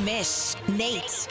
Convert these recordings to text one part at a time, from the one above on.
Mish, Nate.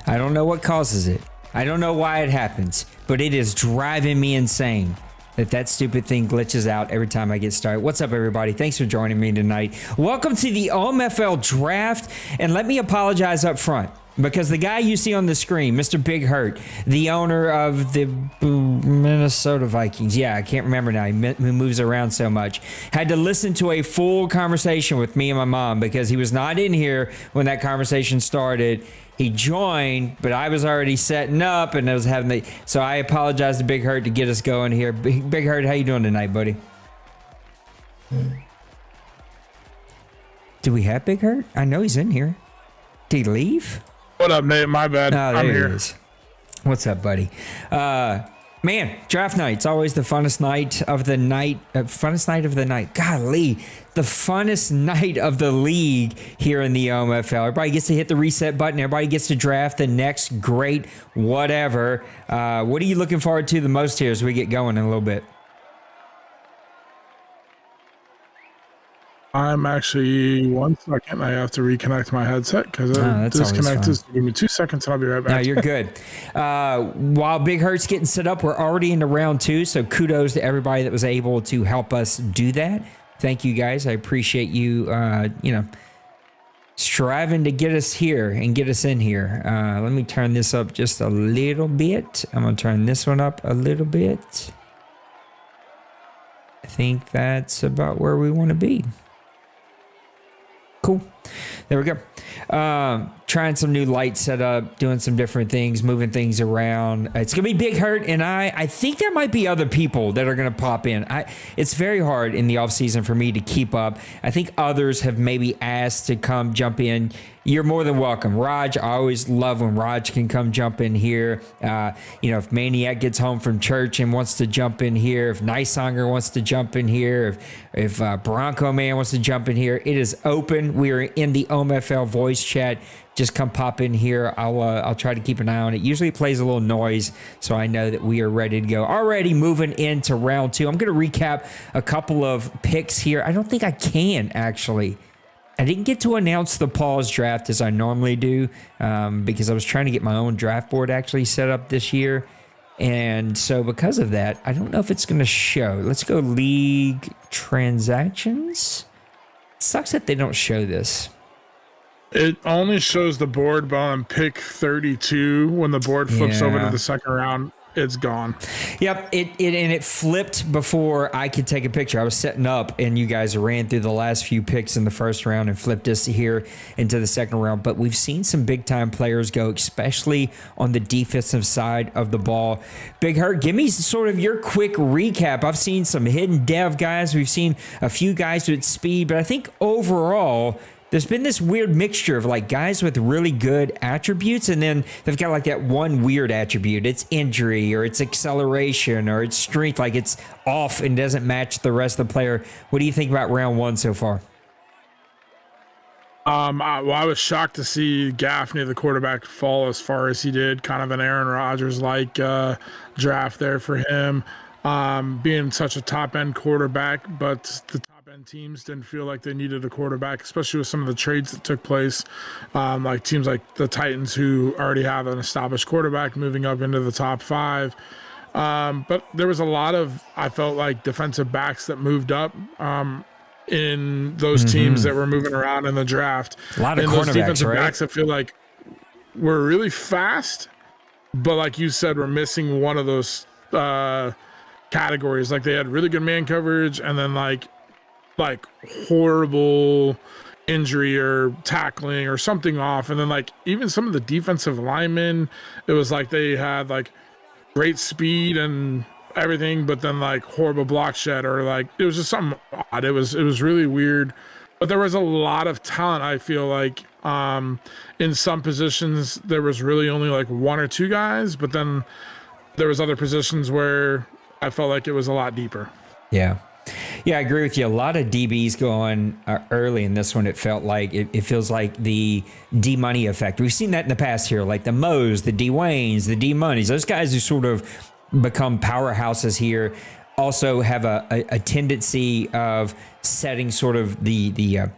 I don't know what causes it. I don't know why it happens, but it is driving me insane that stupid thing glitches out every time I get started. What's up, everybody? Thanks for joining me tonight. Welcome to the OMFL draft, and let me apologize up front because the guy you see on the screen, Mr. Big Hurt, the owner of the Minnesota Vikings, yeah, I can't remember now, he moves around so much, had to listen to a full conversation with me and my mom because he was not in here when that conversation started. He joined, but I was already setting up and I was having the, so I apologize to Big Hurt to get us going here. Big Hurt, how you doing tonight, buddy? Do we have Big Hurt? I know he's in here. Did he leave? What up, Nate? My bad. Oh, I'm there here. he is. What's up, buddy? Man, draft night's always the funnest night of the night. Funnest night of the night. Golly, the funnest night of the league here in the OMFL. Everybody gets to hit the reset button. Everybody gets to draft the next great whatever. What are you looking forward to the most here as we get going in a little bit? I'm actually 1 second. I have to reconnect my headset because it disconnected. Give me 2 seconds and I'll be right back. No, you're good. While Big Hurt's getting set up, we're already into round 2. So kudos to everybody that was able to help us do that. Thank you guys. I appreciate you, striving to get us here and get us in here. Let me turn this up just a little bit. I'm going to turn this one up a little bit. I think that's about where we want to be. Cool. There we go. Trying some new light setup, doing some different things, moving things around. It's going to be Big Hurt, and I think there might be other people that are going to pop in. It's very hard in the offseason for me to keep up. I think others have maybe asked to come jump in. You're more than welcome. Raj, I always love when Raj can come jump in here. If Maniac gets home from church and wants to jump in here, if Nicehonger wants to jump in here, if Bronco Man wants to jump in here, it is open. We are in the OMFL voice chat. Just come pop in here. I'll try to keep an eye on it. Usually it plays a little noise, so I know that we are ready to go. Already moving into round 2. I'm going to recap a couple of picks here. I don't think I can, actually. I didn't get to announce the pause draft as I normally do because I was trying to get my own draft board actually set up this year. And so because of that, I don't know if it's going to show. Let's go league transactions. It sucks that they don't show this. It only shows the board, but on pick 32, when the board flips over to the second round, it's gone. Yep, it flipped before I could take a picture. I was setting up, and you guys ran through the last few picks in the first round and flipped us here into the second round. But we've seen some big-time players go, especially on the defensive side of the ball. Big Hurt, give me sort of your quick recap. I've seen some hidden dev guys. We've seen a few guys with speed, but I think overall there's been this weird mixture of like guys with really good attributes, and then they've got like that one weird attribute. It's injury, or it's acceleration, or it's strength. Like it's off and doesn't match the rest of the player. What do you think about round 1 so far? I was shocked to see Gaffney, the quarterback, fall as far as he did. Kind of an Aaron Rodgers-like draft there for him, being such a top-end quarterback, but the teams didn't feel like they needed a quarterback, especially with some of the trades that took place. Like teams like the Titans, who already have an established quarterback, moving up into the top 5. But there was a lot of, I felt like, defensive backs that moved up in those teams that were moving around in the draft. A lot of those cornerbacks, defensive right? backs, I feel like, were really fast, but like you said, we're missing one of those categories. Like they had really good man coverage, and then like horrible injury or tackling or something off. And then like even some of the defensive linemen, it was like they had like great speed and everything, but then like horrible block shed, or like it was just something odd. It was really weird. But there was a lot of talent, I feel like. In some positions there was really only like 1 or 2 guys, but then there was other positions where I felt like it was a lot deeper. Yeah. Yeah, I agree with you. A lot of DBs going early in this one. It felt like it feels like the D Money effect. We've seen that in the past here, like the Moes, the D Waynes, the D Moneys. Those guys who sort of become powerhouses here also have a tendency of setting sort of the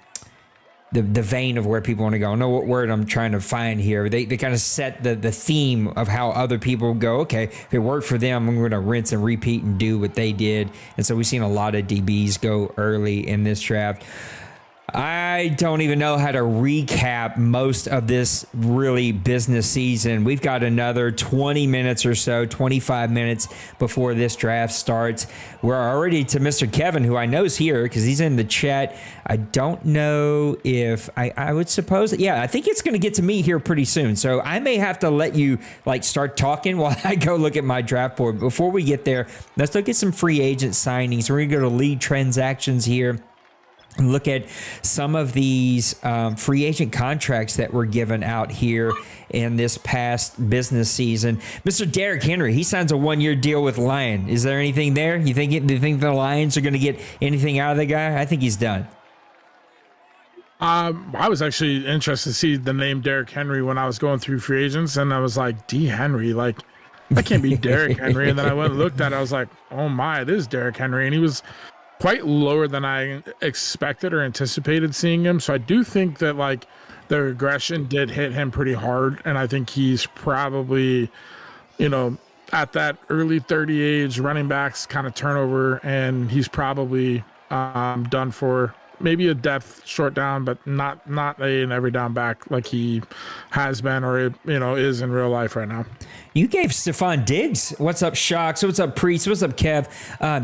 vein of where people want to go. I don't know what word I'm trying to find here. They kind of set the theme of how other people go, okay, if it worked for them, I'm going to rinse and repeat and do what they did. And so we've seen a lot of DBs go early in this draft. I don't even know how to recap most of this really business season. We've got another 20 minutes or so, 25 minutes before this draft starts. We're already to Mr. Kevin, who I know is here because he's in the chat. I don't know if I would suppose that, yeah, I think it's going to get to me here pretty soon. So I may have to let you start talking while I go look at my draft board. Before we get there, let's look at some free agent signings. We're going to go to lead transactions here. Look at some of these free agent contracts that were given out here in this past business season. Mr. Derrick Henry, he signs a 1-year deal with Lion. Is there anything there? Do you think the Lions are going to get anything out of the guy? I think he's done. I was actually interested to see the name Derrick Henry when I was going through free agents, and I was like, D. Henry, that can't be Derrick Henry. And then I went and looked at it. I was like, oh my, it is Derrick Henry. And he was quite lower than I expected or anticipated seeing him. So I do think that the regression did hit him pretty hard. And I think he's probably, at that early 30 age, running backs kind of turnover, and he's probably done for. Maybe a depth short down, but not an every down back like he has been or is in real life right now. You gave Stephon Diggs. What's up, Shocks? What's up, Priest? What's up, Kev?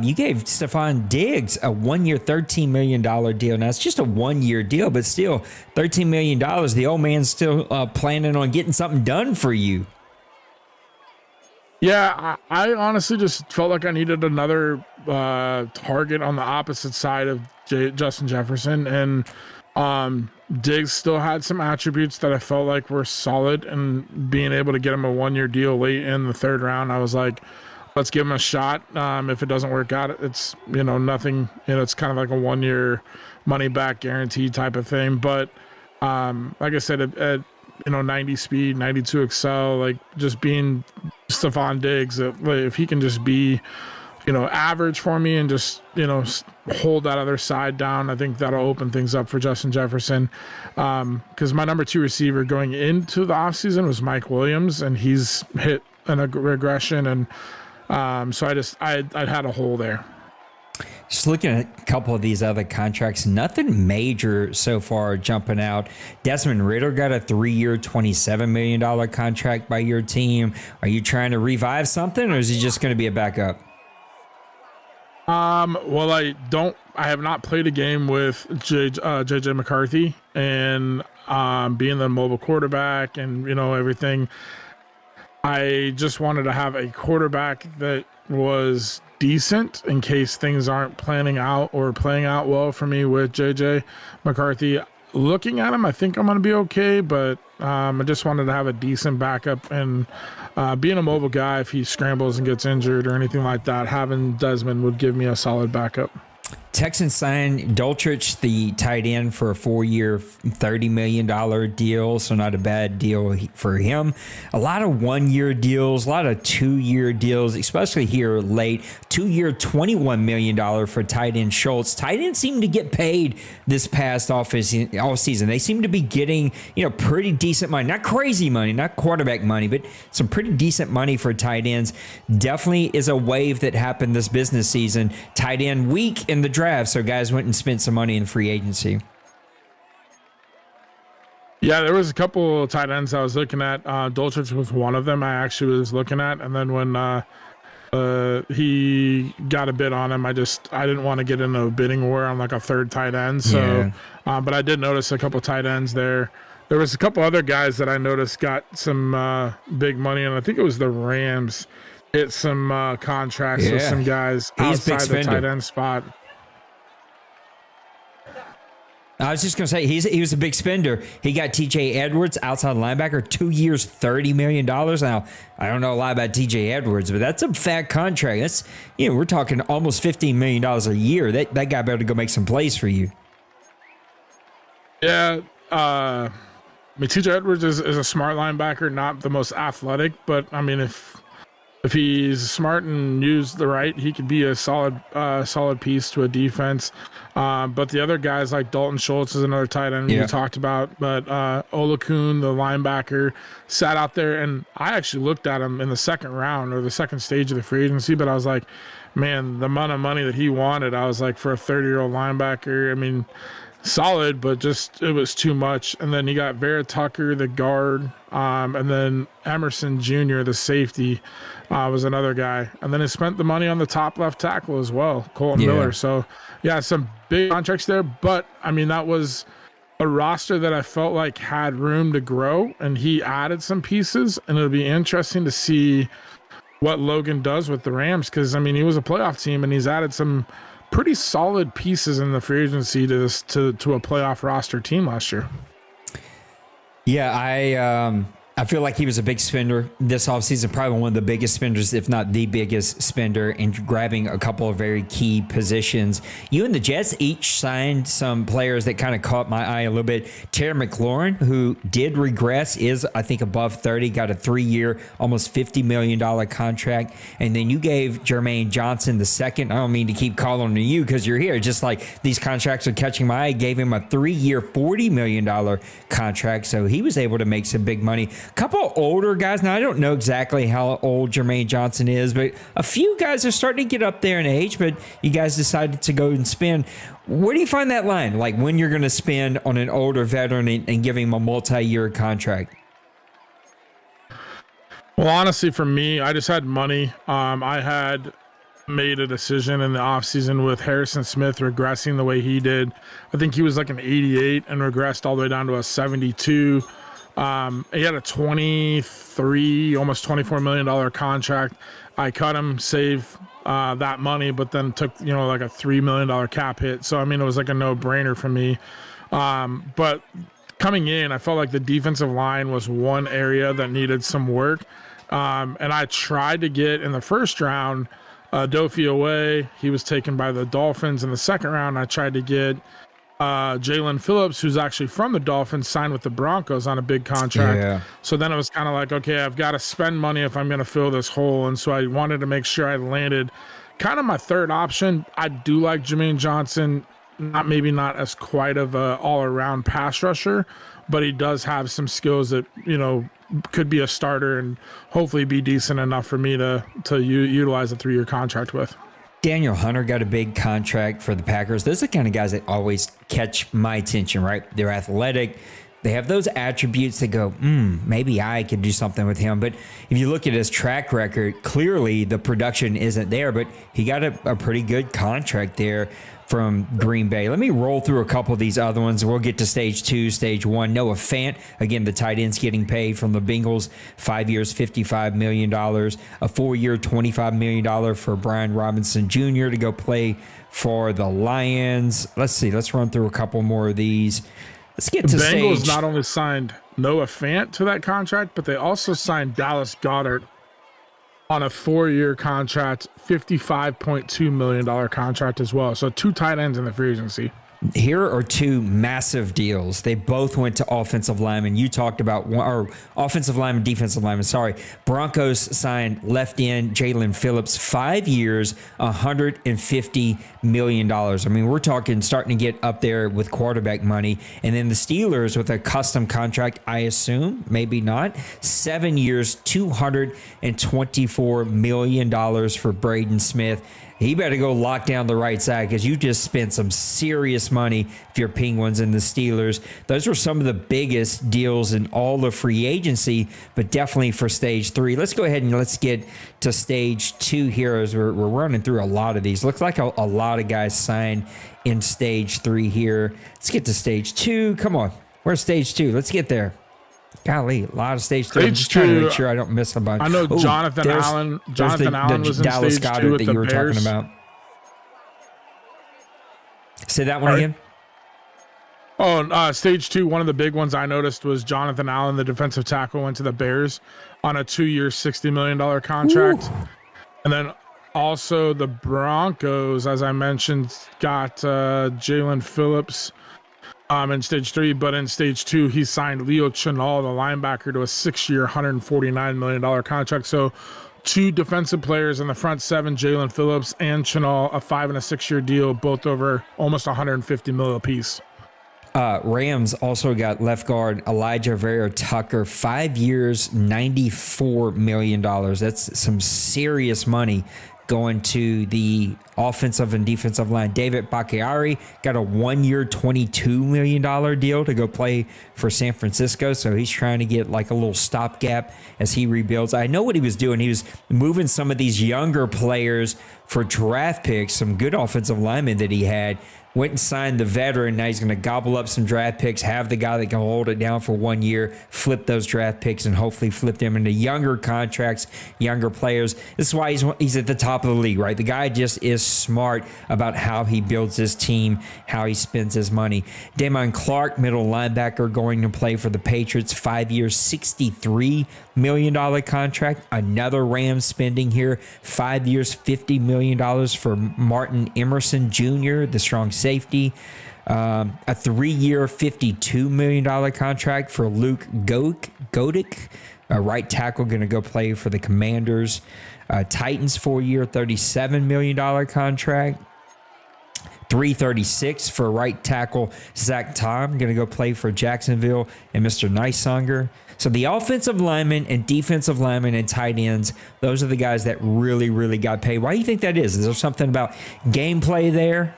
You gave Stephon Diggs a 1-year, $13 million deal. Now, it's just a 1-year deal, but still $13 million. The old man's still planning on getting something done for you. Yeah, I honestly just felt like I needed another target on the opposite side of Justin Jefferson. And Diggs still had some attributes that I felt like were solid, and being able to get him a 1-year deal late in the 3rd round, I was like, let's give him a shot. If it doesn't work out, it's, nothing, it's kind of like a 1-year money back guarantee type of thing. But like I said, at 90 speed, 92 excel, just being Stephon Diggs, if he can just be, average for me and just, hold that other side down, I think that'll open things up for Justin Jefferson. Because my number 2 receiver going into the offseason was Mike Williams, and he's hit a regression. And so I had a hole there. Just looking at a couple of these other contracts, nothing major so far jumping out. Desmond Ridder got a 3-year, $27 million contract by your team. Are you trying to revive something, or is he just going to be a backup? Well, I have not played a game with JJ McCarthy, and being the mobile quarterback and, everything, I just wanted to have a quarterback that was decent in case things aren't planning out or playing out well for me with JJ McCarthy. Looking at him, I think I'm going to be okay, but I just wanted to have a decent backup, and being a mobile guy, if he scrambles and gets injured or anything like that, having Desmond would give me a solid backup. Texans signed Dolchich, the tight end, for a 4-year, $30 million deal, so not a bad deal for him. A lot of 1-year deals, a lot of 2-year deals, especially here late. 2-year, $21 million for tight end Schultz. Tight ends seem to get paid this past off season. They seem to be getting pretty decent money. Not crazy money, not quarterback money, but some pretty decent money for tight ends. Definitely is a wave that happened this business season. Tight end week in the draft, so guys went and spent some money in free agency. Yeah, there was a couple of tight ends I was looking at. Dolchich was one of them I actually was looking at, and then when he got a bid on him, I didn't want to get into a bidding war on a 3rd tight end. So, yeah. But I did notice a couple tight ends there. There was a couple other guys that I noticed got some big money, and I think it was the Rams hit some contracts with some guys outside the tight end spot. I was just going to say, he was a big spender. He got TJ Edwards, outside linebacker, 2 years, $30 million. Now, I don't know a lot about TJ Edwards, but that's a fat contract. That's, we're talking almost $15 million a year. That guy better go make some plays for you. Yeah. I mean, TJ Edwards is a smart linebacker, not the most athletic, but I mean, if he's smart and used the right, he could be a solid piece to a defense. But the other guys like Dalton Schultz is another tight end we talked about. But Olakun, the linebacker, sat out there, and I actually looked at him in the second round or the second stage of the free agency. But I was like, man, the amount of money that he wanted, I was like, for a 30-year-old linebacker, I mean, solid, but just it was too much. And then you got Vera Tucker, the guard, and then Emerson Jr., the safety, was another guy. And then he spent the money on the top left tackle as well, Colton Miller. So, yeah, some big contracts there. But, I mean, that was a roster that I felt like had room to grow, and he added some pieces. And it'll be interesting to see what Logan does with the Rams because, I mean, he was a playoff team, and he's added some pretty solid pieces in the free agency to a playoff roster team last year. Yeah, I feel like he was a big spender this offseason, probably one of the biggest spenders, if not the biggest spender, in grabbing a couple of very key positions. You and the Jets each signed some players that kind of caught my eye a little bit. Terry McLaurin, who did regress, is, I think, above 30, got a 3-year, almost $50 million contract. And then you gave Jermaine Johnson the second. I don't mean to keep calling on you because you're here. Just like these contracts are catching my eye. Gave him a 3-year, $40 million contract. So he was able to make some big money. Couple older guys. Now, I don't know exactly how old Jermaine Johnson is, but a few guys are starting to get up there in age, but you guys decided to go and spend. Where do you find that line? Like when you're going to spend on an older veteran and give him a multi-year contract? Well, honestly, for me, I just had money. I had made a decision in the offseason with Harrison Smith regressing the way he did. I think he was like an 88 and regressed all the way down to a 72. He had a 23, almost $24 million contract. I cut him, save that money, but then took, like a $3 million cap hit. So, I mean, it was like a no-brainer for me. But coming in, I felt like the defensive line was one area that needed some work. And I tried to get in the first round Dofi away. He was taken by the Dolphins in the second round. I tried to get Jalen Phillips, who's actually from the Dolphins, signed with the Broncos on a big contract. Yeah. So then it was kind of like, okay, I've got to spend money if I'm going to fill this hole. And so I wanted to make sure I landed kind of my third option. I do like Jermaine Johnson, maybe not as quite of a all-around pass rusher, but he does have some skills that, could be a starter and hopefully be decent enough for me to utilize a 3-year contract with. Daniel Hunter got a big contract for the Packers. Those are the kind of guys that always catch my attention, right? They're athletic. They have those attributes that go, maybe I could do something with him. But if you look at his track record, clearly the production isn't there, but he got a pretty good contract there from Green Bay. Let me roll through a couple of these other ones. We'll get to stage 2, stage 1. Noah Fant, again, the tight end's getting paid from the Bengals, 5 years, $55 million, a 4-year, $25 million for Brian Robinson Jr. to go play for the Lions. Let's see. Let's run through a couple more of these. Let's get to stage. The Bengals not only signed Noah Fant to that contract, but they also signed Dallas Goedert on a 4-year contract, $55.2 million contract as well. So 2 tight ends in the free agency. Here are 2 massive deals. They both went to offensive linemen. You talked about offensive lineman, defensive lineman. Sorry. Broncos signed left end Jalen Phillips, 5 years, $150 million. I mean, we're talking starting to get up there with quarterback money. And then the Steelers with a custom contract, I assume, maybe not, 7 years, $224 million for Braden Smith. He better go lock down the right side because you just spent some serious money if you're Penguins and the Steelers. Those were some of the biggest deals in all of free agency, but definitely for stage 3. Let's go ahead and let's get to stage 2 here as we're running through a lot of these. Looks like a lot of guys signed in stage 3 here. Let's get to stage 2. Come on. Where's stage 2? Let's get there. Golly, a lot of stage 3. I'm just trying to make sure I don't miss a bunch. I know Jonathan Allen. Jonathan Allen was in Dallas stage Goedert 2 with that you were Bears. talking about. Say that one again. Stage 2, one of the big ones I noticed was Jonathan Allen, the defensive tackle, went to the Bears on a 2-year, $60 million contract. Ooh. And then also the Broncos, as I mentioned, got Jalen Phillips in stage 3, but in stage 2, he signed Leo Chenal, the linebacker, to a 6-year, $149 million contract. So 2 defensive players in the front 7, Jalen Phillips and Chenal, a 5 and a 6-year deal, both over almost $150 million apiece. Rams also got left guard Elijah Vera Tucker, 5 years, $94 million. That's some serious money going to the offensive and defensive line. David Bakhtiari got a 1-year, $22 million deal to go play for San Francisco. So he's trying to get like a little stopgap as he rebuilds. I know what he was doing. He was moving some of these younger players for draft picks, some good offensive linemen that he had. Went and signed the veteran. Now he's going to gobble up some draft picks, have the guy that can hold it down for 1 year, flip those draft picks, and hopefully flip them into younger contracts, younger players. This is why he's at the top of the league, right? The guy just is smart about how he builds his team, how he spends his money. Damon Clark, middle linebacker, going to play for the Patriots, 5 years, $63 million contract. Another Rams spending here, 5 years, $50 million for Martin Emerson Jr., the strong safety. A 3-year, $52 million contract for Luke Godick, a right tackle, going to go play for the Commanders. Titans, 4-year, $37 million contract. 336 for right tackle Zach Tom, going to go play for Jacksonville, and Mr. Nicesonger. So the offensive linemen and defensive linemen and tight ends, those are the guys that really, really got paid. Why do you think that is? Is there something about gameplay there?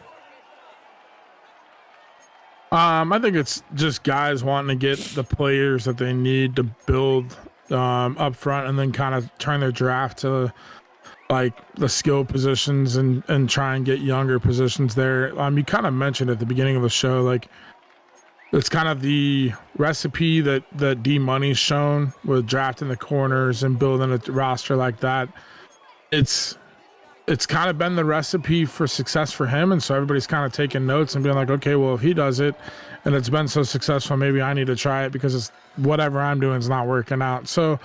I think it's just guys wanting to get the players that they need to build up front, and then kind of turn their draft to like the skill positions and try and get younger positions there. You kind of mentioned at the beginning of the show, like it's kind of the recipe that D Money's shown with drafting the corners and building a roster like that. It's kind of been the recipe for success for him. And so everybody's kind of taking notes and being like, okay, well, if he does it and it's been so successful, maybe I need to try it because it's whatever I'm doing is not working out. So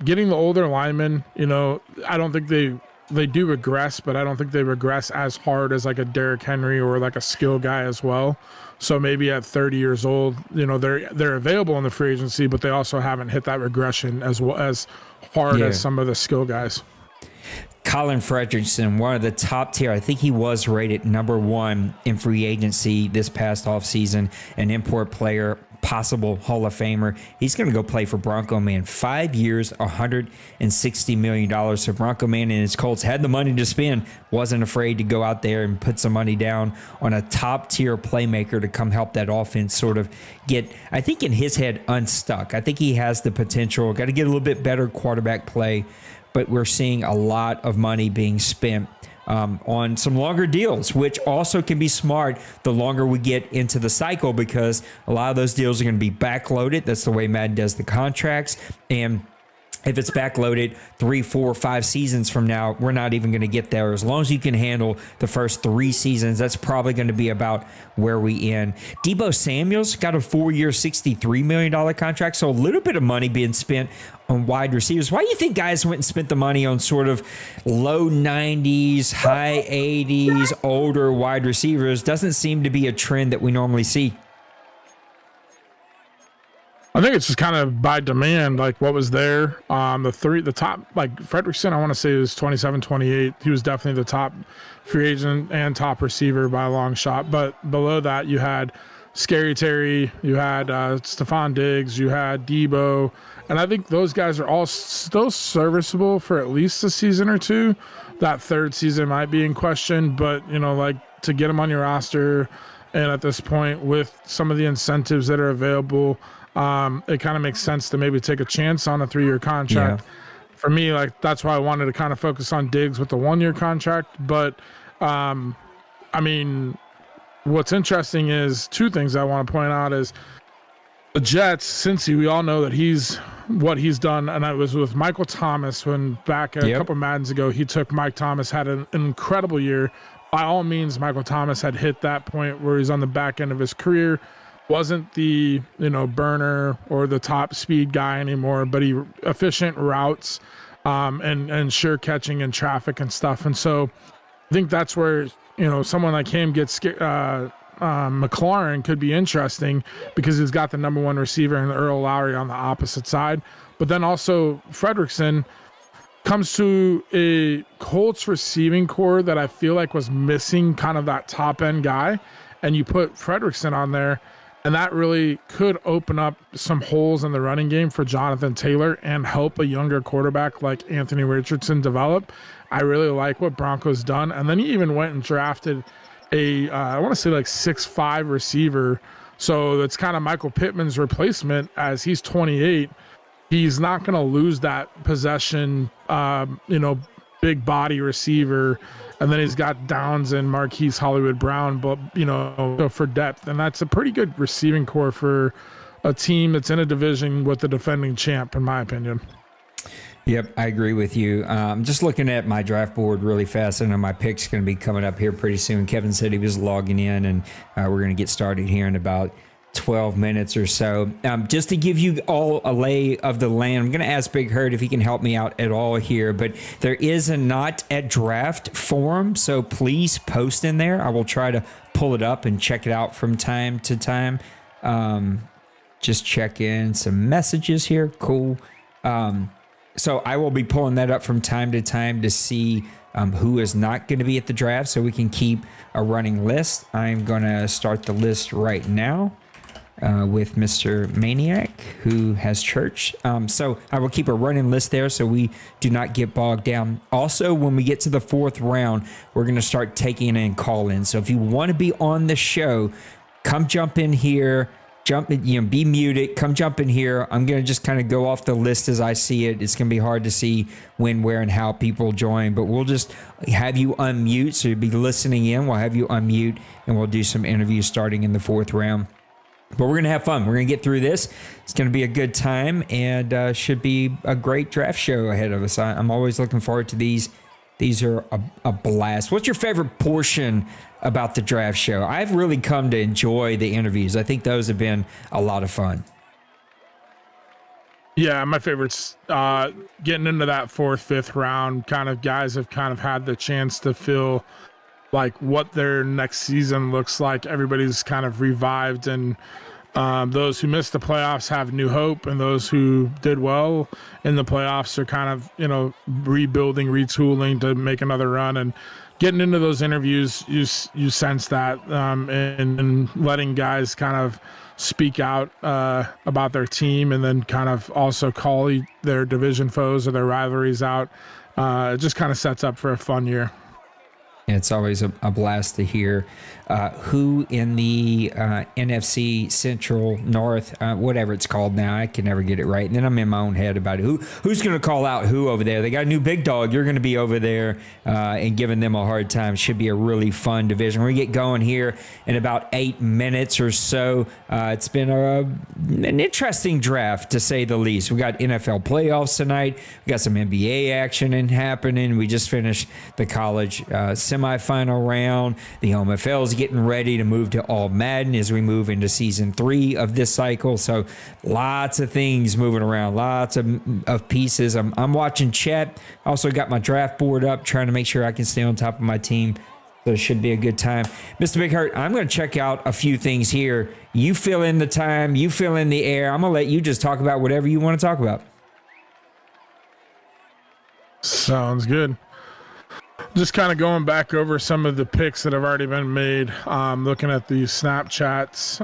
getting the older linemen, I don't think they do regress, but I don't think they regress as hard as like a Derrick Henry or like a skill guy as well. So maybe at 30 years old, they're available in the free agency, but they also haven't hit that regression as well as hard as some of the skill guys. Colin Fredrickson, one of the top tier. I think he was rated number 1 in free agency this past offseason, an import player, possible Hall of Famer. He's going to go play for Bronco Man. 5 years, $160 million. So Bronco Man and his Colts had the money to spend, wasn't afraid to go out there and put some money down on a top tier playmaker to come help that offense sort of get, I think in his head, unstuck. I think he has the potential, got to get a little bit better quarterback play, but we're seeing a lot of money being spent on some longer deals, which also can be smart the longer we get into the cycle, because a lot of those deals are going to be backloaded. That's the way Madden does the contracts. And if it's backloaded 3, 4, 5 seasons from now, we're not even going to get there. As long as you can handle the first 3 seasons, that's probably going to be about where we end. Deebo Samuel's got a 4-year, $63 million contract, so a little bit of money being spent on wide receivers. Why do you think guys went and spent the money on sort of low 90s, high 80s, older wide receivers? Doesn't seem to be a trend that we normally see. I think it's just kind of by demand, like what was there. The top, like Fredrickson, I want to say was 27, 28. He was definitely the top free agent and top receiver by a long shot. But below that, you had Scary Terry, you had Stephon Diggs, you had Deebo. And I think those guys are all still serviceable for at least a season or two. That third season might be in question, but, like to get them on your roster, and at this point with some of the incentives that are available, it kind of makes sense to maybe take a chance on a 3-year contract. Yeah. For me, like that's why I wanted to kind of focus on Diggs with the 1-year contract. But what's interesting is 2 things I want to point out is the Jets, Cincy, we all know that what he's done, and I was with Michael Thomas when back a couple Maddens ago, he took Mike Thomas, had an incredible year, by all means, Michael Thomas had hit that point where he's on the back end of his career. Wasn't the burner or the top speed guy anymore, but he efficient routes and sure catching in traffic and stuff. And so I think that's where someone like him gets McLaurin could be interesting because he's got the number one receiver in Earl Lowry on the opposite side. But then also Fredrickson comes to a Colts receiving core that I feel like was missing kind of that top end guy. And you put Fredrickson on there, and that really could open up some holes in the running game for Jonathan Taylor and help a younger quarterback like Anthony Richardson develop. I really like what Bronco's done. And then he even went and drafted I want to say like 6'5" receiver. So that's kind of Michael Pittman's replacement as he's 28. He's not going to lose that possession, big body receiver. And then he's got Downs and Marquise Hollywood Brown, but, for depth. And that's a pretty good receiving core for a team that's in a division with the defending champ, in my opinion. Yep, I agree with you. I'm just looking at my draft board really fast. I know my pick's going to be coming up here pretty soon. Kevin said he was logging in, and we're going to get started here in about 12 minutes or so. Just to give you all a lay of the land, I'm going to ask Big Hurt if he can help me out at all here, but there is a not at draft forum, so please post in there. I will try to pull it up and check it out from time to time. Just check in some messages here. Cool. So I will be pulling that up from time to time to see who is not going to be at the draft so we can keep a running list. I'm going to start the list right now with Mr. Maniac, who has church. So I will keep a running list there so we do not get bogged down. Also, when we get to the fourth round, we're going to start taking in call-ins. So if you want to be on the show, come jump in here. Be muted, come jump in here. I'm going to just kind of go off the list as I see it. It's going to be hard to see when, where, and how people join, but we'll just have you unmute. So you'll be listening in. We'll have you unmute, and we'll do some interviews starting in the fourth round. But we're going to have fun. We're going to get through this. It's going to be a good time, and should be a great draft show ahead of us. I'm always looking forward to these. These are a blast. What's your favorite portion about the draft show? I've really come to enjoy the interviews. I think those have been a lot of fun. Yeah, my favorite's getting into that fourth, fifth round. Kind of guys have kind of had the chance to feel like what their next season looks like. Everybody's kind of revived, and those who missed the playoffs have new hope, and those who did well in the playoffs are kind of, rebuilding, retooling to make another run. And getting into those interviews, you sense that, and letting guys kind of speak out about their team, and then kind of also call their division foes or their rivalries out. It just kind of sets up for a fun year. It's always a blast to hear who in the NFC Central North, whatever it's called now. I can never get it right. And then I'm in my own head about it. Who's going to call out who over there? They got a new big dog. You're going to be over there and giving them a hard time. Should be a really fun division. We get going here in about 8 minutes or so. It's been an interesting draft, to say the least. We got NFL playoffs tonight. We got some NBA action happening. We just finished the college semifinal round. The OMFL is getting ready to move to all Madden as we move into season 3 of this cycle. So lots of things moving around, lots of pieces. I'm watching chat. Also got my draft board up, trying to make sure I can stay on top of my team. So it should be a good time. Mr. Big Hurt, I'm going to check out a few things here. You fill in the time, you fill in the air. I'm going to let you just talk about whatever you want to talk about. Sounds good. Just kind of going back over some of the picks that have already been made. Looking at the Snapchats,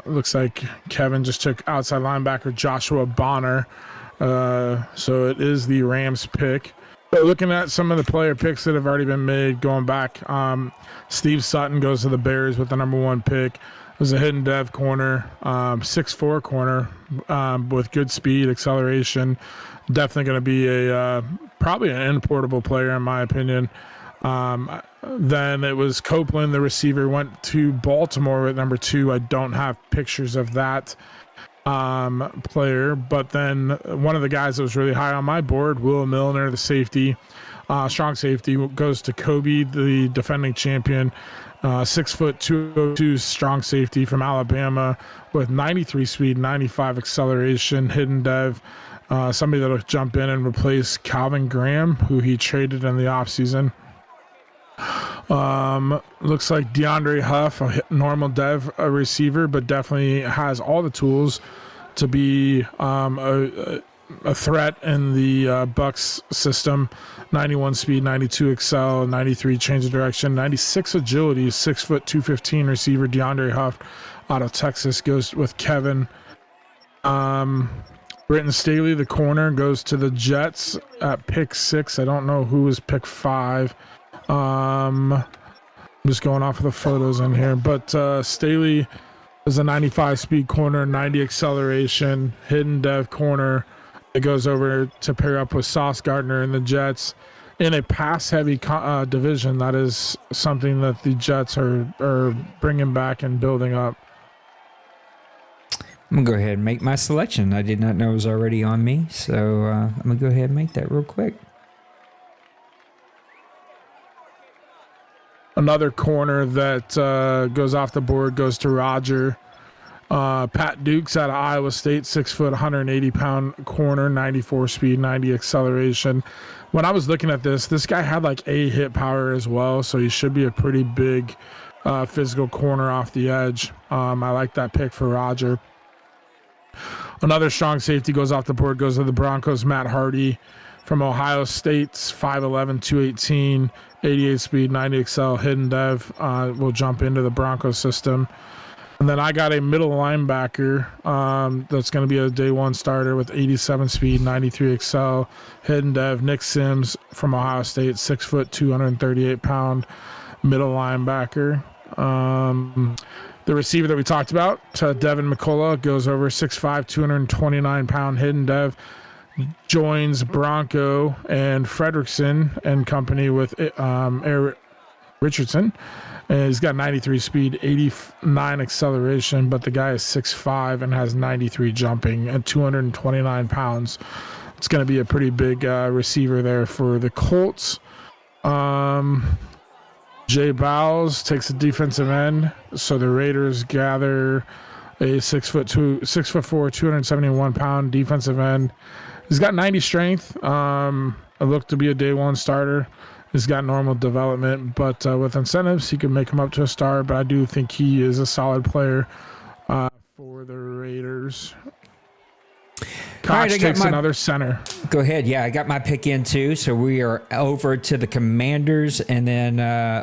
looks like Kevin just took outside linebacker Joshua Bonner. So it is the Rams pick. But looking at some of the player picks that have already been made, going back, Steve Sutton goes to the Bears with the number 1 pick. It was a hidden dev corner, 6'4" corner with good speed, acceleration. Definitely going to be probably an importable player, in my opinion. Then it was Copeland, the receiver, went to Baltimore at number 2. I don't have pictures of that player. But then one of the guys that was really high on my board, Will Milner, the safety, Strong safety goes to Kobe, the defending champion. 6 foot 202 strong safety from Alabama with 93 speed, 95 acceleration, hidden dev. Somebody that'll jump in and replace Calvin Graham, who he traded in the offseason. Looks like DeAndre Huff, a normal dev a receiver, but definitely has all the tools to be a threat in the Bucks system. 91 speed, 92 excel, 93 change of direction, 96 agility, 6 foot 215 receiver DeAndre Huff out of Texas goes with Kevin. Britton Staley, the corner, goes to the Jets at pick 6. I don't know who was pick 5. I'm just going off of the photos in here, but Staley is a 95 speed corner, 90 acceleration, hidden dev corner. It goes over to pair up with Sauce Gardner and the Jets in a pass-heavy division. That is something that the Jets are bringing back and building up. I'm going to go ahead and make my selection. I did not know it was already on me, so I'm going to go ahead and make that real quick. Another corner that goes off the board goes to Roger. Pat Dukes out of Iowa State, 6 foot, 180 pound corner, 94 speed, 90 acceleration. When I was looking at this guy had like a hit power as well, so he should be a pretty big physical corner off the edge. I like that pick for Roger. Another strong safety goes off the board, goes to the Broncos, Matt Hardy from Ohio State, 5'11", 218, 88 speed, 90 excel, hidden dev. Will jump into the Broncos system. And then I got a middle linebacker that's going to be a day one starter with 87 speed, 93 excel, hidden dev. Nick Sims from Ohio State, 6 foot, 238 pound middle linebacker. The receiver that we talked about, Devin McCullough, goes over 6'5", 229 pound hidden dev. Joins Bronco and Fredrickson and company with Eric Richardson. And he's got 93 speed, 89 acceleration, but the guy is 6'5" and has 93 jumping at 229 pounds. It's going to be a pretty big receiver there for the Colts. Jay Bowles takes a defensive end, so the Raiders gather a 6'4", 271 pound defensive end. He's got 90 strength. It looked to be a day one starter. He's got normal development, but with incentives, he can make him up to a star. But I do think he is a solid player for the Raiders. Koch takes another center. Go ahead. Yeah, I got my pick in too. So we are over to the Commanders and then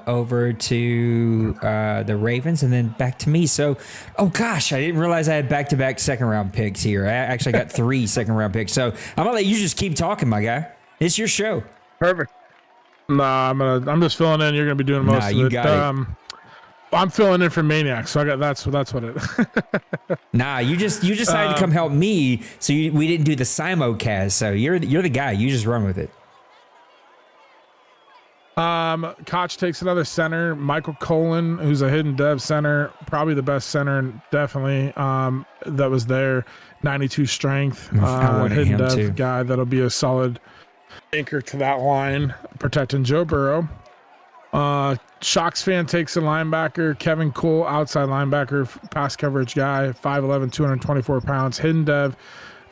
over to the Ravens and then back to me. So, oh gosh, I didn't realize I had back-to-back second-round picks here. I actually got 3 second-round picks. So I'm going to let you just keep talking, my guy. It's your show. Perfect. Nah, I'm just filling in. You're gonna be doing most of it. You got it. I'm filling in for Maniac, so that's what it is. Nah, you decided to come help me, so we didn't do the simulcast. So you're the guy. You just run with it. Koch takes another center. Michael Colin, who's a hidden dev center, probably the best center, definitely. That was there. 92 strength. Hidden dev too. Guy that'll be a solid anchor to that line, protecting Joe Burrow. Shocks fan takes a linebacker. Kevin Cole, outside linebacker, pass coverage guy, 5'11", 224 pounds, hidden dev,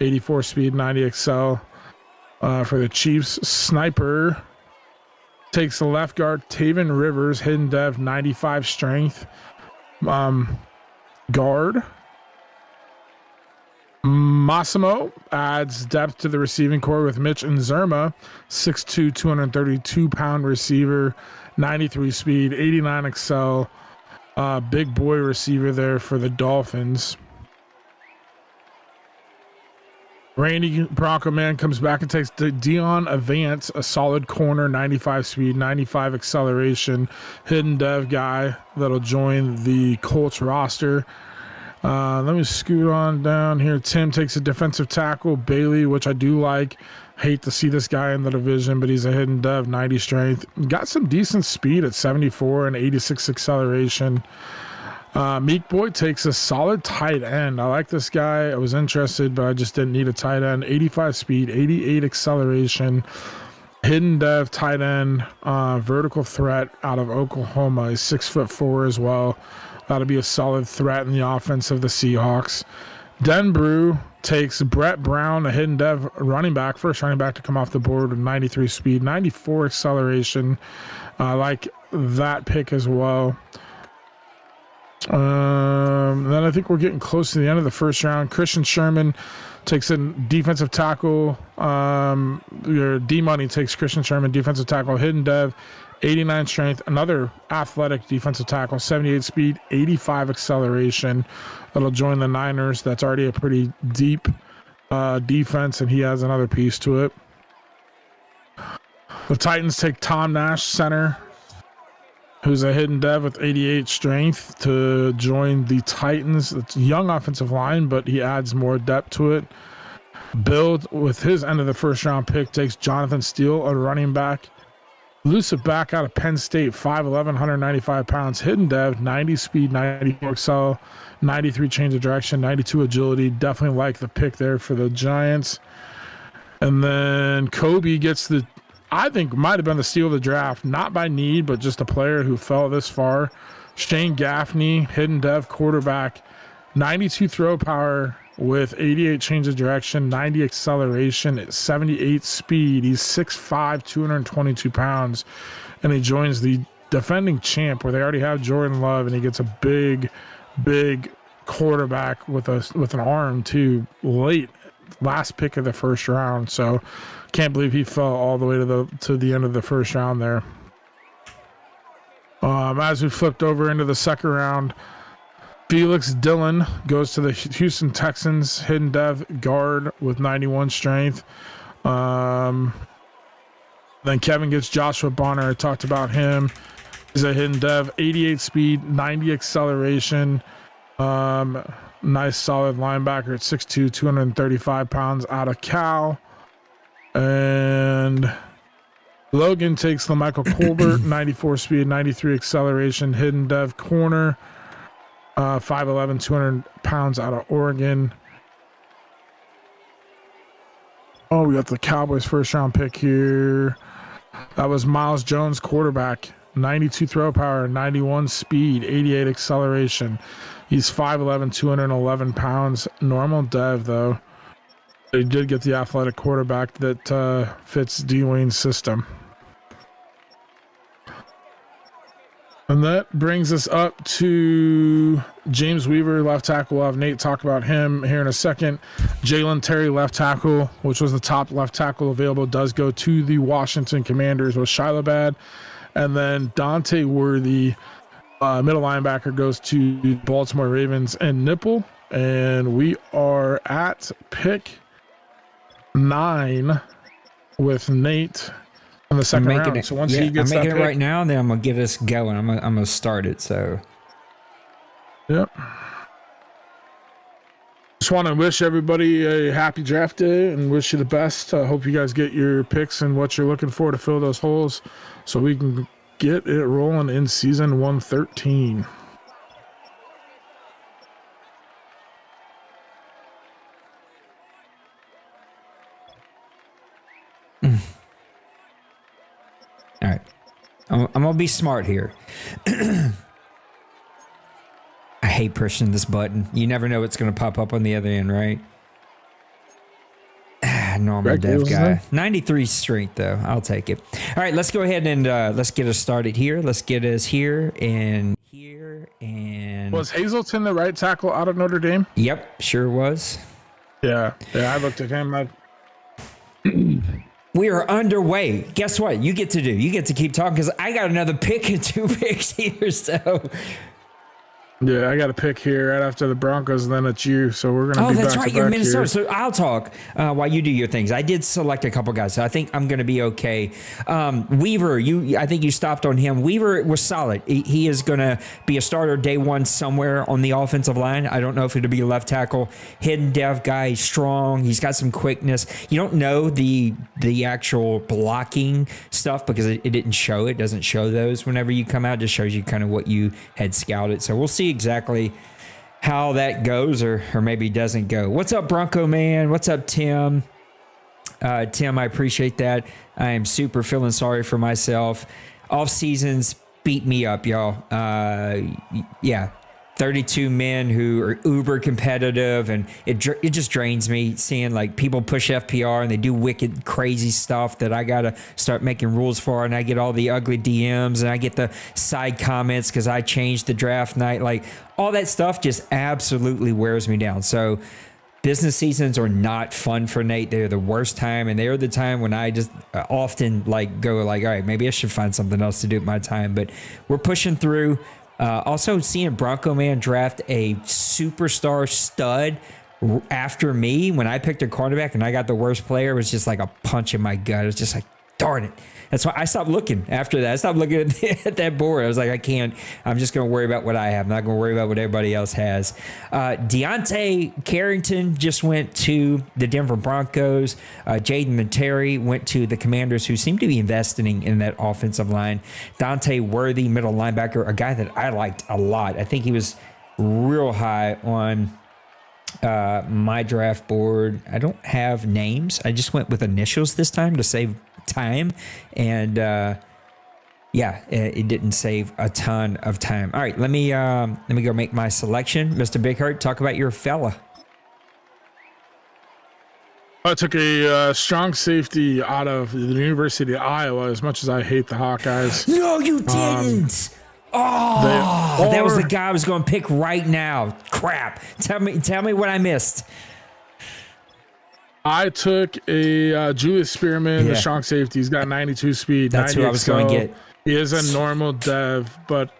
84 speed, 90 excel. For the Chiefs, Sniper takes the left guard, Taven Rivers, hidden dev, 95 strength. Guard. Massimo adds depth to the receiving core with Mitch Nzerma, 6'2", 232 pound receiver, 93 speed, 89 excel. Big boy receiver there for the Dolphins. Randy Bronco Man comes back and takes Dion Avance, a solid corner, 95 speed, 95 acceleration, hidden dev guy that'll join the Colts roster. Let me scoot on down here. Tim takes a defensive tackle, Bailey, which I do like. Hate to see this guy in the division, but he's a hidden dev, 90 strength. Got some decent speed at 74 and 86 acceleration. Meek Boy takes a solid tight end. I like this guy. I was interested, but I just didn't need a tight end. 85 speed, 88 acceleration. Hidden Dev, tight end, vertical threat out of Oklahoma. He's 6'4" as well. That'll be a solid threat in the offense of the Seahawks. Denbrew takes Brett Brown, a hidden dev running back, first running back to come off the board with 93 speed, 94 acceleration. I like that pick as well. Then I think we're getting close to the end of the first round. Christian Sherman takes a defensive tackle. Your D-Money takes Christian Sherman, defensive tackle, hidden dev, 89 strength, another athletic defensive tackle, 78 speed, 85 acceleration. That'll join the Niners. That's already a pretty deep defense, and he has another piece to it. The Titans take Tom Nash, center, who's a hidden dev with 88 strength, to join the Titans. It's a young offensive line, but he adds more depth to it. Bill, with his end of the first round pick, takes Jonathan Steele, a running back. Elusive back out of Penn State, 5'11", 195 pounds, hidden dev, 90 speed, 94 excel, 93 change of direction, 92 agility. Definitely like the pick there for the Giants. And then Kobe gets the, I think might have been the steal of the draft, not by need, but just a player who fell this far. Shane Gaffney, hidden dev quarterback, 92 throw power with 88 change of direction, 90 acceleration, 78 speed. He's 6'5", 222 pounds, and he joins the defending champ where they already have Jordan Love, and he gets a big quarterback with an arm too, late, last pick of the first round. So can't believe he fell all the way to the end of the first round there. As we flipped over into the second round, Felix Dillon goes to the Houston Texans, hidden dev guard with 91 strength. Then Kevin gets Joshua Bonner. I talked about him. He's a hidden dev, 88 speed, 90 acceleration. Nice solid linebacker at 6'2", 235 pounds out of Cal. And Logan takes LaMichael Colbert, 94 speed, 93 acceleration, hidden dev corner. 5'11", 200 pounds out of Oregon. Oh, we got the Cowboys first round pick here. That was Miles Jones, quarterback, 92 throw power, 91 speed, 88 acceleration. He's 5'11", 211 pounds. Normal dev, though. They did get the athletic quarterback that fits Dwayne's system. And that brings us up to James Weaver, left tackle. We'll have Nate talk about him here in a second. Jalen Terry, left tackle, which was the top left tackle available, does go to the Washington Commanders with Shilabad. And then Dante Worthy, middle linebacker, goes to Baltimore Ravens and Nipple. And we are at pick 9 with Nate in the second round. So once he gets I'm making that it pick, right now, and then I'm gonna get us going. I'm gonna start it. So, yep. Just want to wish everybody a happy draft day and wish you the best. I hope you guys get your picks and what you're looking for to fill those holes, so we can get it rolling in season 113. all right, I'm gonna be smart here. I hate pushing this button. You never know what's gonna pop up on the other end, right? Normal dev guy. 93 strength, though. I'll take it. All right, let's go ahead and let's get us started here. Let's get us here and here and. Was Hazelton the right tackle out of Notre Dame? Yep, sure was. Yeah, I looked at him. We are underway. Guess what? You get to keep talking because I got another pick and 2 picks here. So. Yeah, I got a pick here right after the Broncos, and then it's you. So we're going to be that's back right. to You're back Minnesota. here. So I'll talk while you do your things. I did select a couple guys, so I think I'm going to be okay. Weaver, I think you stopped on him. Weaver was solid. He is going to be a starter day one somewhere on the offensive line. I don't know if it'll be a left tackle. Hidden dev guy, he's strong. He's got some quickness. You don't know the actual blocking stuff because it didn't show. It doesn't show those whenever you come out. It just shows you kind of what you had scouted. So we'll see exactly how that goes or maybe doesn't go. What's up, Bronco Man? What's up, Tim? Tim. I appreciate that. I am super feeling sorry for myself. Off seasons beat me up, y'all. Yeah. 32 men who are uber competitive, and it just drains me seeing like people push FPR and they do wicked crazy stuff that I gotta start making rules for, and I get all the ugly DMs and I get the side comments because I changed the draft night. Like all that stuff just absolutely wears me down. So business seasons are not fun for Nate. They're the worst time, and they're the time when I just often like go like, all right, maybe I should find something else to do with my time. But we're pushing through. Also, seeing Bronco Man draft a superstar stud after me when I picked a cornerback and I got the worst player was just like a punch in my gut. It was just like, darn it. That's why I stopped looking after that. I stopped looking at that board. I was like, I can't. I'm just going to worry about what I have. I'm not going to worry about what everybody else has. Deontay Carrington just went to the Denver Broncos. Jaden Materi went to the Commanders, who seem to be investing in that offensive line. Dante Worthy, middle linebacker, a guy that I liked a lot. I think he was real high on my draft board. I don't have names. I just went with initials this time to save time, and it didn't save a ton of time. All right, let me go make my selection. Mr. Big Hurt, talk about your fella. I took a strong safety out of the University of Iowa. As much as I hate the Hawkeyes, no, you didn't. That was the guy I was going to pick right now. Crap. Tell me what I missed. I took a Julius Spearman, the strong safety. He's got 92 speed. That's who I was going to get. He is a normal dev, but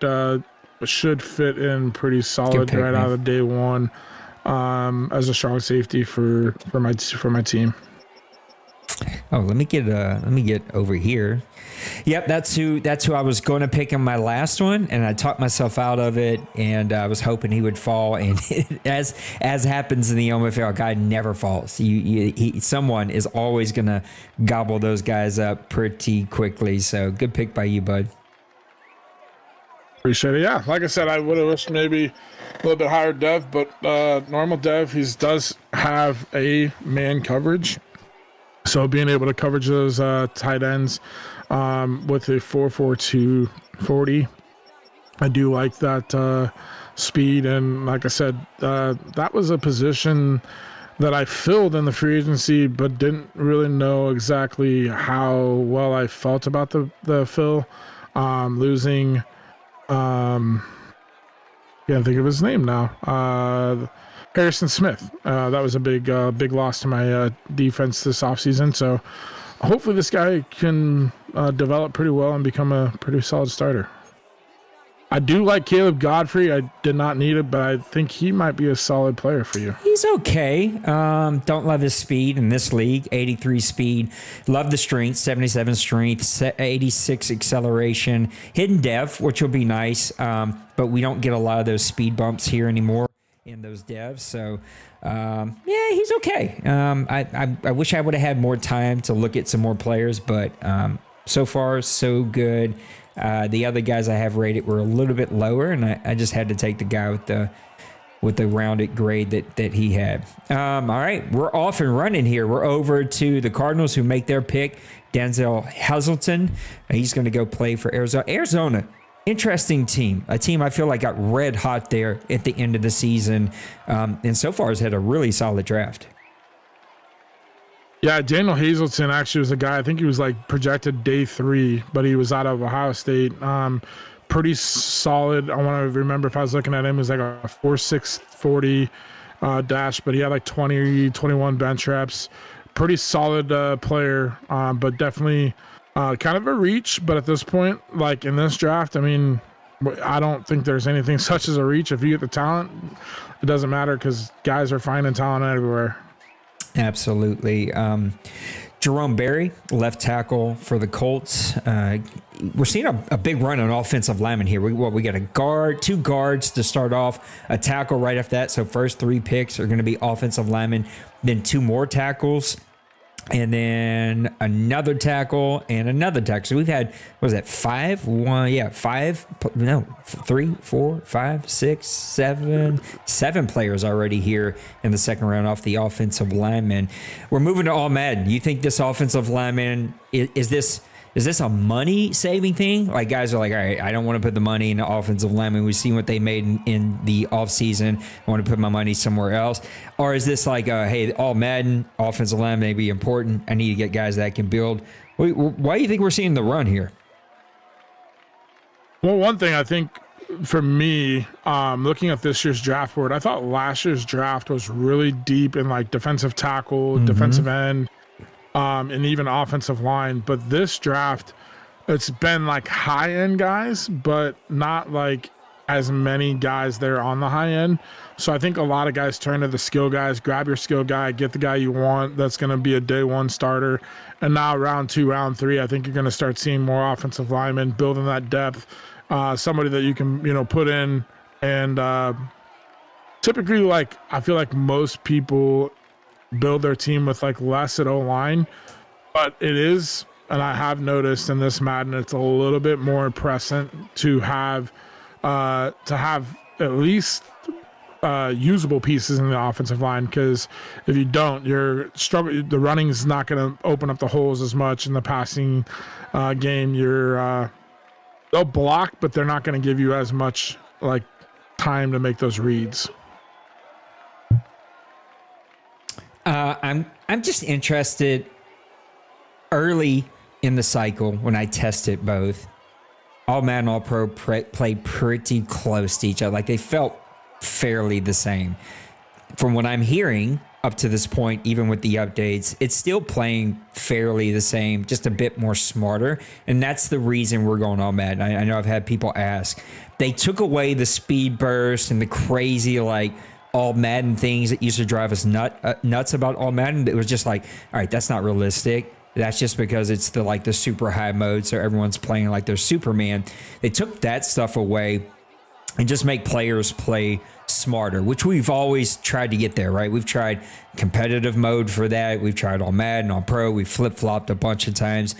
should fit in pretty solid right out of day one as a strong safety for my team. Oh, let me get over here. Yep, that's who I was going to pick in my last one, and I talked myself out of it, and I was hoping he would fall. And as happens in the OMFL, guy never falls. Someone is always going to gobble those guys up pretty quickly. So good pick by you, bud. Appreciate it. Yeah, like I said, I would have wished maybe a little bit higher dev, but normal dev, he does have a man coverage. So being able to coverage those tight ends with a 4.42 40, I do like that speed. And like I said, that was a position that I filled in the free agency, but didn't really know exactly how well I felt about the fill. Losing, can't think of his name now. Harrison Smith. That was a big loss to my defense this offseason. So hopefully this guy can develop pretty well and become a pretty solid starter. I do like Caleb Godfrey. I did not need it, but I think he might be a solid player for you. He's okay. Don't love his speed in this league. 83 speed. Love the strength. 77 strength. 86 acceleration. Hidden dev, which will be nice. But we don't get a lot of those speed bumps here anymore in those devs. So, he's okay. I wish I would have had more time to look at some more players, but so far, so good. The other guys I have rated were a little bit lower, and I just had to take the guy with the rounded grade that he had. All right, we're off and running here. We're over to the Cardinals, who make their pick. Denzel Hazelton. He's going to go play for Arizona. Arizona, interesting team. A team I feel like got red hot there at the end of the season, and so far has had a really solid draft. Yeah, Daniel Hazelton actually was a guy, I think he was like projected day 3, but he was out of Ohio State. Pretty solid. I want to remember if I was looking at him, it was like a 4.6 40 dash, but he had like 21 bench reps. Pretty solid player, but definitely kind of a reach. But at this point, like in this draft, I mean, I don't think there's anything such as a reach. If you get the talent, it doesn't matter because guys are finding talent everywhere. Absolutely. Jerome Berry, left tackle for the Colts. We're seeing a big run on offensive linemen here. We got a guard, 2 guards to start off, a tackle right after that. So first 3 picks are going to be offensive linemen, then 2 more tackles. and then another tackle and another tackle. So we've had, what was that, five? One, yeah, five, no, 3, 4, 5, 6, 7, 7 players already here in the second round off the offensive lineman. We're moving to all Madden. You think this offensive lineman, is this a money saving thing? Like, guys are like, all right, I don't want to put the money in the offensive lineman. We've seen what they made in the offseason. I want to put my money somewhere else. Or is this like, hey, all Madden offensive lineman may be important. I need to get guys that can build. Why do you think we're seeing the run here? Well, one thing I think for me, looking at this year's draft board, I thought last year's draft was really deep in like defensive tackle, defensive end, and even offensive line. But this draft, it's been like high end guys, but not like as many guys there on the high end. So I think a lot of guys turn to the skill guys, grab your skill guy, get the guy you want that's going to be a day one starter. And now round 2, round 3, I think you're going to start seeing more offensive linemen building that depth. Somebody that you can, put in. And typically, like, I feel like most people build their team with like less at O-line, but it is, and I have noticed in this Madden, it's a little bit more present to have at least usable pieces in the offensive line, because if you don't, you're struggling. The running is not going to open up the holes as much in the passing game. They'll block, but they're not going to give you as much like time to make those reads. I'm just interested early in the cycle when I tested both. All Madden, All Pro played pretty close to each other. Like, they felt fairly the same. From what I'm hearing up to this point, even with the updates, it's still playing fairly the same, just a bit more smarter. And that's the reason we're going All Madden. I know I've had people ask. They took away the speed burst and the crazy, like, All Madden things that used to drive us nuts about All Madden. It was just like, all right, that's not realistic. That's just because it's the super high mode, so everyone's playing like they're Superman. They took that stuff away and just make players play smarter, which we've always tried to get there, right? We've tried competitive mode for that. We've tried All Madden, All Pro. We've flip-flopped a bunch of times.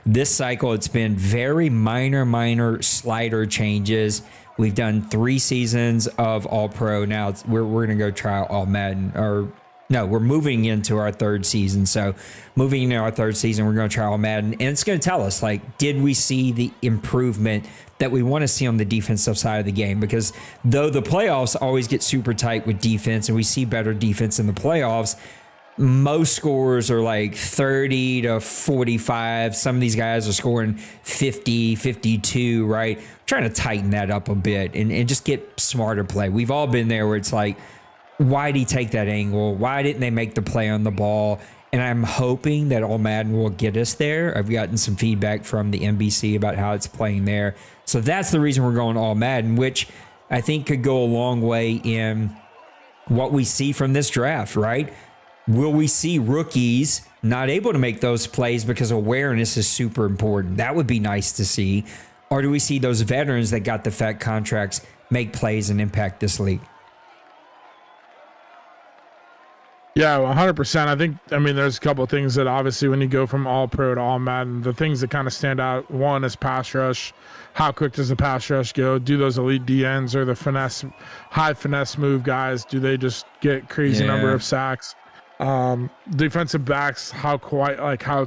This cycle, it's been very minor slider changes. We've done 3 seasons of All Pro. Now we're going to go try All Madden, we're moving into our 3rd season. So moving into our 3rd season, we're going to try All Madden, and it's going to tell us, like, did we see the improvement that we want to see on the defensive side of the game? Because though the playoffs always get super tight with defense and we see better defense in the playoffs, most scores are like 30 to 45. Some of these guys are scoring 50, 52, right? Trying to tighten that up a bit and just get smarter play. We've all been there where it's like, why did he take that angle? Why didn't they make the play on the ball? And I'm hoping that All Madden will get us there. I've gotten some feedback from the NBC about how it's playing there. So that's the reason we're going All Madden, which I think could go a long way in what we see from this draft, right? Will we see rookies not able to make those plays because awareness is super important? That would be nice to see. Or do we see those veterans that got the fat contracts make plays and impact this league? Yeah, 100%. There's a couple of things that obviously when you go from All Pro to All Madden, the things that kind of stand out, one is pass rush. How quick does the pass rush go? Do those elite DNs or the high finesse move guys, do they just get crazy number of sacks? Defensive backs, how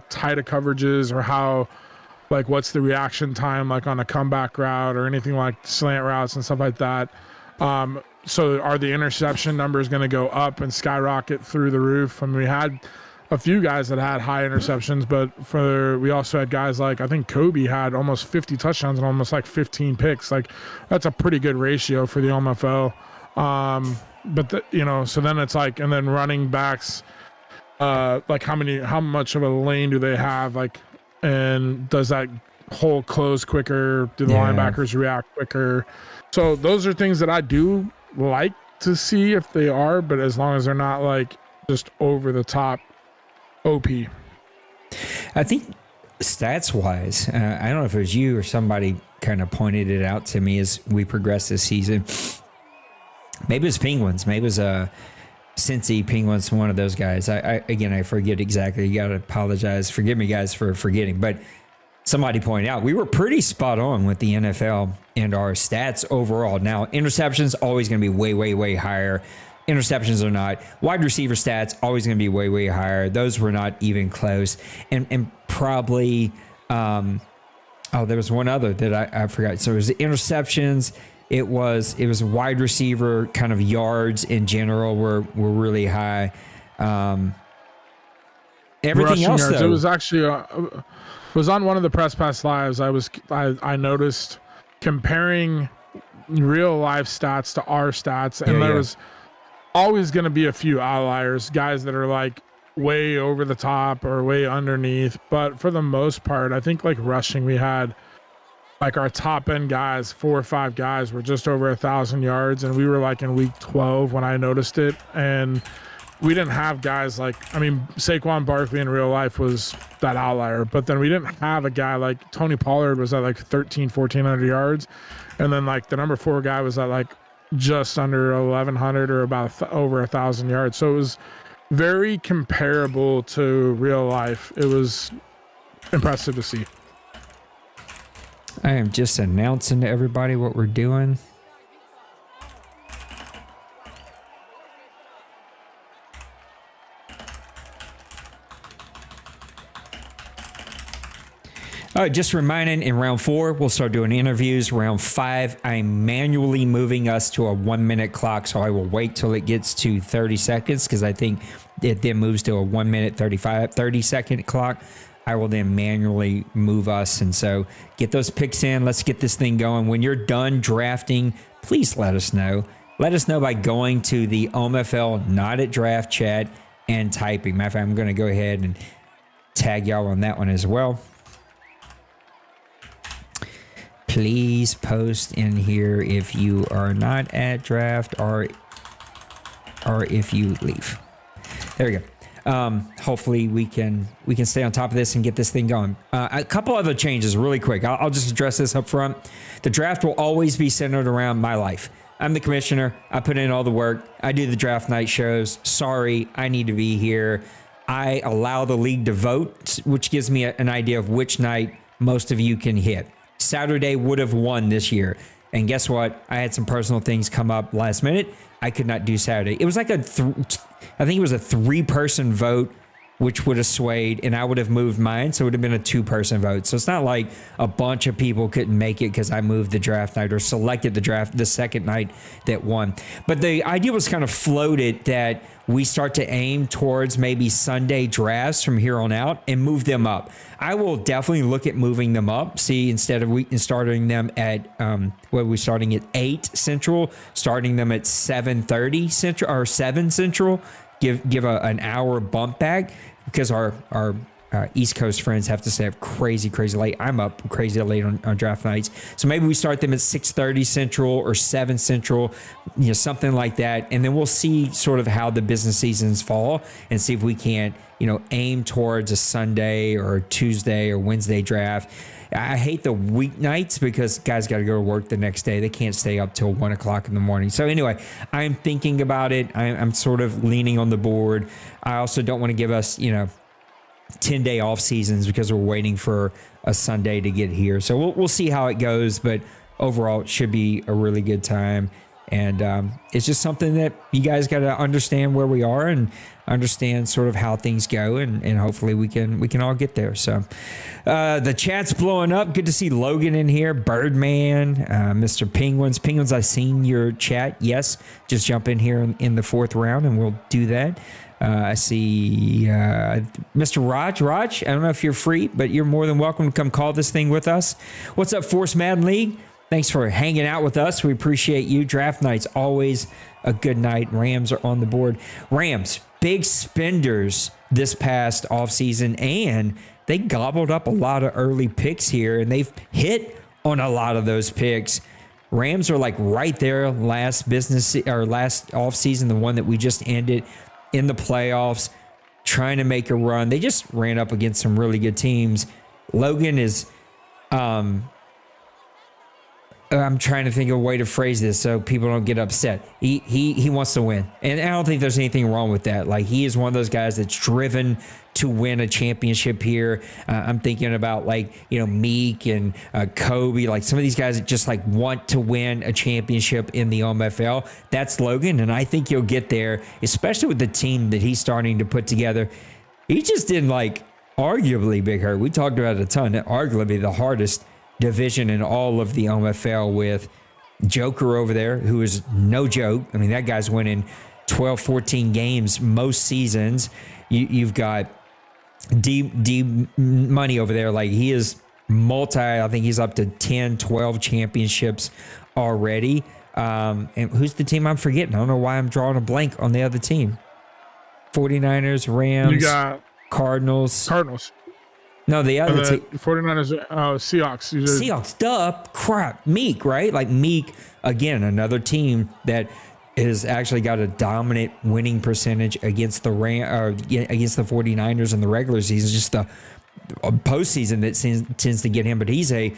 tight a coverage is, or how, like, what's the reaction time, like on a comeback route or anything like slant routes and stuff like that. So are the interception numbers going to go up and skyrocket through the roof? We had a few guys that had high interceptions, but we also had guys like, I think Kobe had almost 50 touchdowns and almost like 15 picks. Like, that's a pretty good ratio for the OMFL. So then it's like, and then running backs, like how much of a lane do they have? Like, and does that hole close quicker? Do the linebackers react quicker? So those are things that I do like to see if they are, but as long as they're not like just over the top OP. I think stats wise, I don't know if it was you or somebody kind of pointed it out to me as we progress this season. Maybe it was Penguins. Maybe it was Cincy, Penguins, one of those guys. I forget exactly. You got to apologize. Forgive me, guys, for forgetting. But somebody pointed out we were pretty spot on with the NFL and our stats overall. Now, interceptions always going to be way, way, way higher. Interceptions are not. Wide receiver stats always going to be way, way higher. Those were not even close. And probably, there was one other that I forgot. So it was the interceptions. It was wide receiver kind of yards in general were really high. Everything Rushing else, yards, though, it was actually it was on one of the press pass lives. I noticed comparing real life stats to our stats, and there was always going to be a few outliers, guys that are like way over the top or way underneath. But for the most part, I think like rushing, we had like our top end guys, 4 or 5 guys were just over 1,000 yards. And we were like in week 12 when I noticed it. And we didn't have guys like, Saquon Barkley in real life was that outlier, but then we didn't have a guy like Tony Pollard was at like 1,400 yards. And then like the number 4 guy was at like just under 1,100 or about over 1,000 yards. So it was very comparable to real life. It was impressive to see. I am just announcing to everybody what we're doing. All right, just reminding, in round 4, we'll start doing interviews. Round 5, I'm manually moving us to a 1-minute clock, so I will wait till it gets to 30 seconds because I think it then moves to a 1 minute 30-second clock. I will then manually move us. And so get those picks in. Let's get this thing going. When you're done drafting, please let us know. Let us know by going to the OMFL Not at Draft chat and typing. Matter of fact, I'm going to go ahead and tag y'all on that one as well. Please post in here if you are not at draft or if you leave. There we go. Hopefully we can stay on top of this and get this thing going. A couple other changes really quick. I'll just address this up front. The draft will always be centered around my life. I'm the commissioner. I put in all the work. I do the draft night shows. Sorry, I need to be here. I allow the league to vote, which gives me an idea of which night most of you can hit. Saturday would have won this year. And guess what? I had some personal things come up last minute. I could not do Saturday. It was like I think it was a 3-person vote, which would have swayed, and I would have moved mine, so it would have been a 2-person vote. So it's not like a bunch of people couldn't make it because I moved the draft night or selected the draft the second night that won. But the idea was kind of floated that we start to aim towards maybe Sunday drafts from here on out and move them up. I will definitely look at moving them up. See, instead of starting them at we're starting at 8 Central, starting them at 7:30 Central or 7 Central. Give an hour bump back because our East Coast friends have to stay up crazy late. I'm up crazy late on draft nights. So maybe we start them at 6:30 Central or 7 Central, something like that. And then we'll see sort of how the business seasons fall and see if we can't, aim towards a Sunday or a Tuesday or Wednesday draft. I hate the weeknights because guys got to go to work the next day. They can't stay up till 1 o'clock in the morning. So anyway, I'm thinking about it. I'm sort of leaning on the board. I also don't want to give us, 10-day off seasons because we're waiting for a Sunday to get here. So we'll see how it goes. But overall, it should be a really good time. And it's just something that you guys got to understand where we are and understand sort of how things go, and hopefully we can all get there. So the chat's blowing up. Good to see Logan in here, Birdman, Mr. Penguins. I've seen your chat. Yes, just jump in here in the 4th round, and we'll do that. I see Mr. Raj. I don't know if you're free, but you're more than welcome to come call this thing with us. What's up, Force Madden League? Thanks for hanging out with us. We appreciate you. Draft night's always a good night. Rams are on the board. Rams, big spenders this past offseason, and they gobbled up a lot of early picks here, and they've hit on a lot of those picks. Rams are like right there last offseason, the one that we just ended in the playoffs, trying to make a run. They just ran up against some really good teams. Logan is I'm trying to think of a way to phrase this so people don't get upset. He wants to win, and I don't think there's anything wrong with that. Like, he is one of those guys that's driven to win a championship here. I'm thinking about, like, Meek and Kobe, like some of these guys that just like want to win a championship in the OMFL. That's Logan, and I think he'll get there, especially with the team that he's starting to put together. He just didn't, like, arguably, Big Hurt, we talked about it a ton, arguably the hardest division in all of the OMFL, with Joker over there, who is no joke. I mean, that guy's winning 12, 14 games most seasons. You've got D Money over there. Like, he is I think he's up to 10, 12 championships already. And who's the team I'm forgetting? I don't know why I'm drawing a blank on the other team. 49ers, Rams, You got Cardinals. No, the other team. 49ers, Seahawks. Seahawks, duh, crap. Meek, right? Like, Meek, again, another team that has actually got a dominant winning percentage against the against the 49ers in the regular season. Just the postseason that tends to get him, but he's a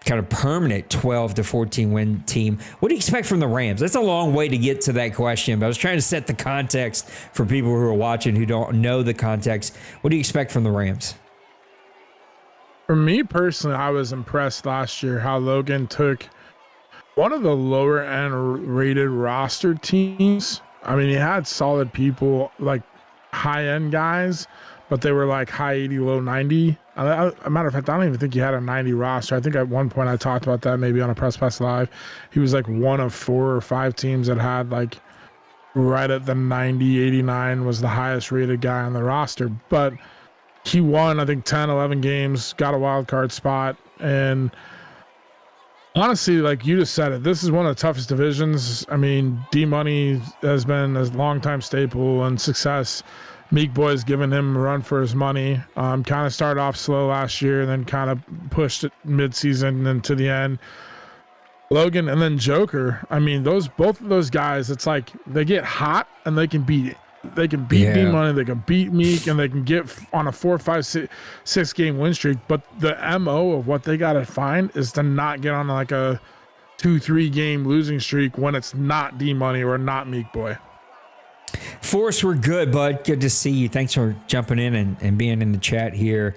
kind of permanent 12 to 14 win team. What do you expect from the Rams? That's a long way to get to that question, but I was trying to set the context for people who are watching who don't know the context. What do you expect from the Rams? For me personally, I was impressed last year how Logan took one of the lower end rated roster teams. I mean, he had solid people, like high end guys, but they were like high 80, low 90. As a matter of fact, I don't even think he had a 90 roster. I think at one point I talked about that maybe on a Press Pass Live. He was like one of 4 or 5 teams that had like right at the 90, 89 was the highest rated guy on the roster. But he won, I think, 10, 11 games, got a wild card spot. And honestly, like you just said it, this is one of the toughest divisions. I mean, D-Money has been a longtime staple and success. Meek Boy's given him a run for his money. Kind of started off slow last year and then kind of pushed it mid-season and to the end. Logan and then Joker. I mean, both of those guys, it's like they get hot and they can beat it. They can beat D-Money, they can beat Meek, and they can get on a 4, 5, 6 game win streak. But the MO of what they got to find is to not get on like a 2, 3 game losing streak when it's not D-Money or not Meek Boy. Forrest, we're good, bud. Good to see you. Thanks for jumping in and being in the chat here.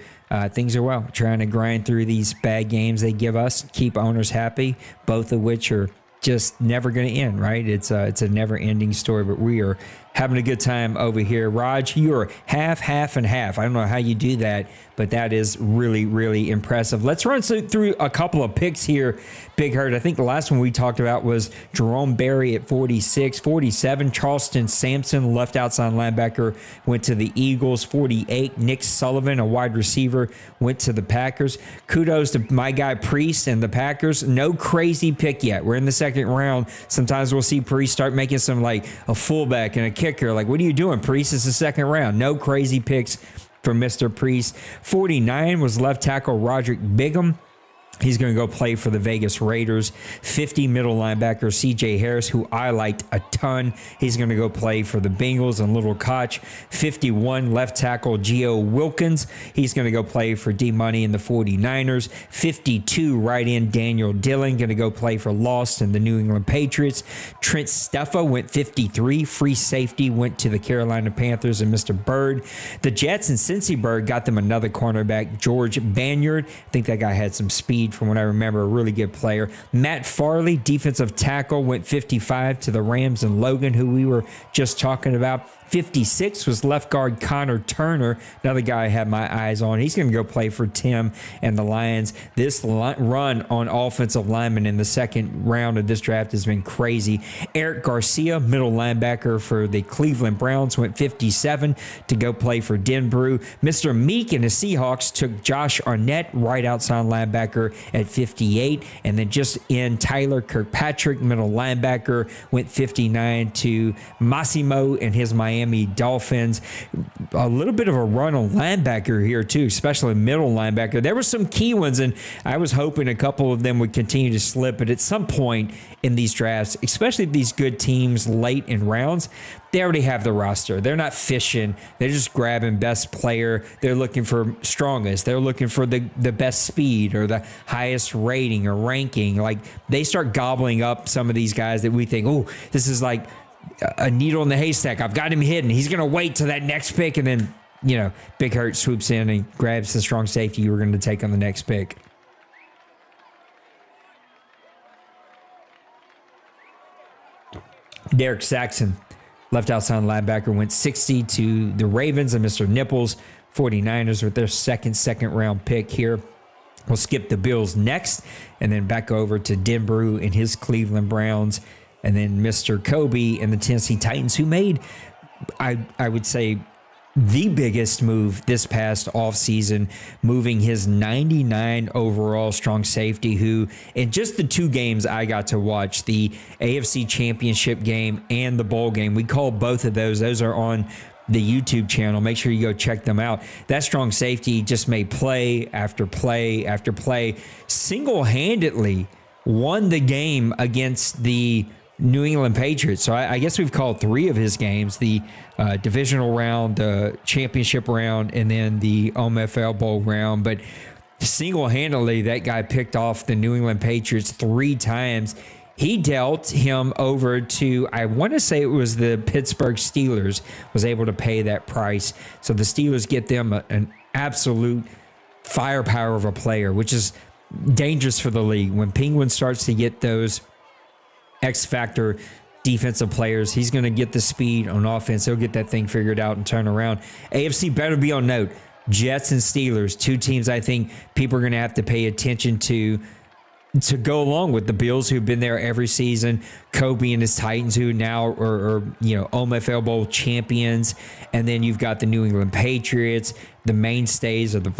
Things are well. Trying to grind through these bad games they give us, keep owners happy, both of which are just never going to end, right? It's a never-ending story, but we are having a good time over here. Raj, you're half, and half. I don't know how you do that, but that is really, really impressive. Let's run through a couple of picks here, Big Hurt. I think the last one we talked about was Jerome Berry at 46. 47, Charleston Sampson, left outside linebacker, went to the Eagles. 48, Nick Sullivan, a wide receiver, went to the Packers. Kudos to my guy Priest and the Packers. No crazy pick yet. We're in the second round. Sometimes we'll see Priest start making some, like a fullback and a kicker. Like, what are you doing, Priest? It's the second round. No crazy picks for Mr. Priest. 49 was left tackle Roderick Bigham. He's going to go play for the Vegas Raiders. 50, middle linebacker C.J. Harris, who I liked a ton. He's going to go play for the Bengals and Little Koch. 51, left tackle Geo Wilkins. He's going to go play for D-Money and the 49ers. 52, right end Daniel Dillon, going to go play for Lost and the New England Patriots. Trent Steffa went 53. Free safety went to the Carolina Panthers and Mr. Bird. The Jets and Cincy Bird got them another cornerback, George Banyard. I think that guy had some speed from what I remember, a really good player. Matt Farley, defensive tackle, went 55 to the Rams and Logan, who we were just talking about. 56 was left guard Connor Turner, another guy I had my eyes on. He's going to go play for Tim and the Lions. This run on offensive linemen in the second round of this draft has been crazy. Eric Garcia, middle linebacker for the Cleveland Browns, went 57 to go play for Denbrew. Mr. Meek and the Seahawks took Josh Arnett, right outside linebacker, at 58. And then just in, Tyler Kirkpatrick, middle linebacker, went 59 to Massimo and his Miami Miami Dolphins. A little bit of a run on linebacker here too, especially middle linebacker. There were some key ones, and I was hoping a couple of them would continue to slip. But at some point in these drafts, especially these good teams late in rounds, they already have the roster. They're not fishing. They're just grabbing best player. They're looking for strongest. They're looking for the best speed or the highest rating or ranking. Like, they start gobbling up some of these guys that we think, oh, this is like a needle in the haystack. I've got him hidden. He's going to wait till that next pick. And then, Big Hurt swoops in and grabs the strong safety you were going to take on the next pick. Derek Saxon, left outside linebacker, went 60 to the Ravens, and Mr. Nipples, 49ers, with their second round pick here. We'll skip the Bills next, and then back over to Denver and his Cleveland Browns, and then Mr. Kobe and the Tennessee Titans, who made, I would say, the biggest move this past offseason, moving his 99 overall strong safety, who in just the 2 games I got to watch, the AFC Championship game and the bowl game, we call both of those. Those are on the YouTube channel. Make sure you go check them out. That strong safety just made play after play after play, single-handedly won the game against the New England Patriots. So I guess we've called 3 of his games, the divisional round, the championship round, and then the OMFL Bowl round. But single-handedly, that guy picked off the New England Patriots 3 times. He dealt him over to, I want to say it was the Pittsburgh Steelers, was able to pay that price. So the Steelers get them an absolute firepower of a player, which is dangerous for the league. When Penguin starts to get those X-factor defensive players, he's going to get the speed on offense. He'll get that thing figured out and turn around. AFC better be on note. Jets and Steelers, 2 teams I think people are going to have to pay attention to go along with the Bills, who've been there every season, Kobe and his Titans, who now are OMFL Bowl champions, and then you've got the New England Patriots, the mainstays of the the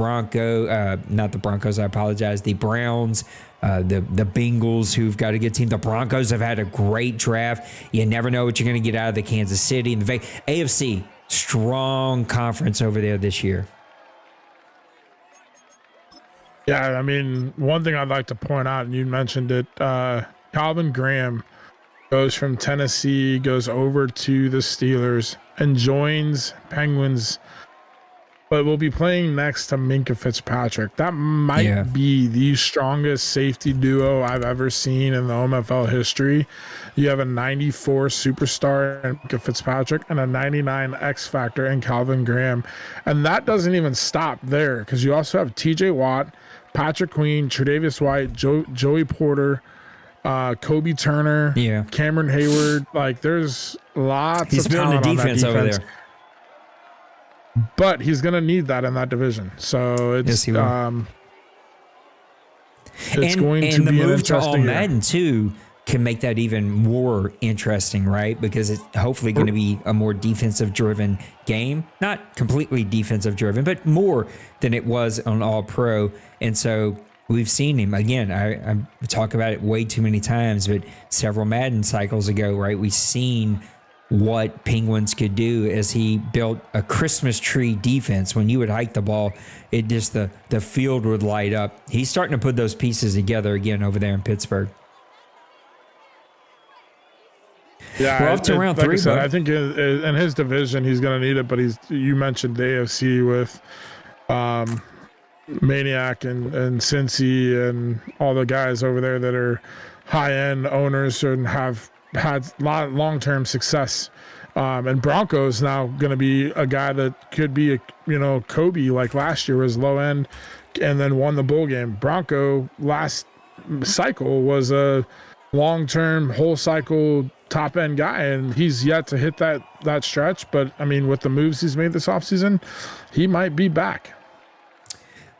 Browns, the Bengals, who've got a good team. The Broncos have had a great draft. You never know what you're going to get out of the Kansas City. And the AFC, strong conference over there this year. Yeah, I mean, one thing I'd like to point out, and you mentioned it, Calvin Graham goes from Tennessee, goes over to the Steelers, and joins Penguins, but will be playing next to Minkah Fitzpatrick. That might be the strongest safety duo I've ever seen in the OMFL history. You have a 94 superstar in Minkah Fitzpatrick and a 99 X-factor in Calvin Graham. And that doesn't even stop there, because you also have TJ Watt, Patrick Queen, Tre'Davious White, Joey Porter, Kobe Turner, Cameron Hayward. Like, there's lots of talent on that defense over there. But he's going to need that in that division. So it's going to be an interesting the move to all year. Madden too can make that even more interesting, right? Because it's hopefully going to be a more defensive-driven game. Not completely defensive-driven, but more than it was on All-Pro. And so we've seen him. Again, I talk about it way too many times, but several Madden cycles ago, right, we've seen what Penguins could do as he built a Christmas tree defense. When you would hike the ball, it just the field would light up. He's starting to put those pieces together again over there in Pittsburgh. Yeah, we're off to round 3. I said, I think in his division he's going to need it, but you mentioned the AFC with Maniac and Cincy and all the guys over there that are high-end owners and have had long-term success. And Broncos now going to be a guy that could be Kobe, like last year was low end and then won the bowl game. Bronco last cycle was a long-term whole cycle top end guy, and he's yet to hit that stretch. But I mean, with the moves he's made this offseason, he might be back.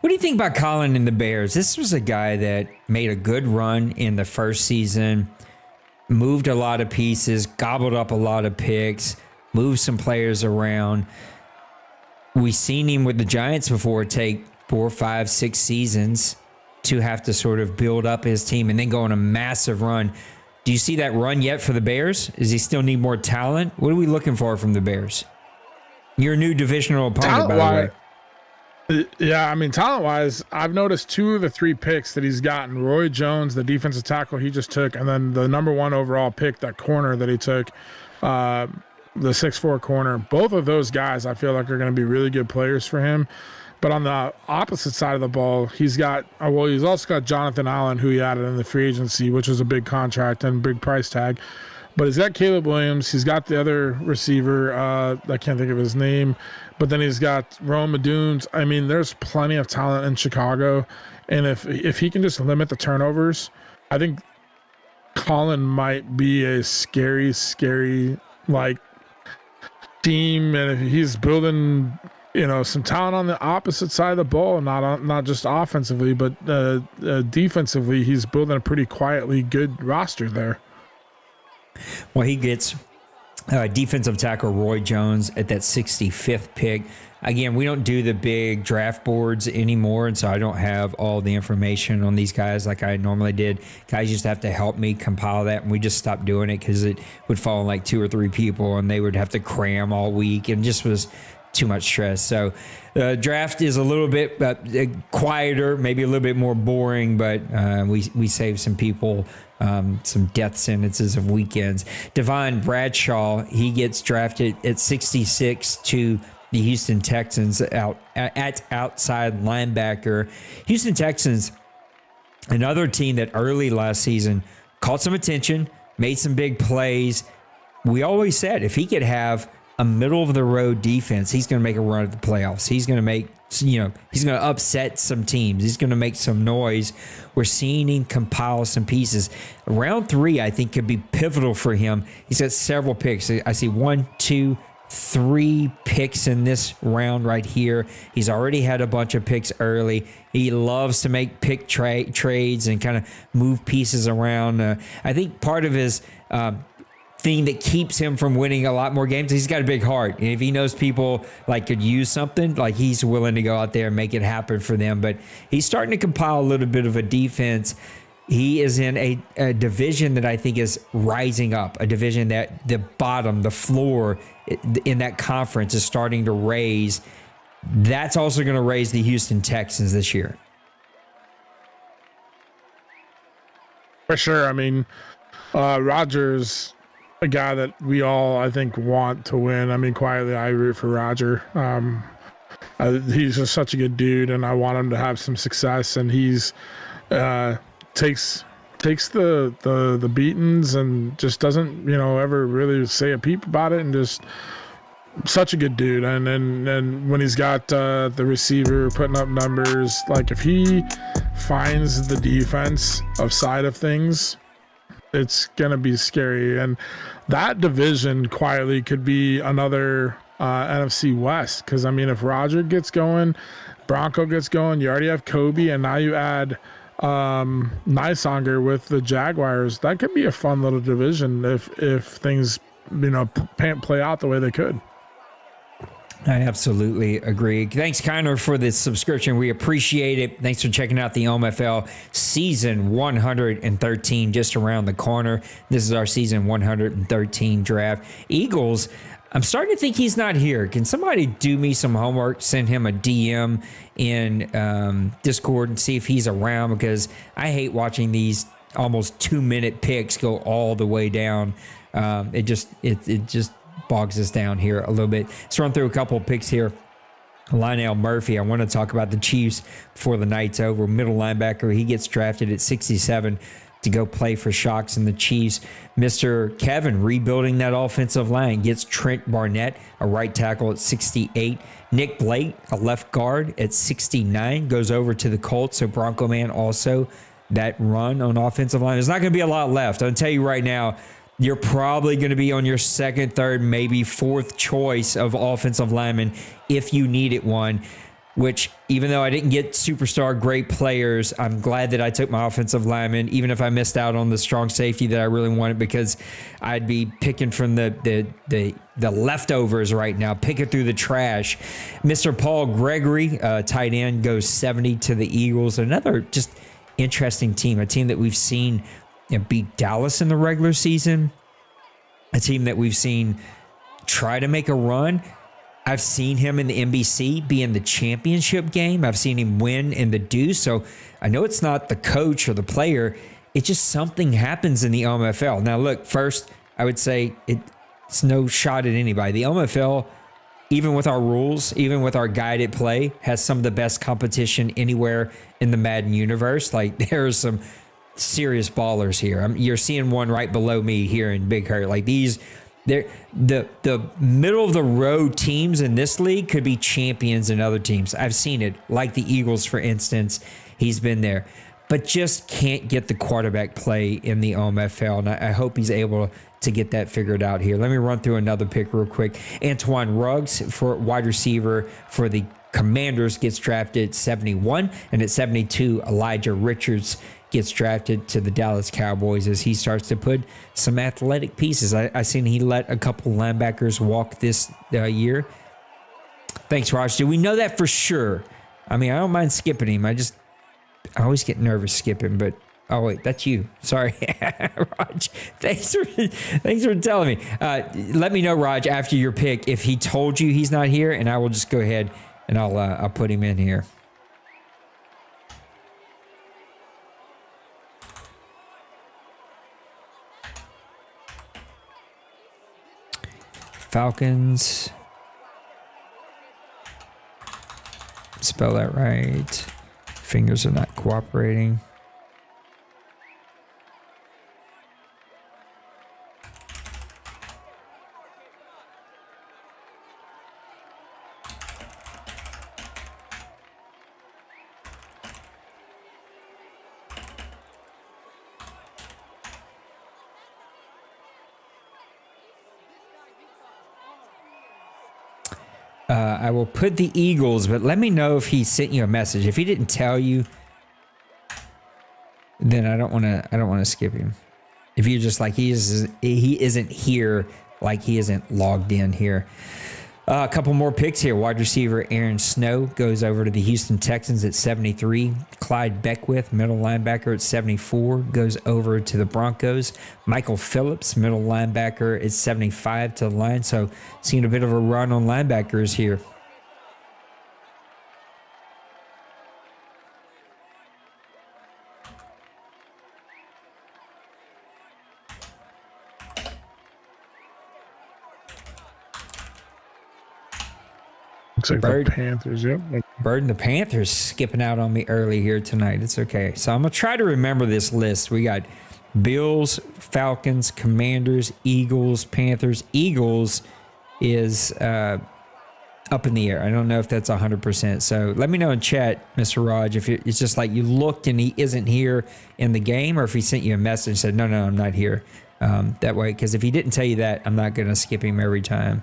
What do you think about Colin and the Bears? This was a guy that made a good run in the first season, moved a lot of pieces, gobbled up a lot of picks, moved some players around. We've seen him with the Giants before take 4, 5, 6 seasons to have to sort of build up his team and then go on a massive run. Do you see that run yet for the Bears? Does he still need more talent? What are we looking for from the Bears? Your new divisional opponent, by the way. Yeah, I mean, talent-wise, I've noticed 2 of the 3 picks that he's gotten. Roy Jones, the defensive tackle he just took, and then the number 1 overall pick, that corner that he took, the 6'4" corner. Both of those guys I feel like are going to be really good players for him. But on the opposite side of the ball, he's also got Jonathan Allen, who he added in the free agency, which was a big contract and big price tag. But he's got Caleb Williams. He's got the other receiver. I can't think of his name. But then he's got Rome Madoons. I mean, there's plenty of talent in Chicago. And if he can just limit the turnovers, I think Colin might be a scary, like, team. And if he's building, some talent on the opposite side of the ball, not just offensively, but defensively, he's building a pretty quietly good roster there. Well, he gets defensive tackle Roy Jones at that 65th pick. Again, we don't do the big draft boards anymore, and so I don't have all the information on these guys like I normally did. Guys used to have to help me compile that, and we just stopped doing it because it would fall on like 2 or 3 people, and they would have to cram all week, and just was too much stress. So the draft is a little bit quieter, maybe a little bit more boring, but we saved some people some death sentences of weekends. Devon Bradshaw, he gets drafted at 66 to the Houston Texans at outside linebacker. Houston Texans, another team that early last season caught some attention, made some big plays. We always said if he could have a middle-of-the-road defense, he's going to make a run at the playoffs. He's going to make, he's going to upset some teams. He's going to make some noise. We're seeing him compile some pieces. Round 3, I think, could be pivotal for him. He's got several picks. I see 1, 2, 3 picks in this round right here. He's already had a bunch of picks early. He loves to make pick trades and kind of move pieces around. I think part of his thing that keeps him from winning a lot more games, he's got a big heart. And if he knows people could use something, he's willing to go out there and make it happen for them. But he's starting to compile a little bit of a defense. He is in a division that I think is rising up, a division that the bottom, the floor in that conference is starting to raise. That's also going to raise the Houston Texans this year. For sure. I mean, Rodgers, a guy that we all, I think, want to win. I mean, quietly, I root for Roger. He's just such a good dude, and I want him to have some success. And he's takes the beatings and just doesn't, ever really say a peep about it, and just such a good dude. And when he's got the receiver putting up numbers, if he finds the defense side of things, it's going to be scary. And that division quietly could be another NFC West. Because, I mean, if Roger gets going, Bronco gets going, you already have Kobe, and now you add Nysonger with the Jaguars. That could be a fun little division if things, play out the way they could. I absolutely agree. Thanks, Connor, for this subscription. We appreciate it. Thanks for checking out the OMFL season 113 just around the corner. This is our season 113 draft. Eagles, I'm starting to think he's not here. Can somebody do me some homework, send him a DM in Discord and see if he's around, because I hate watching these almost 2-minute picks go all the way down. It just bogs us down here a little bit. Let's run through a couple of picks here. Lionel Murphy, I want to talk about the Chiefs before the night's over. Middle linebacker, he gets drafted at 67 to go play for Shocks and the Chiefs. Mr. Kevin, rebuilding that offensive line, gets Trent Barnett, a right tackle, at 68. Nick Blake, a left guard, at 69, goes over to the Colts. So Bronco Man also that run on offensive line. There's not going to be a lot left. I'll tell you right now, you're probably going to be on your second, third, maybe fourth choice of offensive lineman if you needed one, which even though I didn't get superstar great players, I'm glad that I took my offensive lineman, even if I missed out on the strong safety that I really wanted, because I'd be picking from the leftovers right now, picking through the trash. Mr. Paul Gregory, tight end, goes 70 to the Eagles. Another just interesting team, a team that we've seen beat Dallas in the regular season, a team that we've seen try to make a run. I've seen him in the NBC be in the championship game. I've seen him win in the deuce. So I know it's not the coach or the player. It's just something happens in the OMFL. Now, look, first, I would say it's no shot at anybody. The OMFL, even with our rules, even with our guided play, has some of the best competition anywhere in the Madden universe. Like, there's some serious ballers here. You're seeing one right below me here in Big Hurt. Like, these... The middle of the road teams in this league could be champions in other teams. I've seen it, like the Eagles, for instance. He's been there, but just can't get the quarterback play in the OMFL. And I hope he's able to get that figured out here. Let me run through another pick real quick. Antoine Ruggs for wide receiver for the Commanders gets drafted at 71, and at 72, Elijah Richards gets drafted to the Dallas Cowboys as he starts to put some athletic pieces. I seen he let a couple linebackers walk this year. Thanks, Raj. Do we know that for sure? I mean, I don't mind skipping him. I always get nervous skipping, but oh wait, that's you. Sorry, Raj. Thanks for telling me. Let me know, Raj, after your pick if he told you he's not here, and I will just go ahead and I'll put him in here. Falcons. Spell that right. Fingers are not cooperating. I will put the Eagles, but let me know if he sent you a message. If he didn't tell you, then I don't want to skip him. If you're just like he isn't here, like he isn't logged in here. A couple more picks here. Wide receiver Aaron Snow goes over to the Houston Texans at 73. Clyde Beckwith, middle linebacker at 74, goes over to the Broncos. Michael Phillips, middle linebacker at 75 to the Lions. So seeing a bit of a run on linebackers here. Looks like Bird. the Panthers, yep. Bird and the Panthers skipping out on me early here tonight. It's okay. So I'm going to try to remember this list. We got Bills, Falcons, Commanders, Eagles, Panthers. Eagles is up in the air. I don't know if that's 100%. So let me know in chat, Mr. Raj, if it's just like you looked and he isn't here in the game, or if he sent you a message and said, no, I'm not here. That way, because if he didn't tell you that, I'm not going to skip him every time.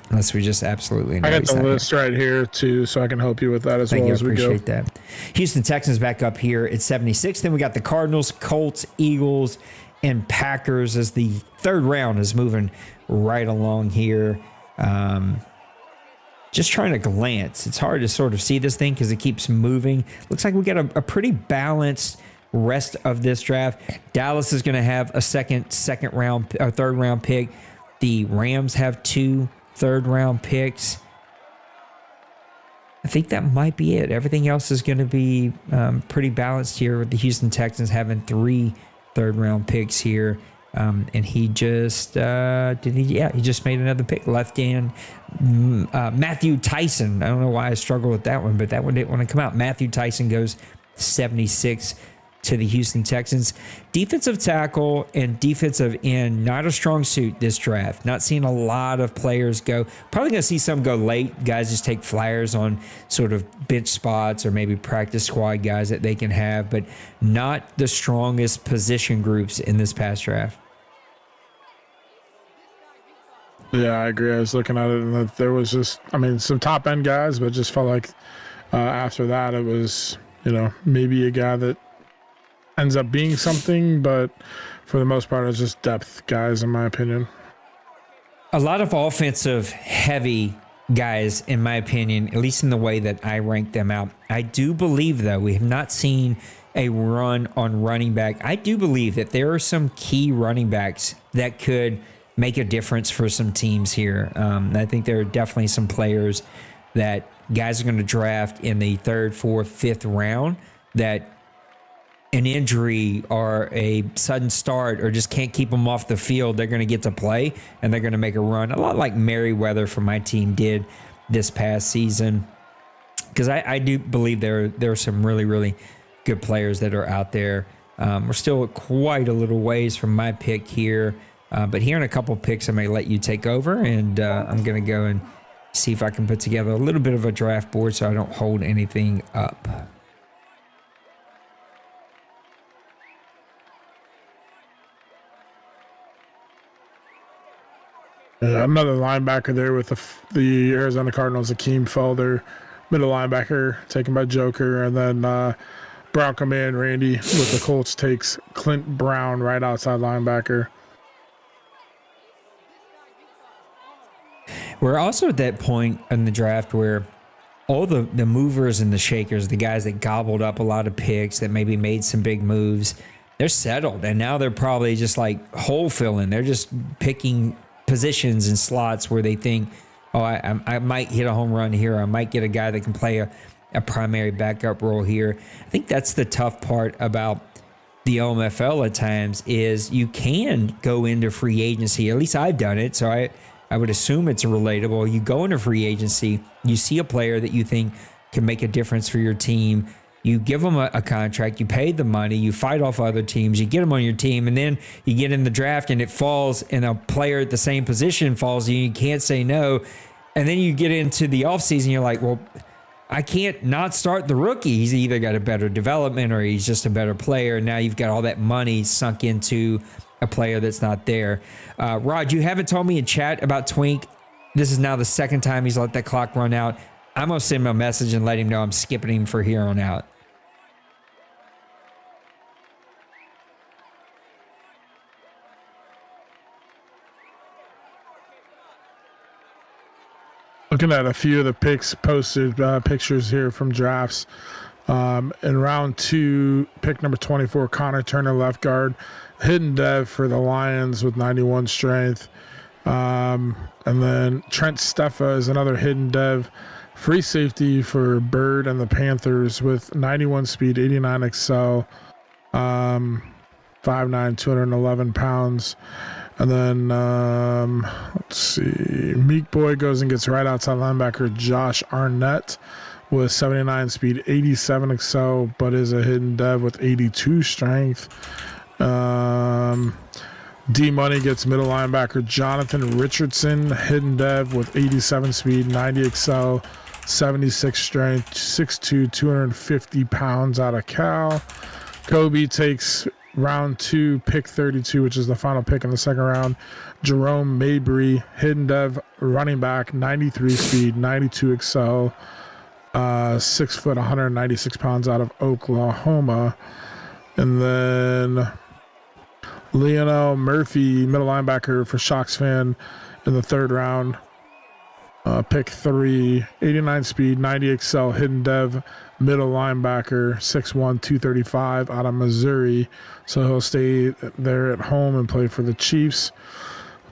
Unless we just absolutely know. I got the list right here, too, so I can help you with that as well as we go. Appreciate that. Houston Texans back up here at 76. Then we got the Cardinals, Colts, Eagles, and Packers as the third round is moving right along here. Just trying to glance. It's hard to sort of see this thing because it keeps moving. Looks like we got a pretty balanced rest of this draft. Dallas is going to have a third round pick. The Rams have 2 third-round picks. I think that might be it. Everything else is going to be pretty balanced here with the Houston Texans having 3 third-round picks here. And he just he just made another pick. Left end, Matthew Tyson. I don't know why I struggled with that one, but that one didn't want to come out. Matthew Tyson goes 76 to the Houston Texans. Defensive tackle and defensive end, not a strong suit this draft. Not seeing a lot of players go. Probably going to see some go late. Guys just take flyers on sort of bench spots or maybe practice squad guys that they can have, but not the strongest position groups in this past draft. Yeah, I agree. I was looking at it, and there was just, some top end guys, but just felt like after that it was, maybe a guy that ends up being something, but for the most part, it's just depth guys, in my opinion. A lot of offensive heavy guys, in my opinion, at least in the way that I rank them out. I do believe, though, we have not seen a run on running back. I do believe that there are some key running backs that could make a difference for some teams here. I think there are definitely some players that guys are going to draft in the 3rd, 4th, 5th round that an injury or a sudden start or just can't keep them off the field, they're going to get to play and they're going to make a run. A lot like Merriweather from my team did this past season. Because I do believe there are some really, really good players that are out there. We're still quite a little ways from my pick here. But here in a couple picks, I may let you take over, and I'm going to go and see if I can put together a little bit of a draft board so I don't hold anything up. Another linebacker there with the Arizona Cardinals, Akeem Felder, middle linebacker, taken by Joker. And then Brown command Randy with the Colts takes Clint Brown, right outside linebacker. We're also at that point in the draft where all the movers and the shakers, the guys that gobbled up a lot of picks, that maybe made some big moves, they're settled. And now they're probably just like hole filling. They're just picking positions and slots where they think, oh, I might hit a home run here. I might get a guy that can play a primary backup role here. I think that's the tough part about the OMFL at times is you can go into free agency. At least I've done it, so I would assume it's relatable. You go into free agency, you see a player that you think can make a difference for your team. You give them a contract, you pay the money, you fight off other teams, you get them on your team, and then you get in the draft and it falls and a player at the same position falls and you can't say no. And then you get into the offseason, you're like, well, I can't not start the rookie. He's either got a better development or he's just a better player. Now you've got all that money sunk into a player that's not there. Rod, you haven't told me in chat about Twink. This is now the 2nd time he's let that clock run out. I'm going to send him a message and let him know I'm skipping him for here on out. Looking at a few of the picks posted, pictures here from drafts. In round 2, pick number 24, Connor Turner, left guard. Hidden dev for the Lions with 91 strength. And then Trent Steffa is another hidden dev. Free safety for Bird and the Panthers with 91 speed, 89 excel, 5'9", 211 pounds. And then, let's see, Meek Boy goes and gets right outside linebacker Josh Arnett with 79 speed, 87 excel, but is a hidden dev with 82 strength. D-Money gets middle linebacker Jonathan Richardson, hidden dev with 87 speed, 90 excel, 76 strength, 6'2", 250 pounds out of Cal. Kobe takes round 2, pick 32, which is the final pick in the 2nd round. Jerome Mabry, hidden dev, running back, 93 speed, 92 excel, 6 foot, 196 pounds out of Oklahoma. And then Lionel Murphy, middle linebacker for Shocks fan in the 3rd round. Pick 3, 89 speed, 90 excel, hidden dev, middle linebacker, 6'1", 235 out of Missouri. So he'll stay there at home and play for the Chiefs.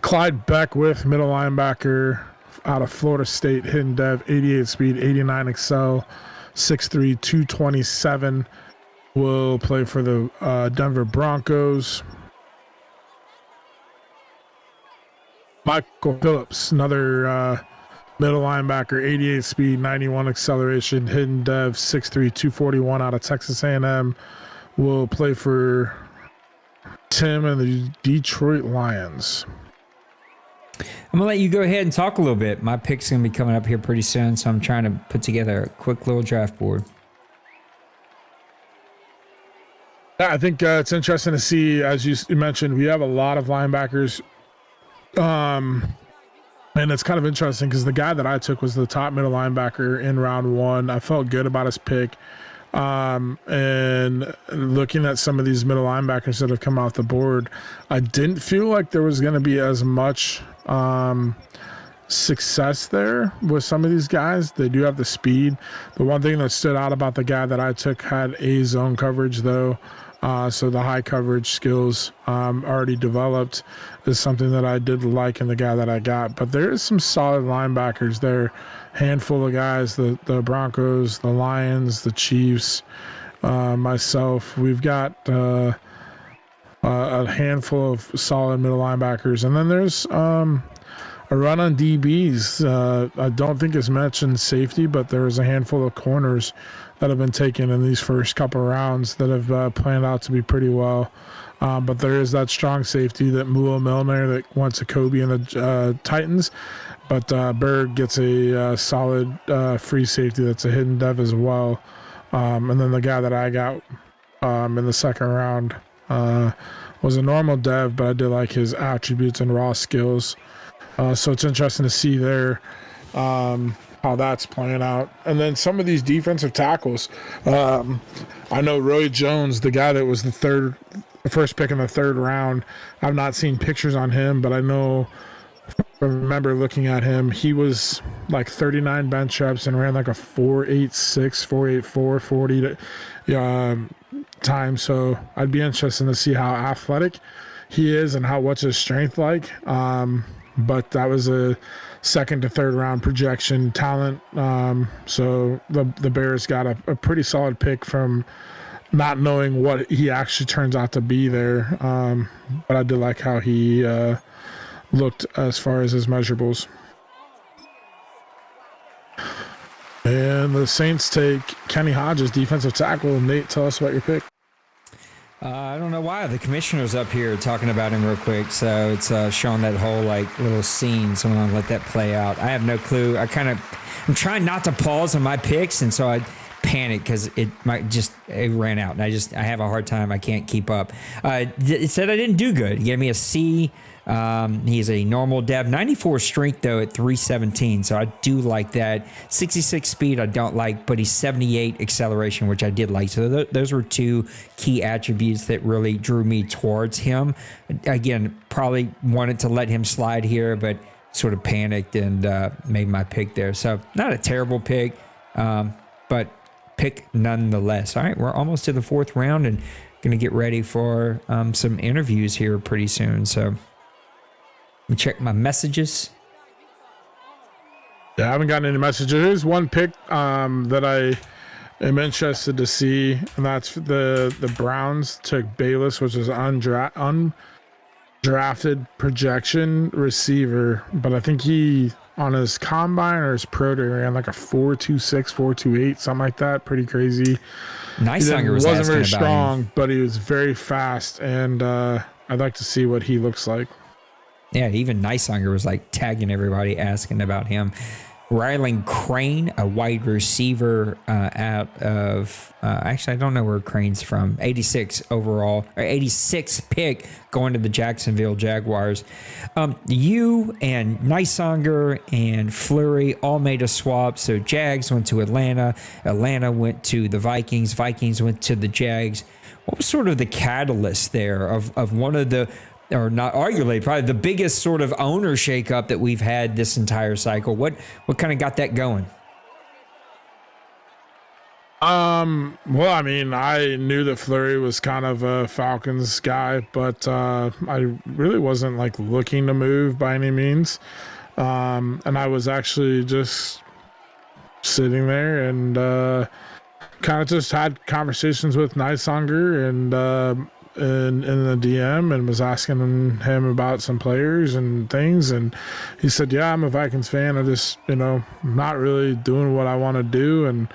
Clyde Beckwith, middle linebacker out of Florida State, hidden dev, 88 speed, 89 excel, 6'3", 227, will play for the Denver Broncos. Michael Phillips, another middle linebacker, 88 speed, 91 acceleration, hidden dev, 6'3", 241 out of Texas A&M, will play for Tim and the Detroit Lions. I'm going to let you go ahead and talk a little bit. My pick's going to be coming up here pretty soon, so I'm trying to put together a quick little draft board. Yeah, I think it's interesting to see, as you mentioned, we have a lot of linebackers. And it's kind of interesting because the guy that I took was the top middle linebacker in round 1. I felt good about his pick. And looking at some of these middle linebackers that have come off the board, I didn't feel like there was going to be as much success there with some of these guys. They do have the speed. The one thing that stood out about the guy that I took had a zone coverage though. So the high coverage skills already developed is something that I did like in the guy that I got. But there is some solid linebackers there. Handful of guys, the Broncos, the Lions, the Chiefs, myself. We've got a handful of solid middle linebackers. And then there's a run on DBs. I don't think it's mentioned safety, but there's a handful of corners that have been taken in these first couple of rounds that have planned out to be pretty well. But there is that strong safety that Mula Milner that went to Kobe and the Titans. But Berg gets a solid free safety that's a hidden dev as well. And then the guy that I got in the second round was a normal dev, but I did like his attributes and raw skills. So it's interesting to see there how that's playing out. And then some of these defensive tackles. I know Roy Jones, the guy that was the first pick in the third round. I've not seen pictures on him, but I remember looking at him. He was like 39 bench reps and ran like a 4.86, 4.84, 40 time. So I'd be interested to see how athletic he is and what's his strength like. But that was a second to third round projection talent. So the Bears got a pretty solid pick from not knowing what he actually turns out to be there. But I did like how he looked as far as his measurables. And the Saints take Kenny Hodges, defensive tackle. Nate, tell us about your pick. I don't know why. The commissioner's up here talking about him real quick, so it's showing that whole like little scene. So I'm gonna let that play out. I have no clue. I'm trying not to pause on my picks, and so I panic because it ran out, and I have a hard time. I can't keep up. It said I didn't do good. He gave me a C. He's a normal dev, 94 strength though at 317, so I do like that. 66 speed I don't like, but he's 78 acceleration, which I did like. So those were two key attributes that really drew me towards him. Again, probably wanted to let him slide here, but sort of panicked and made my pick there. So not a terrible pick, but pick nonetheless. All right, we're almost to the fourth round and gonna get ready for some interviews here pretty soon. So let me check my messages. Yeah, I haven't gotten any messages. There's one pick that I am interested to see, and that's the Browns took Bayless, which is undrafted projection receiver. But I think he, on his combine or his pro day, ran like a 4.26, 4.28, something like that. Pretty crazy. Nice. Wasn't very strong, but he was very fast, and I'd like to see what he looks like. Yeah, even Nicehunger was like tagging everybody, asking about him. Rylan Crane, a wide receiver out of, actually, I don't know where Crane's from. 86 overall, or 86 pick going to the Jacksonville Jaguars. You and Nicehunger and Fleury all made a swap. So Jags went to Atlanta. Atlanta went to the Vikings. Vikings went to the Jags. What was sort of the catalyst there of one of the, or not arguably, probably the biggest sort of owner shakeup that we've had this entire cycle? What kind of got that going? Well, I mean, I knew that Fleury was kind of a Falcons guy, but I really wasn't like looking to move by any means. And I was actually just sitting there and kind of just had conversations with Nicehunger and in the DM and was asking him about some players and things, and he said, yeah, I'm a Vikings fan. I just, not really doing what I want to do. And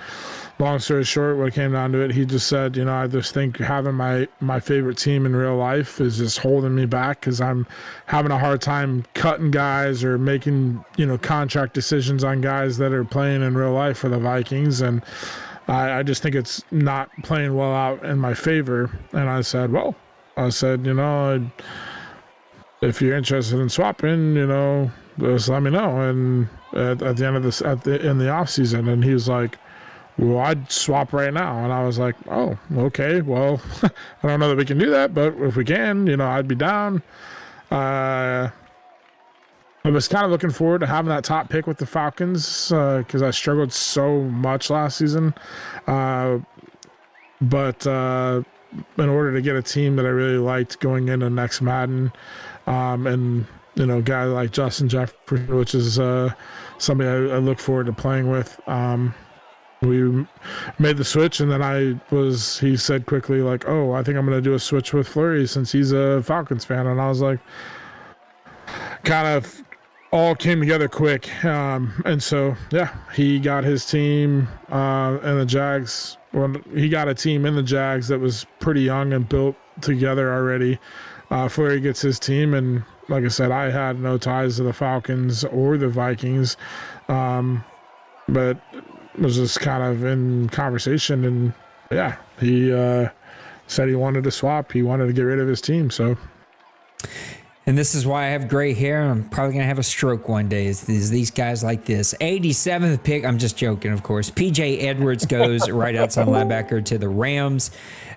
long story short, what it came down to it, he just said, I just think having my favorite team in real life is just holding me back because I'm having a hard time cutting guys or making, contract decisions on guys that are playing in real life for the Vikings. And I just think it's not playing well out in my favor. And I said, if you're interested in swapping, just let me know. And at the end of this, in the off season, and he was like, well, I'd swap right now. And I was like, oh, okay. Well, I don't know that we can do that, but if we can, I'd be down. I was kind of looking forward to having that top pick with the Falcons because I struggled so much last season. But in order to get a team that I really liked going into next Madden, and guy like Justin Jefferson, which is somebody I look forward to playing with. We made the switch, and then he said quickly, like, oh, I think I'm going to do a switch with Fleury since he's a Falcons fan. And I was like, kind of all came together quick. And so, yeah, he got his team and the Jags. Well, he got a team in the Jags that was pretty young and built together already. Fleury gets his team, and like I said, I had no ties to the Falcons or the Vikings, but was just kind of in conversation, and yeah, he said he wanted to swap. He wanted to get rid of his team, so. And this is why I have gray hair. I'm probably going to have a stroke one day. Is these guys like this. 87th pick. I'm just joking, of course. PJ Edwards goes right outside linebacker to the Rams.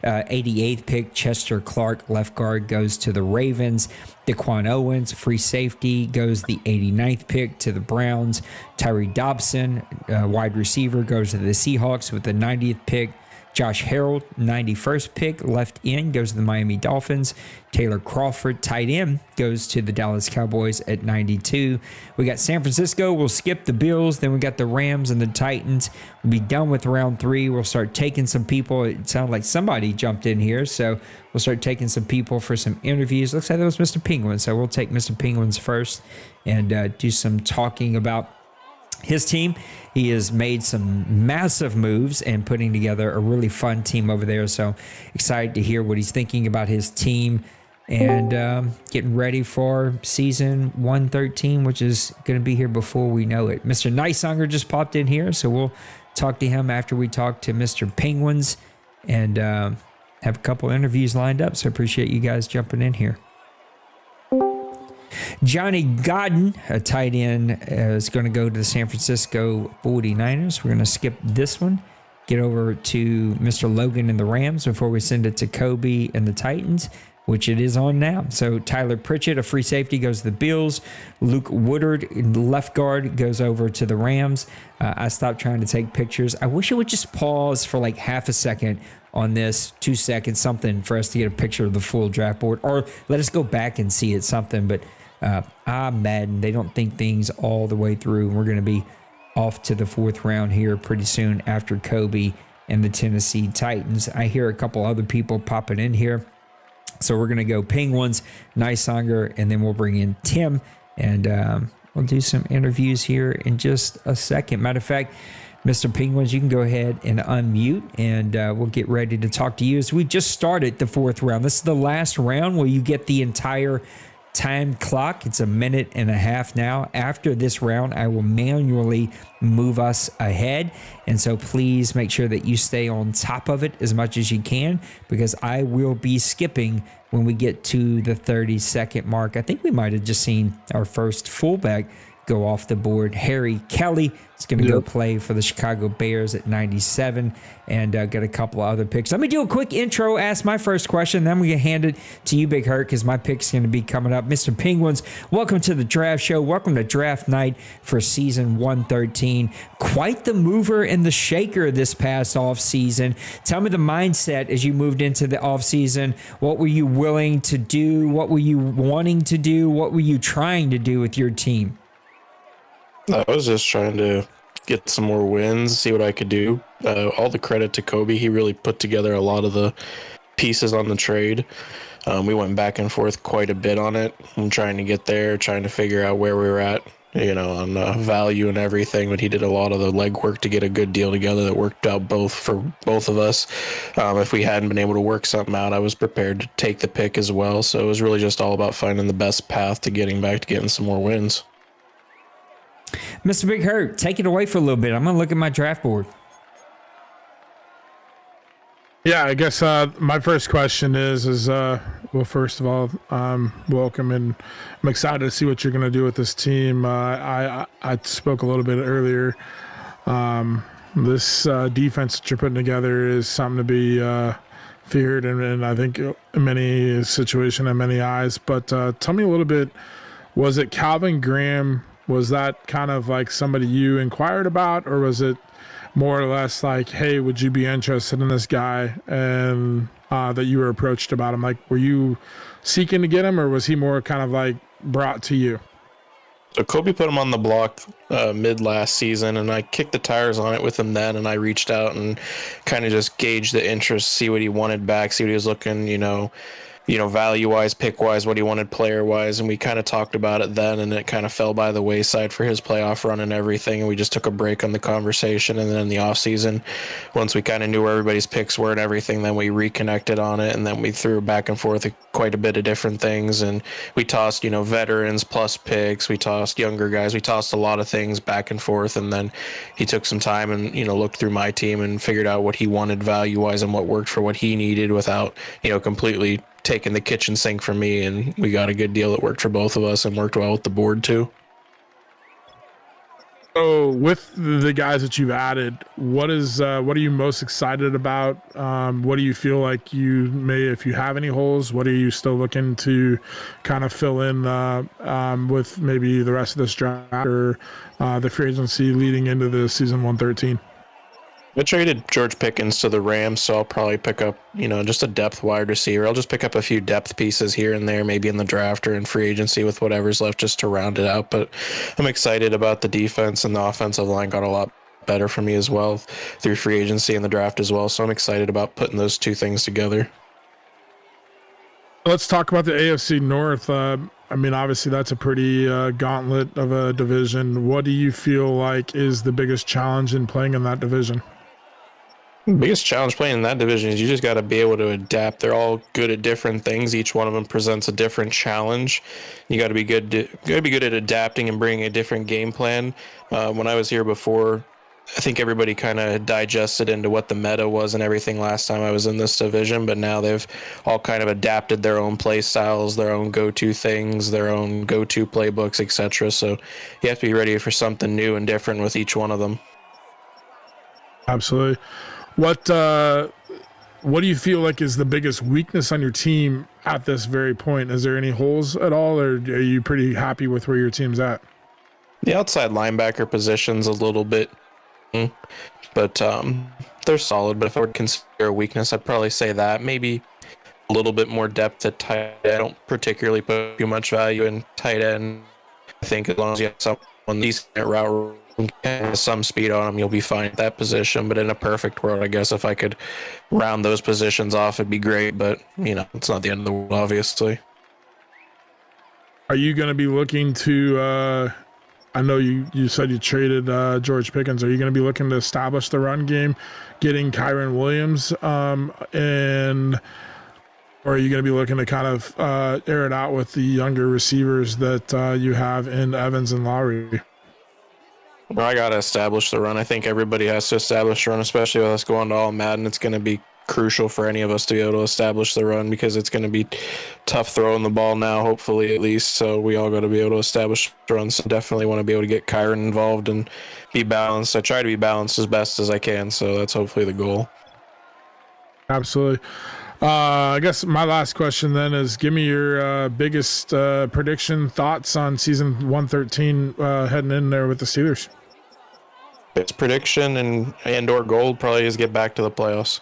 88th pick. Chester Clark, left guard, goes to the Ravens. Daquan Owens, free safety, goes the 89th pick to the Browns. Tyree Dobson, wide receiver, goes to the Seahawks with the 90th pick. Josh Harrell, 91st pick, left end, goes to the Miami Dolphins. Taylor Crawford, tight end, goes to the Dallas Cowboys at 92. We got San Francisco. We'll skip the Bills. Then we got the Rams and the Titans. We'll be done with round 3. We'll start taking some people. It sounded like somebody jumped in here, so we'll start taking some people for some interviews. Looks like that was Mr. Penguin, so we'll take Mr. Penguins first and do some talking about his team. He has made some massive moves and putting together a really fun team over there. So excited to hear what he's thinking about his team and getting ready for season 113, which is going to be here before we know it. Mr. Nicehunger just popped in here, so we'll talk to him after we talk to Mr. Penguins and have a couple interviews lined up. So appreciate you guys jumping in here. Johnny Godden, a tight end, is going to go to the San Francisco 49ers. We're going to skip this one, get over to Mr. Logan and the Rams before we send it to Kobe and the Titans, which it is on now. So Tyler Pritchett, a free safety, goes to the Bills. Luke Woodard, left guard, goes over to the Rams. I stopped trying to take pictures. I wish it would just pause for like half a second on this, 2 seconds, something for us to get a picture of the full draft board, or let us go back and see it, something. But Madden, they don't think things all the way through. We're going to be off to the 4th round here pretty soon after Kobe and the Tennessee Titans. I hear a couple other people popping in here. So we're going to go Penguins, Nicehunger, and then we'll bring in Tim, and we'll do some interviews here in just a second. Matter of fact, Mr. Penguins, you can go ahead and unmute, and we'll get ready to talk to you as we just started the 4th round. This is the last round where you get the entire time clock. It's a minute and a half now. After this round, I will manually move us ahead. And so please make sure that you stay on top of it as much as you can, because I will be skipping when we get to the 30-second mark. I think we might have just seen our first fullback go off the board. Harry Kelly is going to go play for the Chicago Bears at 97, and got a couple of other picks. Let me do a quick intro, ask my first question, then we can hand it to you, Big Hurt, because my pick's going to be coming up. Mr. Penguins, welcome to the draft show. Welcome to draft night for season 113. Quite the mover and the shaker this past offseason. Tell me the mindset as you moved into the offseason. What were you willing to do? What were you wanting to do? What were you trying to do with your team? I was just trying to get some more wins, see what I could do. All the credit to Kobe. He really put together a lot of the pieces on the trade. We went back and forth quite a bit on it. I'm trying to get there, trying to figure out where we were at, on value and everything. But he did a lot of the legwork to get a good deal together that worked out for both of us. If we hadn't been able to work something out, I was prepared to take the pick as well. So it was really just all about finding the best path to getting some more wins. Mr. Big Hurt, take it away for a little bit. I'm going to look at my draft board. Yeah, I guess my first question is well, first of all, welcome, and I'm excited to see what you're going to do with this team. I spoke a little bit earlier. This defense that you're putting together is something to be feared, and I think in many situations and many eyes. But tell me a little bit Was it Calvin Graham? Was that kind of like somebody you inquired about, or was it more or less like, hey, would you be interested in this guy, and that you were approached about him? Like, were you seeking to get him, or was he more kind of like brought to you? So Kobe put him on the block mid last season, and I kicked the tires on it with him then, and I reached out and kind of just gauged the interest, see what he wanted back, see what he was looking, value wise, pick wise, what he wanted player wise, and we kind of talked about it then, and it kind of fell by the wayside for his playoff run and everything, and we just took a break on the conversation. And then in the off season, once we kind of knew where everybody's picks were and everything, then we reconnected on it, and then we threw back and forth quite a bit of different things, and we tossed veterans plus picks, we tossed younger guys, we tossed a lot of things back and forth, and then he took some time and looked through my team and figured out what he wanted value wise and what worked for what he needed without completely taking the kitchen sink from me, and we got a good deal that worked for both of us and worked well with the board too. So with the guys that you've added, what are you most excited about? What do you feel like you may, if you have any holes, what are you still looking to kind of fill in with maybe the rest of this draft or the free agency leading into the season 113? I traded George Pickens to the Rams, so I'll probably pick up, just a depth wide receiver. I'll just pick up a few depth pieces here and there, maybe in the draft or in free agency with whatever's left just to round it out. But I'm excited about the defense, and the offensive line got a lot better for me as well through free agency and the draft as well. So I'm excited about putting those two things together. Let's talk about the AFC North. Obviously that's a pretty gauntlet of a division. What do you feel like is the biggest challenge in playing in that division? The biggest challenge playing in that division is you just got to be able to adapt. They're all good at different things. Each one of them presents a different challenge. You got to be good. At adapting and bringing a different game plan. When I was here before, I think everybody kind of digested into what the meta was and everything last time I was in this division, but now they've all kind of adapted their own play styles, their own go-to things, their own go-to playbooks, etc. So you have to be ready for something new and different with each one of them. Absolutely. What do you feel like is the biggest weakness on your team at this very point? Is there any holes at all, or are you pretty happy with where your team's at? The outside linebacker position's a little bit, but they're solid. But if I were to consider a weakness, I'd probably say that maybe a little bit more depth at tight end. I don't particularly put too much value in tight end. I think as long as you have someone decent at route and some speed on them, you'll be fine at that position. But in a perfect world, I guess if I could round those positions off, it'd be great. But it's not the end of the world, obviously. Are you going to be looking to? I know you said you traded George Pickens. Are you going to be looking to establish the run game, getting Kyron Williams, and or are you going to be looking to kind of air it out with the younger receivers that you have in Evans and Lowry? Well, I got to establish the run. I think everybody has to establish the run, especially with us going to all Madden. It's going to be crucial for any of us to be able to establish the run because it's going to be tough throwing the ball now, hopefully at least. So we all got to be able to establish the run. So definitely want to be able to get Kyron involved and be balanced. I try to be balanced as best as I can. So that's hopefully the goal. Absolutely. I guess my last question then is give me your biggest prediction thoughts on season 113 heading in there with the Steelers. Its prediction and or goal probably is get back to the playoffs.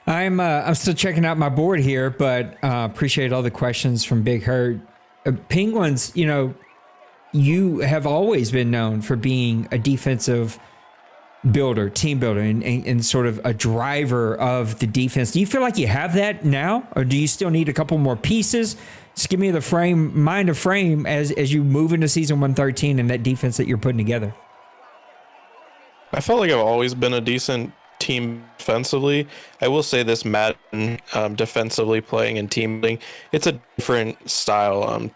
I'm still checking out my board here, but appreciate all the questions from Big Hurt. Penguins, you have always been known for being a defensive builder, team builder, and sort of a driver of the defense. Do you feel like you have that now, or do you still need a couple more pieces? Just give me the mind of frame as you move into season 113 and that defense that you're putting together. I felt like I've always been a decent team defensively. I will say this, Madden defensively playing and team building, it's a different style.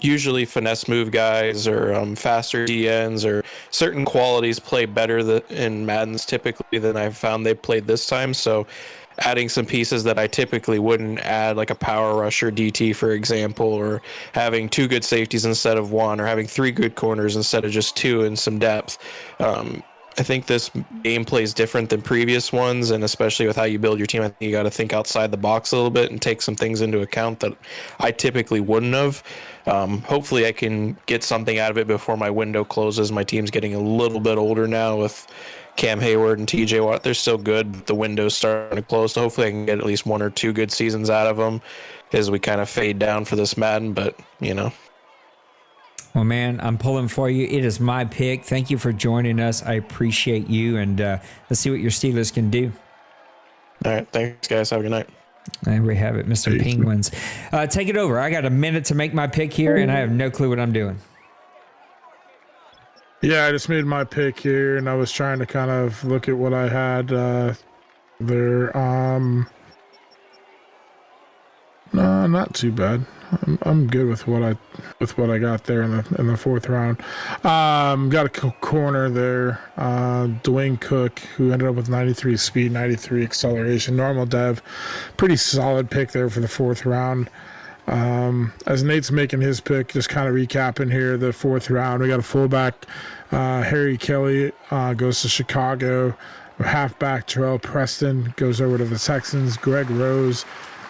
Usually finesse move guys or faster DNs or certain qualities play better in Madden's typically than I've found they played this time. So adding some pieces that I typically wouldn't add, like a power rusher DT, for example, or having two good safeties instead of one, or having three good corners instead of just two and some depth. I think this gameplay is different than previous ones, and especially with how you build your team, I think you got to think outside the box a little bit and take some things into account that I typically wouldn't have. Hopefully, I can get something out of it before my window closes. My team's getting a little bit older now with Cam Hayward and TJ Watt. They're still good, but the window's starting to close. So hopefully, I can get at least 1 or 2 good seasons out of them as we kind of fade down for this Madden. But Well, man, I'm pulling for you. It is my pick. Thank you for joining us. I appreciate you, and let's see what your Steelers can do. All right, thanks, guys. Have a good night. There we have it, Mr. Penguins. Take it over. I got a minute to make my pick here, and I have no clue what I'm doing. Yeah, I just made my pick here, and I was trying to kind of look at what I had there. No, not too bad. I'm good with what I got there in the fourth round. Got a corner there, Dwayne Cook, who ended up with 93 speed, 93 acceleration, normal dev, pretty solid pick there for the fourth round. As Nate's making his pick, just kind of recapping here the fourth round, we got a fullback, Harry Kelly goes to Chicago, halfback Terrell Preston goes over to the Texans, Greg Rose.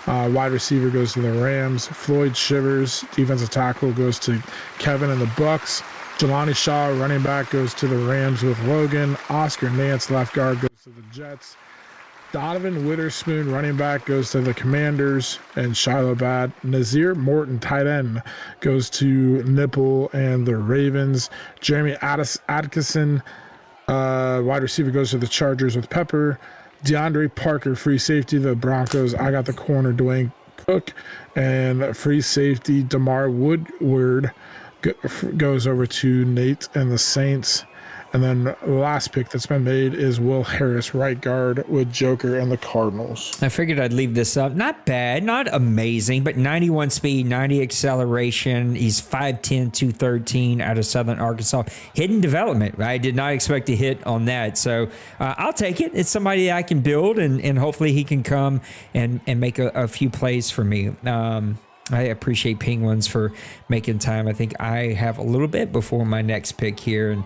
Wide receiver goes to the Rams. Floyd Shivers, defensive tackle, goes to Kevin and the Bucks. Jelani Shaw, running back, goes to the Rams with Logan. Oscar Nance, left guard, goes to the Jets. Donovan Witherspoon, running back, goes to the Commanders and Shiloh Bad. Nazir Morton, tight end, goes to Nipple and the Ravens. Jeremy Atkinson, wide receiver, goes to the Chargers with Pepper. DeAndre Parker, free safety, the Broncos. I got the corner, Dwayne Cook. And free safety, DeMar Woodward goes over to Nate and the Saints. And then the last pick that's been made is Will Harris, right guard, with Joker and the Cardinals. I figured I'd leave this up. Not bad, not amazing, but 91 speed, 90 acceleration. He's 5'10", 213 out of Southern Arkansas. Hidden development. I did not expect to hit on that. So I'll take it. It's somebody that I can build, and hopefully he can come and make a few plays for me. I appreciate Penguins for making time. I think I have a little bit before my next pick here, and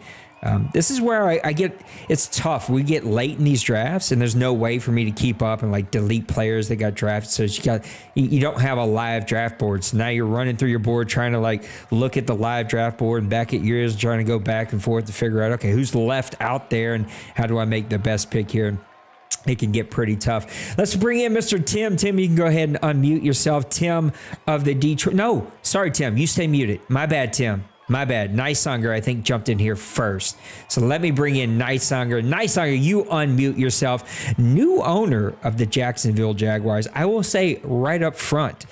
this is where I get, it's tough. We get late in these drafts, and there's no way for me to keep up and like delete players that got drafted. So you don't have a live draft board. So now you're running through your board trying to like look at the live draft board and back at yours, trying to go back and forth to figure out, okay, who's left out there and how do I make the best pick here? It can get pretty tough. Let's bring in Mr. Tim. Tim, you can go ahead and unmute yourself. Tim of the Detroit. No, sorry, Tim. You stay muted. My bad, Tim. My bad. Nicehunger, I think, jumped in here first. So let me bring in Nicehunger. Nicehunger, you unmute yourself. New owner of the Jacksonville Jaguars. I will say right up front,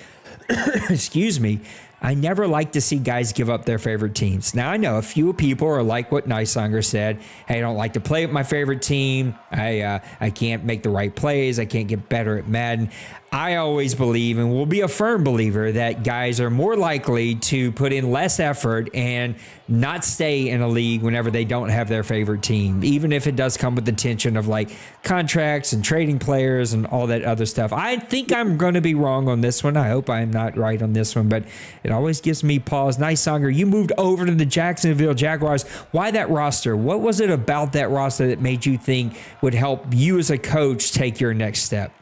excuse me, I never like to see guys give up their favorite teams. Now, I know a few people are like what Nicehunger said. Hey, I don't like to play with my favorite team. I can't make the right plays. I can't get better at Madden. I always believe, and will be a firm believer, that guys are more likely to put in less effort and not stay in a league whenever they don't have their favorite team, even if it does come with the tension of like contracts and trading players and all that other stuff. I think I'm going to be wrong on this one. I hope I'm not right on this one, but it always gives me pause. Nicehunger, you moved over to the Jacksonville Jaguars. Why that roster? What was it about that roster that made you think would help you as a coach take your next step?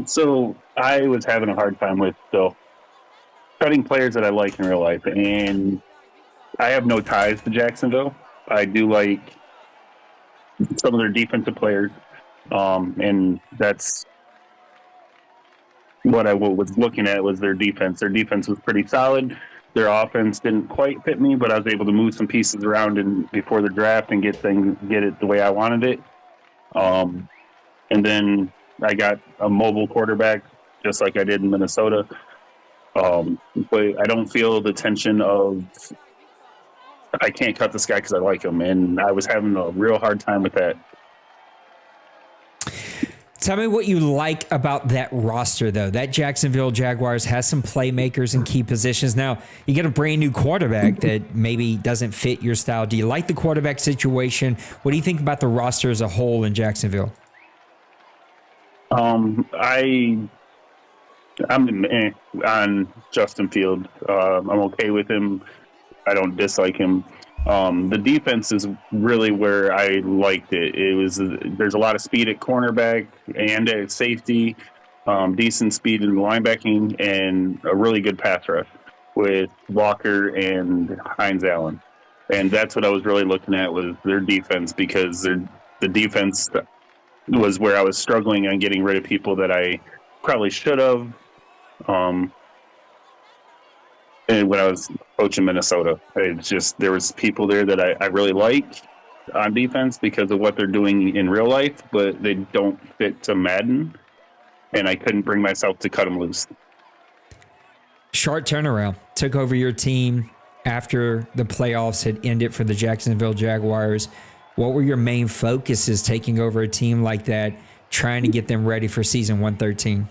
So I was having a hard time with cutting players that I like in real life, and I have no ties to Jacksonville. I do like some of their defensive players, and that's what I was looking at was their defense. Their defense was pretty solid. Their offense didn't quite fit me, but I was able to move some pieces around before the draft and get it the way I wanted it. And then I got a mobile quarterback, just like I did in Minnesota. But I don't feel the tension of I can't cut this guy because I like him, and I was having a real hard time with that. Tell me what you like about that roster, though. That Jacksonville Jaguars has some playmakers in key positions. Now, you get a brand new quarterback that maybe doesn't fit your style. Do you like the quarterback situation? What do you think about the roster as a whole in Jacksonville? I'm on Justin Field. I'm okay with him. I don't dislike him. The defense is really where I liked it. There's a lot of speed at cornerback and at safety, decent speed in linebacking, and a really good pass rush with Walker and Hines Allen. And that's what I was really looking at was their defense, because the defense was where I was struggling on getting rid of people that I probably should have. And when I was coaching Minnesota, it's just there was people there that I really like on defense because of what they're doing in real life, but they don't fit to Madden, and I couldn't bring myself to cut them loose. Short turnaround. Took over your team after the playoffs had ended for the Jacksonville Jaguars. What were your main focuses taking over a team like that, trying to get them ready for season 113?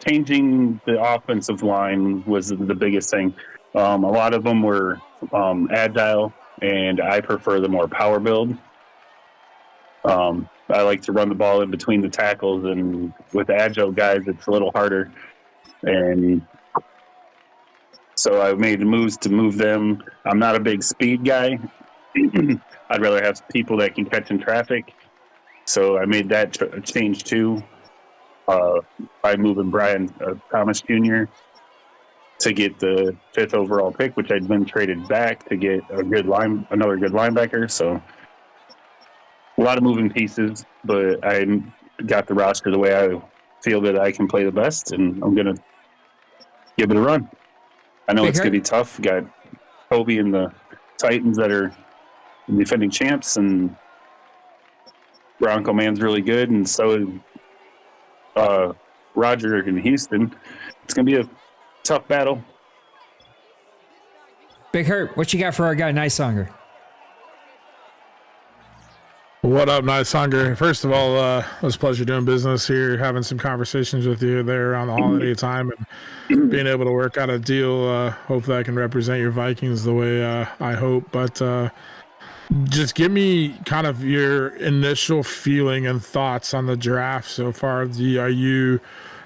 Changing the offensive line was the biggest thing. A lot of them were agile, and I prefer the more power build. I like to run the ball in between the tackles, and with agile guys, it's a little harder. And so I made moves to move them. I'm not a big speed guy. I'd rather have people that can catch in traffic. So I made that change too. By moving Brian Thomas Jr. to get the 5th overall pick, which I'd been traded back to get another good linebacker. So a lot of moving pieces, but I got the roster the way I feel that I can play the best, and I'm going to give it a run. I know it's going to be tough. Got Kobe and the Titans that are defending champs, and Bronco Man's really good, and so is Roger in Houston. It's going to be a tough battle. Big Hurt, what you got for our guy, Nice Hunger? What up, Nice Hunger? First of all, it was a pleasure doing business here, having some conversations with you there around the holiday time, and being able to work out a deal. Hopefully I can represent your Vikings the way I hope. But just give me kind of your initial feeling and thoughts on the draft so far. Are you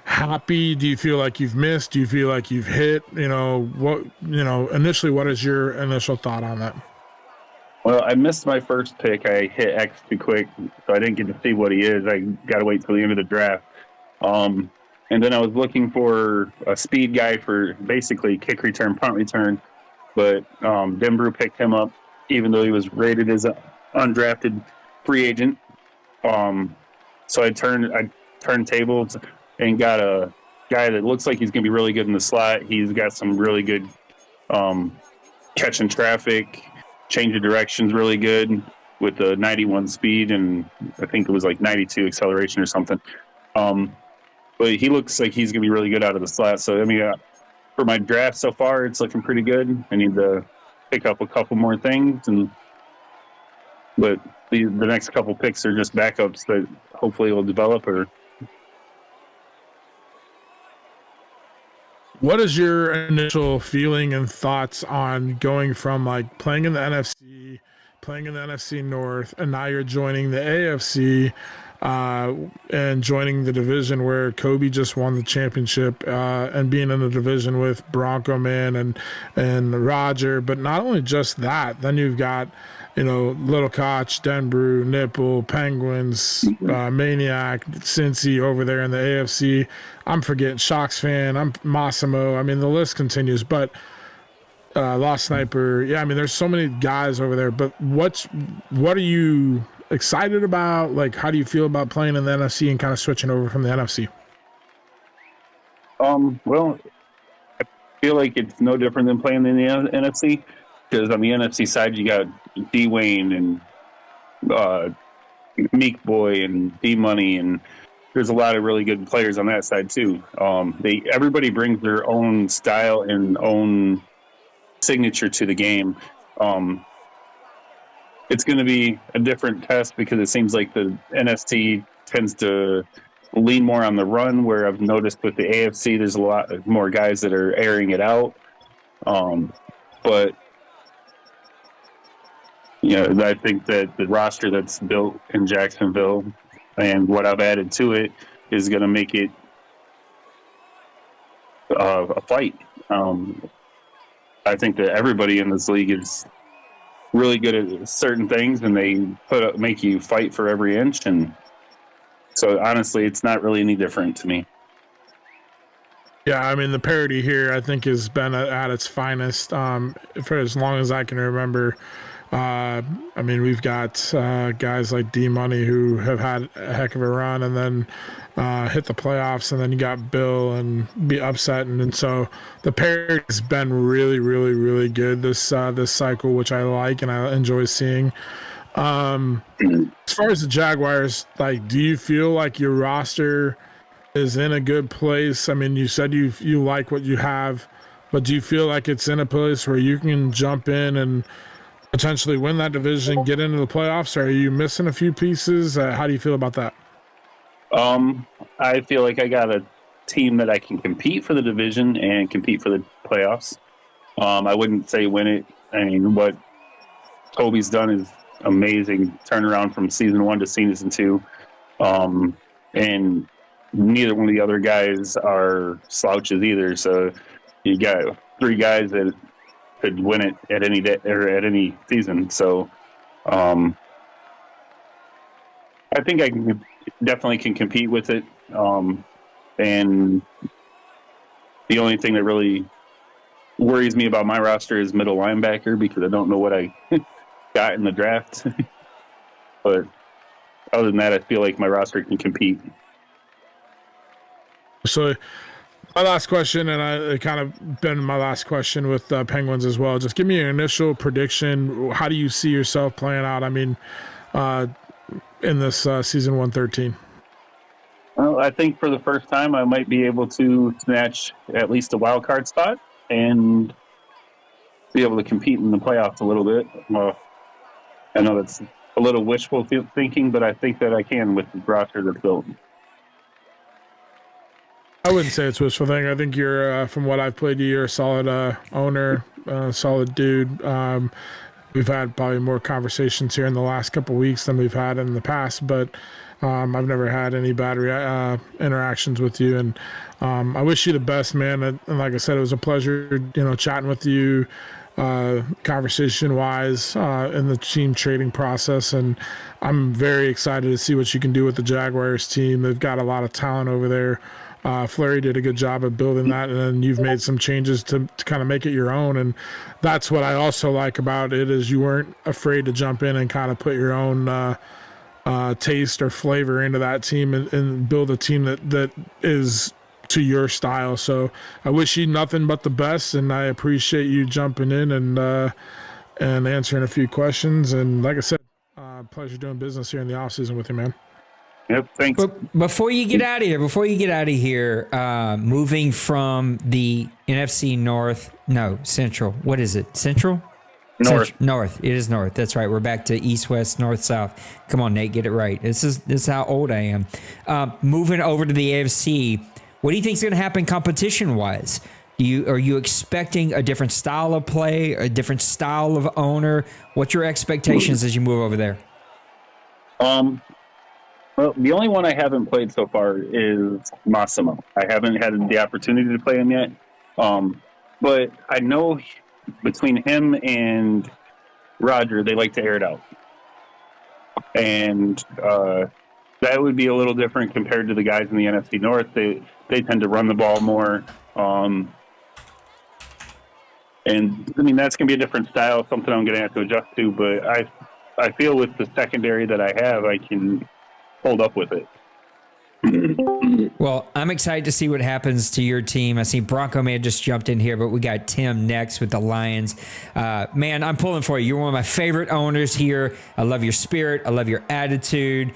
happy? Do you feel like you've missed? Do you feel like you've hit? Initially, what is your initial thought on that? Well, I missed my first pick. I hit X too quick, so I didn't get to see what he is. I got to wait till the end of the draft. And then I was looking for a speed guy for basically kick return, punt return, but Denbrew picked him up, even though he was rated as an undrafted free agent. So I turned tables and got a guy that looks like he's going to be really good in the slot. He's got some really good catching traffic, change of directions really good with the 91 speed, and I think it was like 92 acceleration or something. But he looks like he's going to be really good out of the slot. So, I mean, for my draft so far, it's looking pretty good. I need to pick up a couple more things, but the next couple picks are just backups that hopefully will develop. Or what is your initial feeling and thoughts on going from like playing in the NFC, playing in the NFC North, and now you're joining the AFC and joining the division where Kobe just won the championship and being in the division with Bronco Man and Roger. But not only just that, then you've got, Little Koch, Denbrew, Nipple, Penguins, Maniac, Cincy over there in the AFC. I'm forgetting Shocks Fan. I'm Massimo. I mean, the list continues. But Lost Sniper. Yeah, I mean, there's so many guys over there. But what are you excited about? Like, how do you feel about playing in the NFC and kind of switching over from the NFC? Well, I feel like it's no different than playing in the NFC, because on the NFC side you got D-Wayne and Meek Boy and D-Money, and there's a lot of really good players on that side too. Everybody brings their own style and own signature to the game. It's going to be a different test because it seems like the NFC tends to lean more on the run, where I've noticed with the AFC, there's a lot more guys that are airing it out. But, I think that the roster that's built in Jacksonville and what I've added to it is going to make it I think that everybody in this league is really good at certain things, and they make you fight for every inch. And so, honestly, it's not really any different to me. Yeah, I mean, the parity here, I think, has been at its finest for as long as I can remember. I mean, we've got guys like D-Money who have had a heck of a run and then hit the playoffs, and then you got Bill and be upset. And so the parity has been really, really, really good this cycle, which I like and I enjoy seeing. As far as the Jaguars, like, do you feel like your roster is in a good place? I mean, you said you like what you have, but do you feel like it's in a place where you can jump in and potentially win that division, get into the playoffs? Or are you missing a few pieces? How do you feel about that? I feel like I got a team that I can compete for the division and compete for the playoffs. I wouldn't say win it. I mean, what Toby's done is amazing turnaround from season 1 to season 2. And neither one of the other guys are slouches either. So you got 3 guys that could win it at any day or at any season. So I think I can definitely compete with it. And the only thing that really worries me about my roster is middle linebacker, because I don't know what I got in the draft. But other than that, I feel like my roster can compete. So my last question, and it kind of been my last question with Penguins as well. Just give me your initial prediction. How do you see yourself playing out? I mean, in this season 113. Well, I think for the first time, I might be able to snatch at least a wild card spot and be able to compete in the playoffs a little bit. Well, I know that's a little wishful thinking, but I think that I can with the roster that's built. I wouldn't say it's wishful thinking. I think you're, from what I've played you, you're a solid owner, solid dude. We've had probably more conversations here in the last couple of weeks than we've had in the past, but I've never had any bad interactions with you, and I wish you the best, man. And like I said, it was a pleasure, chatting with you, conversation-wise, in the team trading process, and I'm very excited to see what you can do with the Jaguars team. They've got a lot of talent over there. Fleury did a good job of building that, and then you've made some changes to kind of make it your own. And that's what I also like about it, is you weren't afraid to jump in and kind of put your own taste or flavor into that team and build a team that is to your style. So I wish you nothing but the best, and I appreciate you jumping in and answering a few questions. And like I said, pleasure doing business here in the off season with you, man. Yep, thanks. But before you get out of here, moving from the NFC Central. What is it? Central? North. North. It is North. That's right. We're back to East, West, North, South. Come on, Nate, get it right. This is how old I am. Moving over to the AFC, what do you think is going to happen competition-wise? Are you expecting a different style of play, a different style of owner? What's your expectations as you move over there? Well, the only one I haven't played so far is Massimo. I haven't had the opportunity to play him yet. But I know between him and Roger, they like to air it out. And that would be a little different compared to the guys in the NFC North. They tend to run the ball more. And, I mean, that's going to be a different style, something I'm going to have to adjust to. But I feel with the secondary that I have, I can hold up with it. Well, I'm excited to see what happens to your team. I see Bronco may have just jumped in here, but we got Tim next with the Lions. Man, I'm pulling for you. You're one of my favorite owners here. I love your spirit. I love your attitude.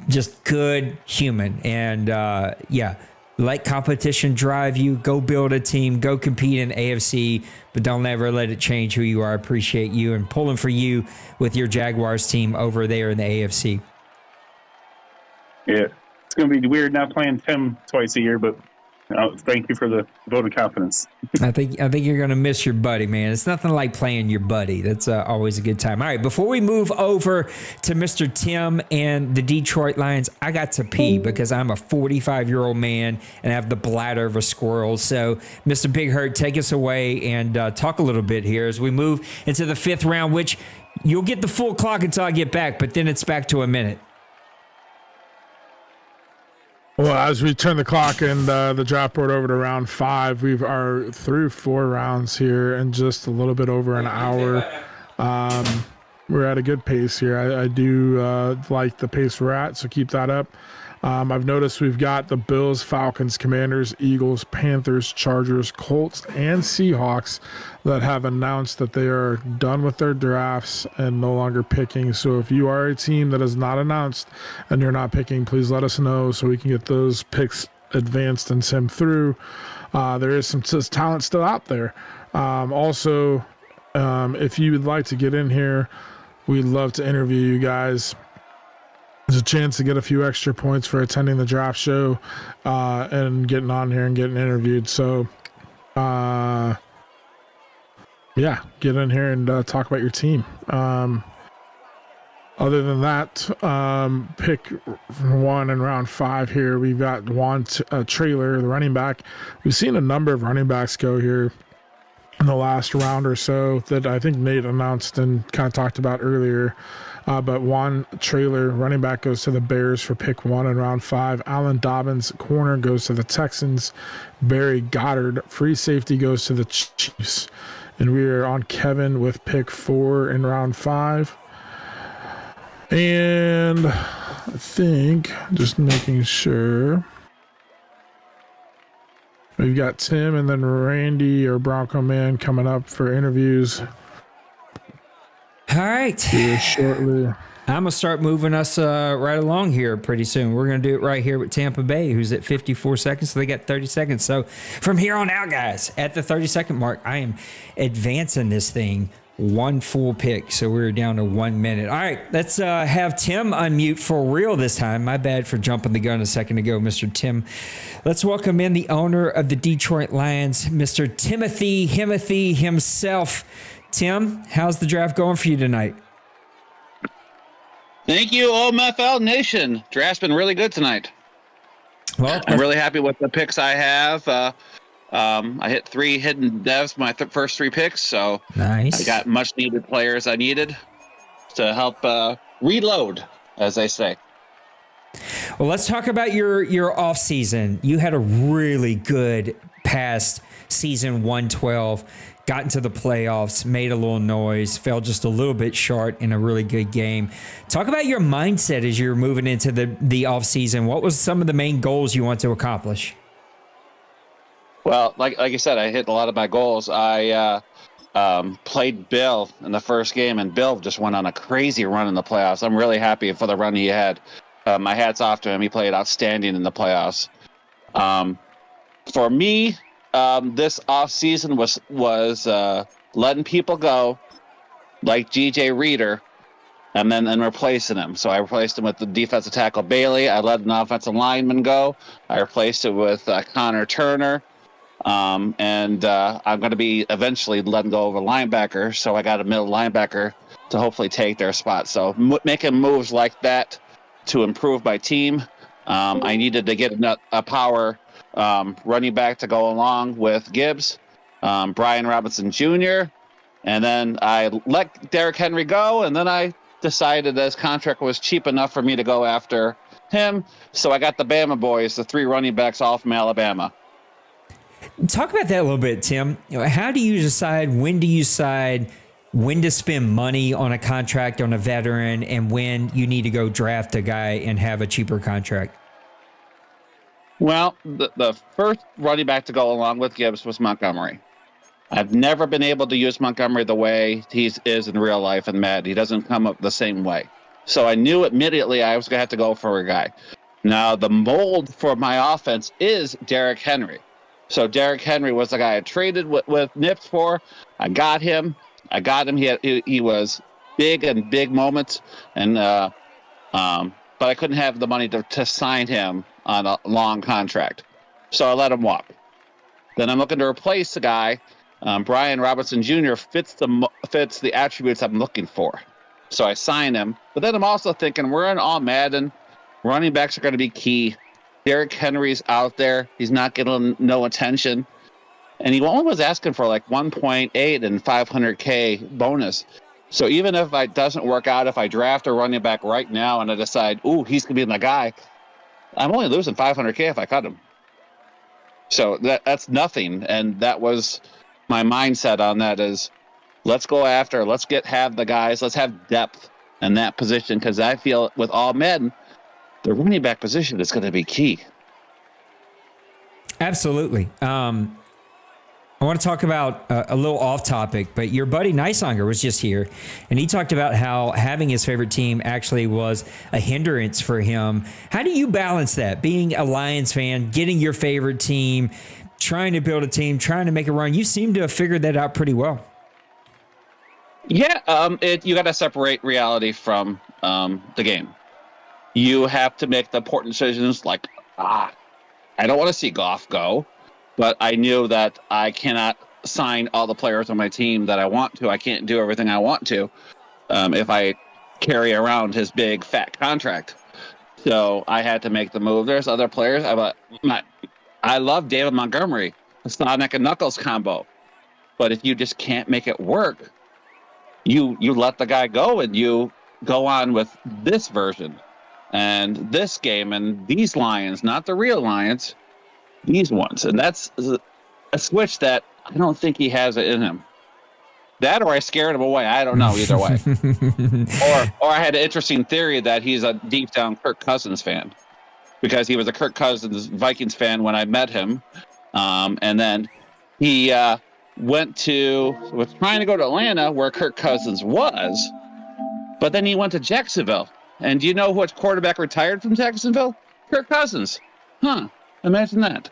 Just good human. And let competition drive you. Go build a team. Go compete in AFC, but don't ever let it change who you are. I appreciate you and pulling for you with your Jaguars team over there in the AFC. Yeah. It's going to be weird not playing Tim twice a year, but Thank you for the vote of confidence. I think you're gonna miss your buddy, man. It's nothing like playing your buddy. That's always a good time. All right, before we move over to Mr. Tim and the Detroit Lions, I got to pee because I'm a 45-year-old man and I have the bladder of a squirrel. So, Mr. Big Hurt, take us away and talk a little bit here as we move into the 5th round, which you'll get the full clock until I get back, but then it's back to a minute. Well, as we turn the clock and the draft board over to round 5, we are through 4 rounds here in just a little bit over an hour. We're at a good pace here. I do like the pace we're at, so keep that up. I've noticed we've got the Bills, Falcons, Commanders, Eagles, Panthers, Chargers, Colts, and Seahawks that have announced that they are done with their drafts and no longer picking. So if you are a team that has not announced and you're not picking, please let us know so we can get those picks advanced and sent through. There is some talent still out there. Also, if you would like to get in here, we'd love to interview you guys. There's a chance to get a few extra points for attending the draft show and getting on here and getting interviewed. So, yeah, get in here and talk about your team. Other than that, pick 1 in round 5 here. We've got Juan Trailer, the running back. We've seen a number of running backs go here in the last round or so that I think Nate announced and kind of talked about earlier. But Juan Trailer, running back, goes to the Bears for pick 1 in round 5. Allen Dobbins, corner, goes to the Texans. Barry Goddard, free safety, goes to the Chiefs. And we are on Kevin with pick 4 in round 5. And I think, just making sure, we've got Tim and then Randy or Bronco Man coming up for interviews. All right. Here shortly. I'm going to start moving us right along here pretty soon. We're going to do it right here with Tampa Bay, who's at 54 seconds. So they got 30 seconds. So from here on out, guys, at the 30-second mark, I am advancing this thing 1 full pick. So we're down to 1 minute. All right, let's have Tim unmute for real this time. My bad for jumping the gun a second ago, Mr. Tim. Let's welcome in the owner of the Detroit Lions, Mr. Timothy Himothy himself. Tim, how's the draft going for you tonight? Thank you, OMFL Nation. Draft's been really good tonight. Well, I'm really happy with the picks I have. I hit 3 hidden devs my first 3 picks, so nice. I got much needed players I needed to help reload, as they say. Well, let's talk about your off season. You had a really good past season 112. Got into the playoffs, made a little noise, fell just a little bit short in a really good game. Talk about your mindset as you're moving into the offseason. What was some of the main goals you want to accomplish? Well, like I said, I hit a lot of my goals. I played Bill in the first game, and Bill just went on a crazy run in the playoffs. I'm really happy for the run he had. My hat's off to him. He played outstanding in the playoffs. For me, this offseason was letting people go, like G.J. Reader, and then replacing him. So I replaced him with the defensive tackle Bailey. I let an offensive lineman go. I replaced it with Connor Turner. I'm going to be eventually letting go of a linebacker. So I got a middle linebacker to hopefully take their spot. So making moves like that to improve my team. I needed to get a power running back to go along with Gibbs, Brian Robinson Jr., and then I let Derrick Henry go, and then I decided that his contract was cheap enough for me to go after him, so I got the Bama boys, the 3 running backs all from Alabama. Talk about that a little bit, Tim. How do you decide when to spend money on a contract on a veteran and when you need to go draft a guy and have a cheaper contract? Well, the first running back to go along with Gibbs was Montgomery. I've never been able to use Montgomery the way he is in real life in Madden. He doesn't come up the same way. So I knew immediately I was going to have to go for a guy. Now, the mold for my offense is Derrick Henry. So Derrick Henry was the guy I traded with Nips for. I got him. He was big in big moments, and but I couldn't have the money to sign him on a long contract. So I let him walk. Then I'm looking to replace the guy. Brian Robinson Jr. fits the attributes I'm looking for. So I sign him. But then I'm also thinking we're in all Madden. Running backs are going to be key. Derrick Henry's out there. He's not getting no attention. And he only was asking for like 1.8 and 500K bonus. So even if it doesn't work out, if I draft a running back right now and I decide, ooh, he's going to be my guy, I'm only losing 500K if I cut him. So that's nothing. And that was my mindset on that is let's go after, have the guys, let's have depth in that position. Because I feel with all Madden, the running back position is going to be key. Absolutely. I want to talk about a little off topic, but your buddy Nicehanger was just here, and he talked about how having his favorite team actually was a hindrance for him. How do you balance that, being a Lions fan, getting your favorite team, trying to build a team, trying to make a run? You seem to have figured that out pretty well. Yeah, you got to separate reality from the game. You have to make the important decisions like, I don't want to see Goff go. But I knew that I cannot sign all the players on my team that I want to. I can't do everything I want to if I carry around his big, fat contract. So I had to make the move. There's other players. I love David Montgomery, the Sonic and Knuckles combo. But if you just can't make it work, you let the guy go and you go on with this version and this game and these Lions, not the real Lions. These ones, and that's a switch that I don't think he has it in him. That or I scared him away. I don't know either way. or I had an interesting theory that he's a deep down Kirk Cousins fan because he was a Kirk Cousins Vikings fan when I met him, and then he was trying to go to Atlanta where Kirk Cousins was, but then he went to Jacksonville. And do you know which quarterback retired from Jacksonville? Kirk Cousins. Huh. Imagine that.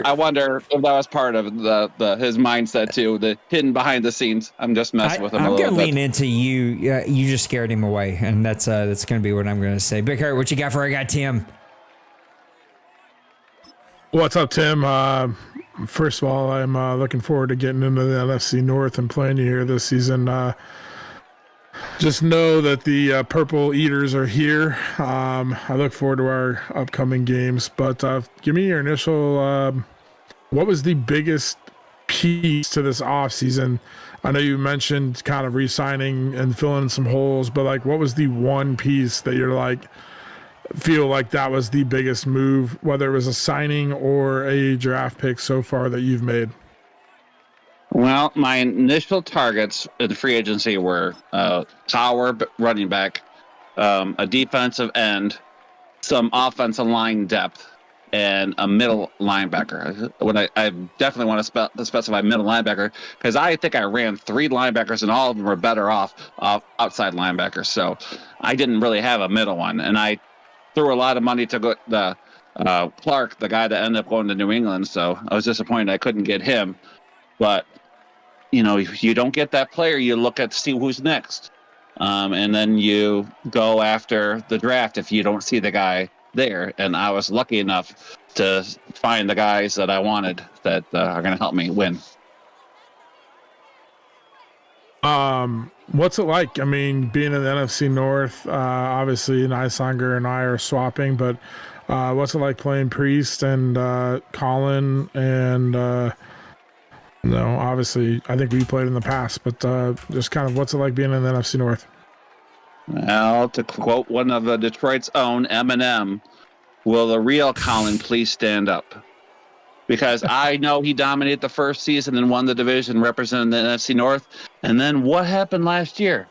I wonder if that was part of his mindset too, the hidden behind the scenes. I'm just messing with him a little bit. I'm gonna lean into you. You just scared him away, and that's gonna be what I'm gonna say. Big Hurt, what you got for our guy Tim? What's up, Tim? First of all, I'm looking forward to getting into the NFC North and playing you here this season. Just know that the Purple Eaters are here. I look forward to our upcoming games. But give me your initial, what was the biggest piece to this offseason? I know you mentioned kind of re-signing and filling in some holes, but like, what was the one piece that you're like, feel like that was the biggest move, whether it was a signing or a draft pick so far that you've made? Well, my initial targets in free agency were power running back, a defensive end, some offensive line depth, and a middle linebacker. When I definitely want to specify middle linebacker because I think I ran 3 linebackers and all of them were better off outside linebackers. So I didn't really have a middle one, and I threw a lot of money to go the Clark, the guy that ended up going to New England. So I was disappointed I couldn't get him, but. You know, if you don't get that player, you look at see who's next. And then you go after the draft if you don't see the guy there. And I was lucky enough to find the guys that I wanted that are going to help me win. What's it like? I mean, being in the NFC North, obviously Nicehanger and I are swapping, but what's it like playing Priest and Colin and no, obviously, I think we played in the past, but just kind of what's it like being in the NFC North? Well, to quote one of Detroit's own, Eminem, will the real Colin please stand up? Because I know he dominated the first season and won the division representing the NFC North. And then what happened last year?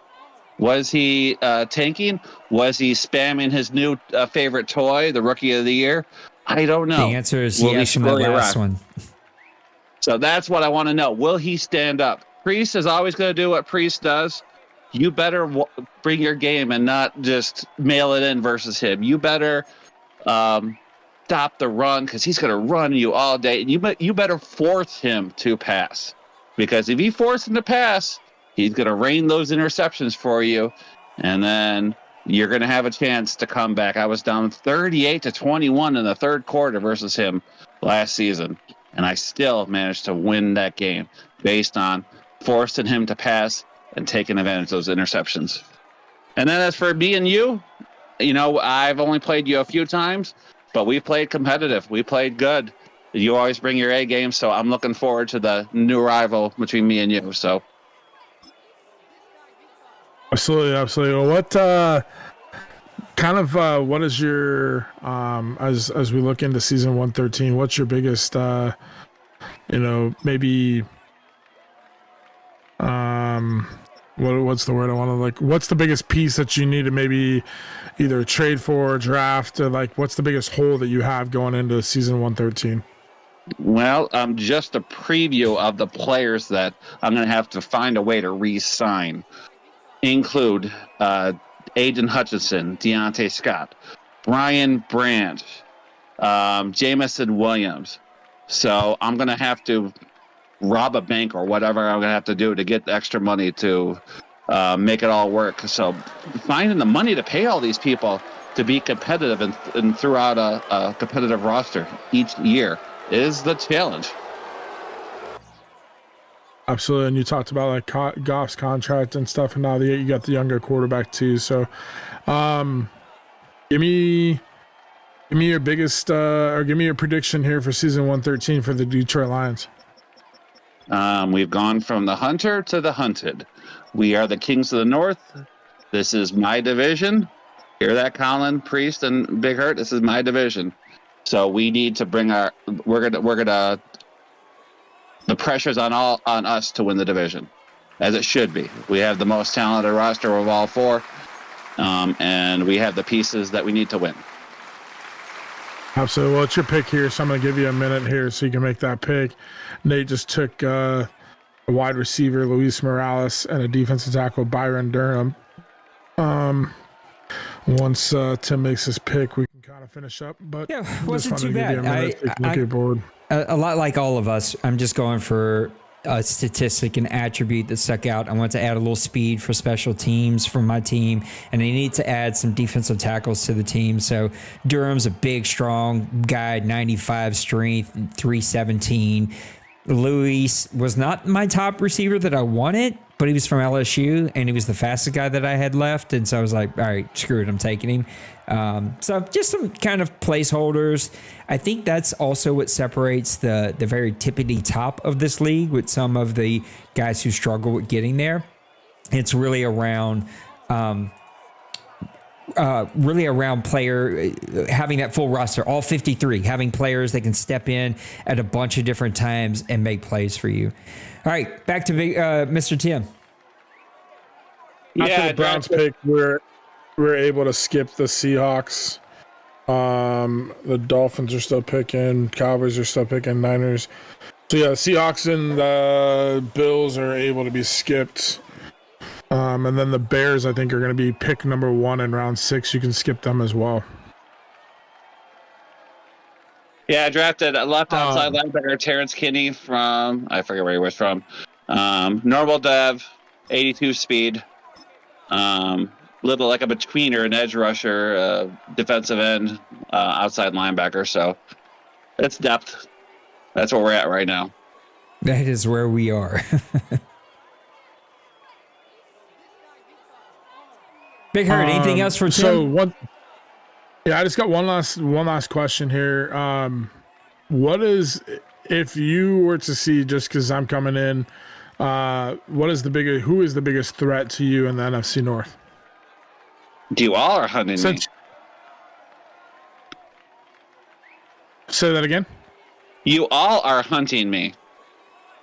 Was he tanking? Was he spamming his new favorite toy, the Rookie of the Year? I don't know. The answer is yes from that last one. So that's what I want to know. Will he stand up? Priest is always going to do what Priest does. You better bring your game and not just mail it in versus him. You better stop the run because he's going to run you all day. And you better force him to pass because if you force him to pass, he's going to rain those interceptions for you. And then you're going to have a chance to come back. I was down 38-21 in the third quarter versus him last season, and I still managed to win that game based on forcing him to pass and taking advantage of those interceptions. And then as for me and you, I've only played you a few times, but we played competitive. We played good. You always bring your A game, so I'm looking forward to the new rival between me and you. So, Absolutely. Well, what is your as we look into season 113? What's your biggest maybe what's the word I want to like? What's the biggest piece that you need to maybe either trade for, or draft, or like what's the biggest hole that you have going into season 113? well, just a preview of the players that I'm going to have to find a way to re-sign. Include Aiden Hutchinson, Deontay Scott, Brian Branch, Jamison Williams. So I'm going to have to rob a bank or whatever I'm going to have to do to get the extra money to make it all work. So finding the money to pay all these people to be competitive and throughout a competitive roster each year is the challenge. Absolutely, and you talked about like Goff's contract and stuff, and now you got the younger quarterback too. So, give me your biggest or give me your prediction here for season 113 for the Detroit Lions. We've gone from the hunter to the hunted. We are the kings of the north. This is my division. Hear that, Colin, Priest, and Big Hurt? This is my division. So we need to bring the pressure's on us to win the division, as it should be. We have the most talented roster of all four, and we have the pieces that we need to win. Absolutely. Well, it's your pick here, so I'm going to give you a minute here so you can make that pick. Nate just took a wide receiver, Luis Morales, and a defensive tackle, Byron Durham. Once Tim makes his pick, we can kind of finish up. But yeah, wasn't too bad. A lot like all of us, I'm just going for a statistic and attribute that stuck out. I want to add a little speed for special teams from my team, and I need to add some defensive tackles to the team. So Durham's a big, strong guy, 95 strength, 317. Luis was not my top receiver that I wanted, but he was from LSU, and he was the fastest guy that I had left. And so I was like, all right, screw it, I'm taking him. So just some kind of placeholders. I think that's also what separates the very tippity top of this league with some of the guys who struggle with getting there. It's really around player having that full roster, all 53, having players that can step in at a bunch of different times and make plays for you. All right, back to Mr. Tim. After the Browns pick, we're able to skip the Seahawks. The Dolphins are still picking. Cowboys are still picking. Niners. So yeah, the Seahawks and the Bills are able to be skipped. And then the Bears, I think, are going to be pick number 1 in round 6. You can skip them as well. Yeah, I drafted a left outside linebacker, Terrence Kinney from, I forget where he was from. Normal dev, 82 speed. Little like a betweener, an edge rusher, defensive end, outside linebacker. So it's depth. That's where we're at right now. That is where we are. Big Hurt, anything else for Tim? I just got one last question here. What is, if you were to see, just because I'm coming in, who is the biggest threat to you in the NFC North? You all are hunting me. Say that again. You all are hunting me.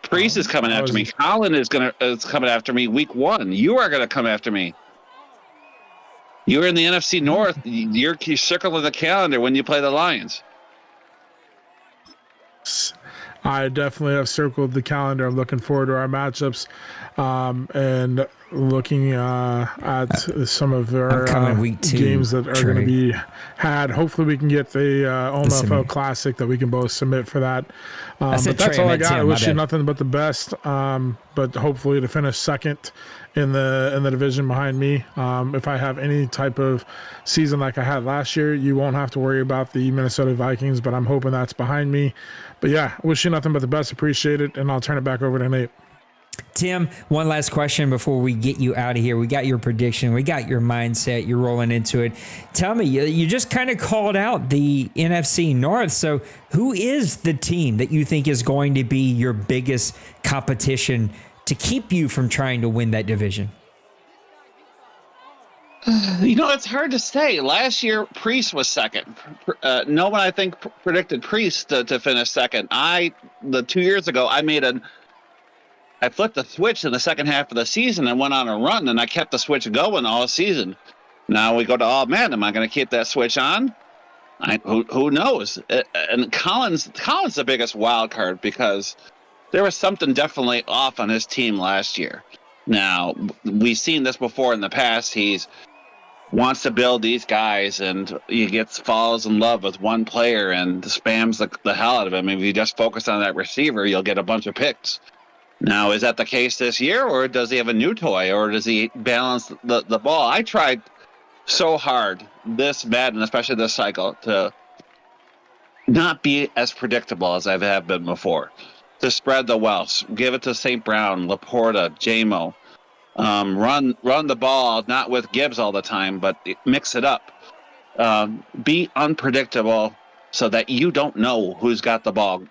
Priest is coming after me. Colin is coming after me week 1. You are going to come after me. You're in the NFC North. You're circling the calendar when you play the Lions. I definitely have circled the calendar. I'm looking forward to our matchups. And looking at some of our Upcoming week 2 games that are going to be had. Hopefully, we can get the OMFL Classic that we can both submit for that. But that's all I got. I wish you nothing but the best. But hopefully, to finish second in the division behind me. If I have any type of season like I had last year, you won't have to worry about the Minnesota Vikings. But I'm hoping that's behind me. But yeah, wish you nothing but the best. Appreciate it, and I'll turn it back over to Nate. Tim, one last question before we get you out of here. We got your prediction. We got your mindset. You're rolling into it. Tell me, you just kind of called out the NFC North. So who is the team that you think is going to be your biggest competition to keep you from trying to win that division? It's hard to say. Last year, Priest was second. No one, I think, predicted Priest to finish second. 2 years ago, I flipped the switch in the second half of the season and went on a run, and I kept the switch going all season. Now we go to, am I going to keep that switch on? Who knows? And Colin's the biggest wild card because there was something definitely off on his team last year. Now, we've seen this before in the past. He's wants to build these guys, and he falls in love with one player and spams the hell out of him. If you just focus on that receiver, you'll get a bunch of picks. Now, is that the case this year, or does he have a new toy, or does he balance the ball? I tried so hard this Madden, especially this cycle, to not be as predictable as I have been before. To spread the wealth, give it to St. Brown, Laporta, JMO. Run the ball, not with Gibbs all the time, but mix it up. Be unpredictable so that you don't know who's got the ball.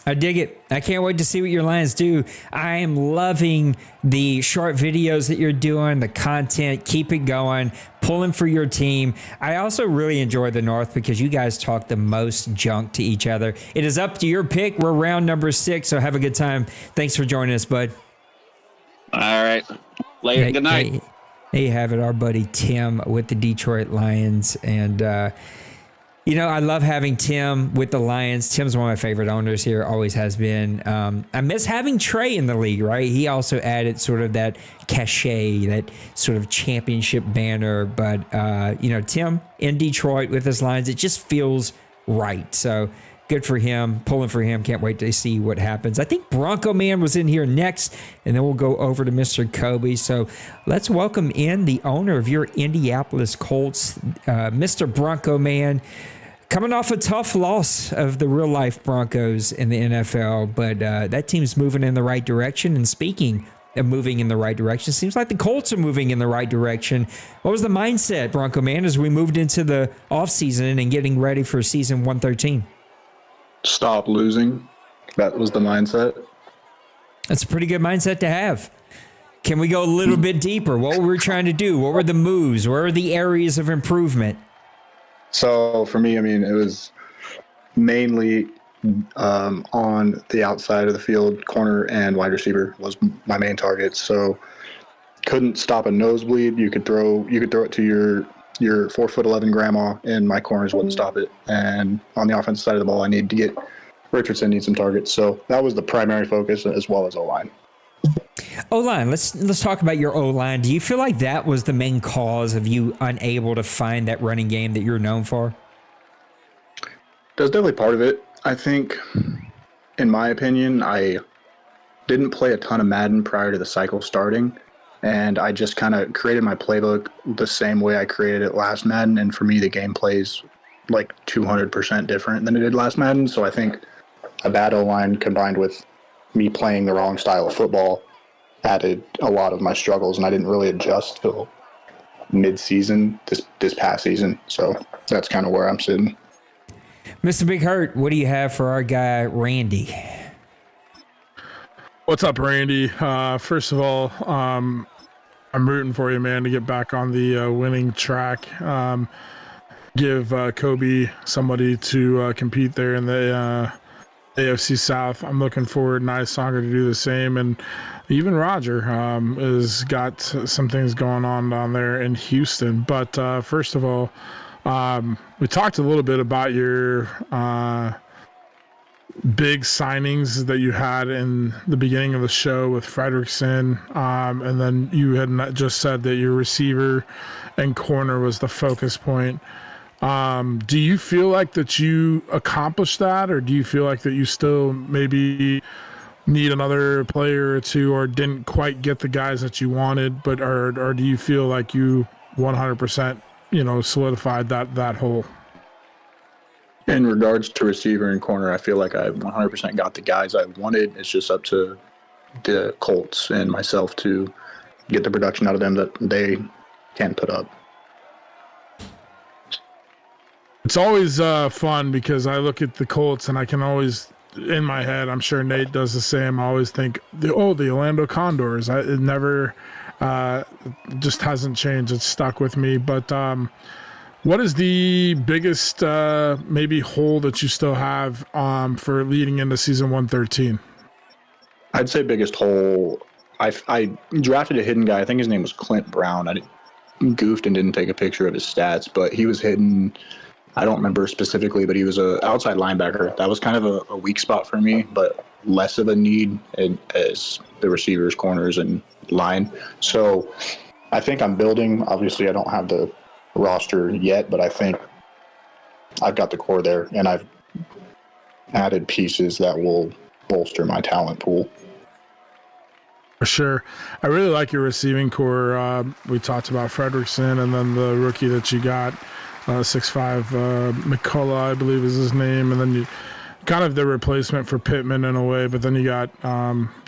I dig it. I can't wait to see what your Lions do. I am loving the short videos that you're doing, the content. Keep it going. Pulling for your team. I also really enjoy the North because you guys talk the most junk to each other. It is up to your pick. We're round number 6, so have a good time. Thanks for joining us, bud. All right. Later. Good night. There you have it, our buddy Tim with the Detroit Lions. And, I love having Tim with the Lions. Tim's one of my favorite owners here, always has been. I miss having Trey in the league, right? He also added sort of that cachet, that sort of championship banner. But, Tim in Detroit with his Lions, it just feels right. So good for him, pulling for him. Can't wait to see what happens. I think Bronco Man was in here next, and then we'll go over to Mr. Kobe. So let's welcome in the owner of your Indianapolis Colts, Mr. Bronco Man. Coming off a tough loss of the real-life Broncos in the NFL, but that team's moving in the right direction. And speaking of moving in the right direction, it seems like the Colts are moving in the right direction. What was the mindset, Bronco Man, as we moved into the offseason and getting ready for season 113? Stop losing. That was the mindset. That's a pretty good mindset to have. Can we go a little bit deeper? What were we trying to do? What were the moves? Where are the areas of improvement? So for me, it was mainly on the outside of the field, corner and wide receiver was my main target. So couldn't stop a nosebleed. You could throw it to your 4'11" grandma, and my corners wouldn't stop it. And on the offensive side of the ball, I needed to get Richardson needs some targets. So that was the primary focus, as well as O-line. O-line, let's talk about your O-line. Do you feel like that was the main cause of you unable to find that running game that you're known for? That's definitely part of it. I think, in my opinion, I didn't play a ton of Madden prior to the cycle starting, and I just kind of created my playbook the same way I created it last Madden, and for me, the game plays like 200% different than it did last Madden, so I think a bad O-line combined with me playing the wrong style of football added a lot of my struggles, and I didn't really adjust till mid-season this past season. So that's kind of where I'm sitting. Mr. Big Hurt, what do you have for our guy Randy? What's up, Randy? First of all, I'm rooting for you, man, to get back on the winning track. Give Kobe somebody to compete there in the AFC South. I'm looking forward, Nisanger, to do the same, and even Roger has got some things going on down there in Houston. But first of all, we talked a little bit about your big signings that you had in the beginning of the show with Fredrickson, and then you had just said that your receiver and corner was the focus point. Do you feel like that you accomplished that, or do you feel like that you still maybe need another player or two, or didn't quite get the guys that you wanted, but or do you feel like you 100% solidified that hole? In regards to receiver and corner, I feel like I 100% got the guys I wanted. It's just up to the Colts and myself to get the production out of them that they can put up. It's always fun because I look at the Colts and I can always, in my head, I'm sure Nate does the same. I always think, the Orlando Condors. It never just hasn't changed. It's stuck with me. But what is the biggest maybe hole that you still have for leading into season 113? I'd say biggest hole. I drafted a hidden guy. I think his name was Clint Brown. I goofed and didn't take a picture of his stats, but he was hidden. I don't remember specifically, but he was an outside linebacker. That was kind of a weak spot for me, but less of a need as the receivers, corners, and line. So I think I'm building. Obviously, I don't have the roster yet, but I think I've got the core there, and I've added pieces that will bolster my talent pool. For sure. I really like your receiving core. We talked about Fredrickson, and then the rookie that you got, 6'5", McCullough, I believe is his name, and then you kind of the replacement for Pittman in a way, but then you got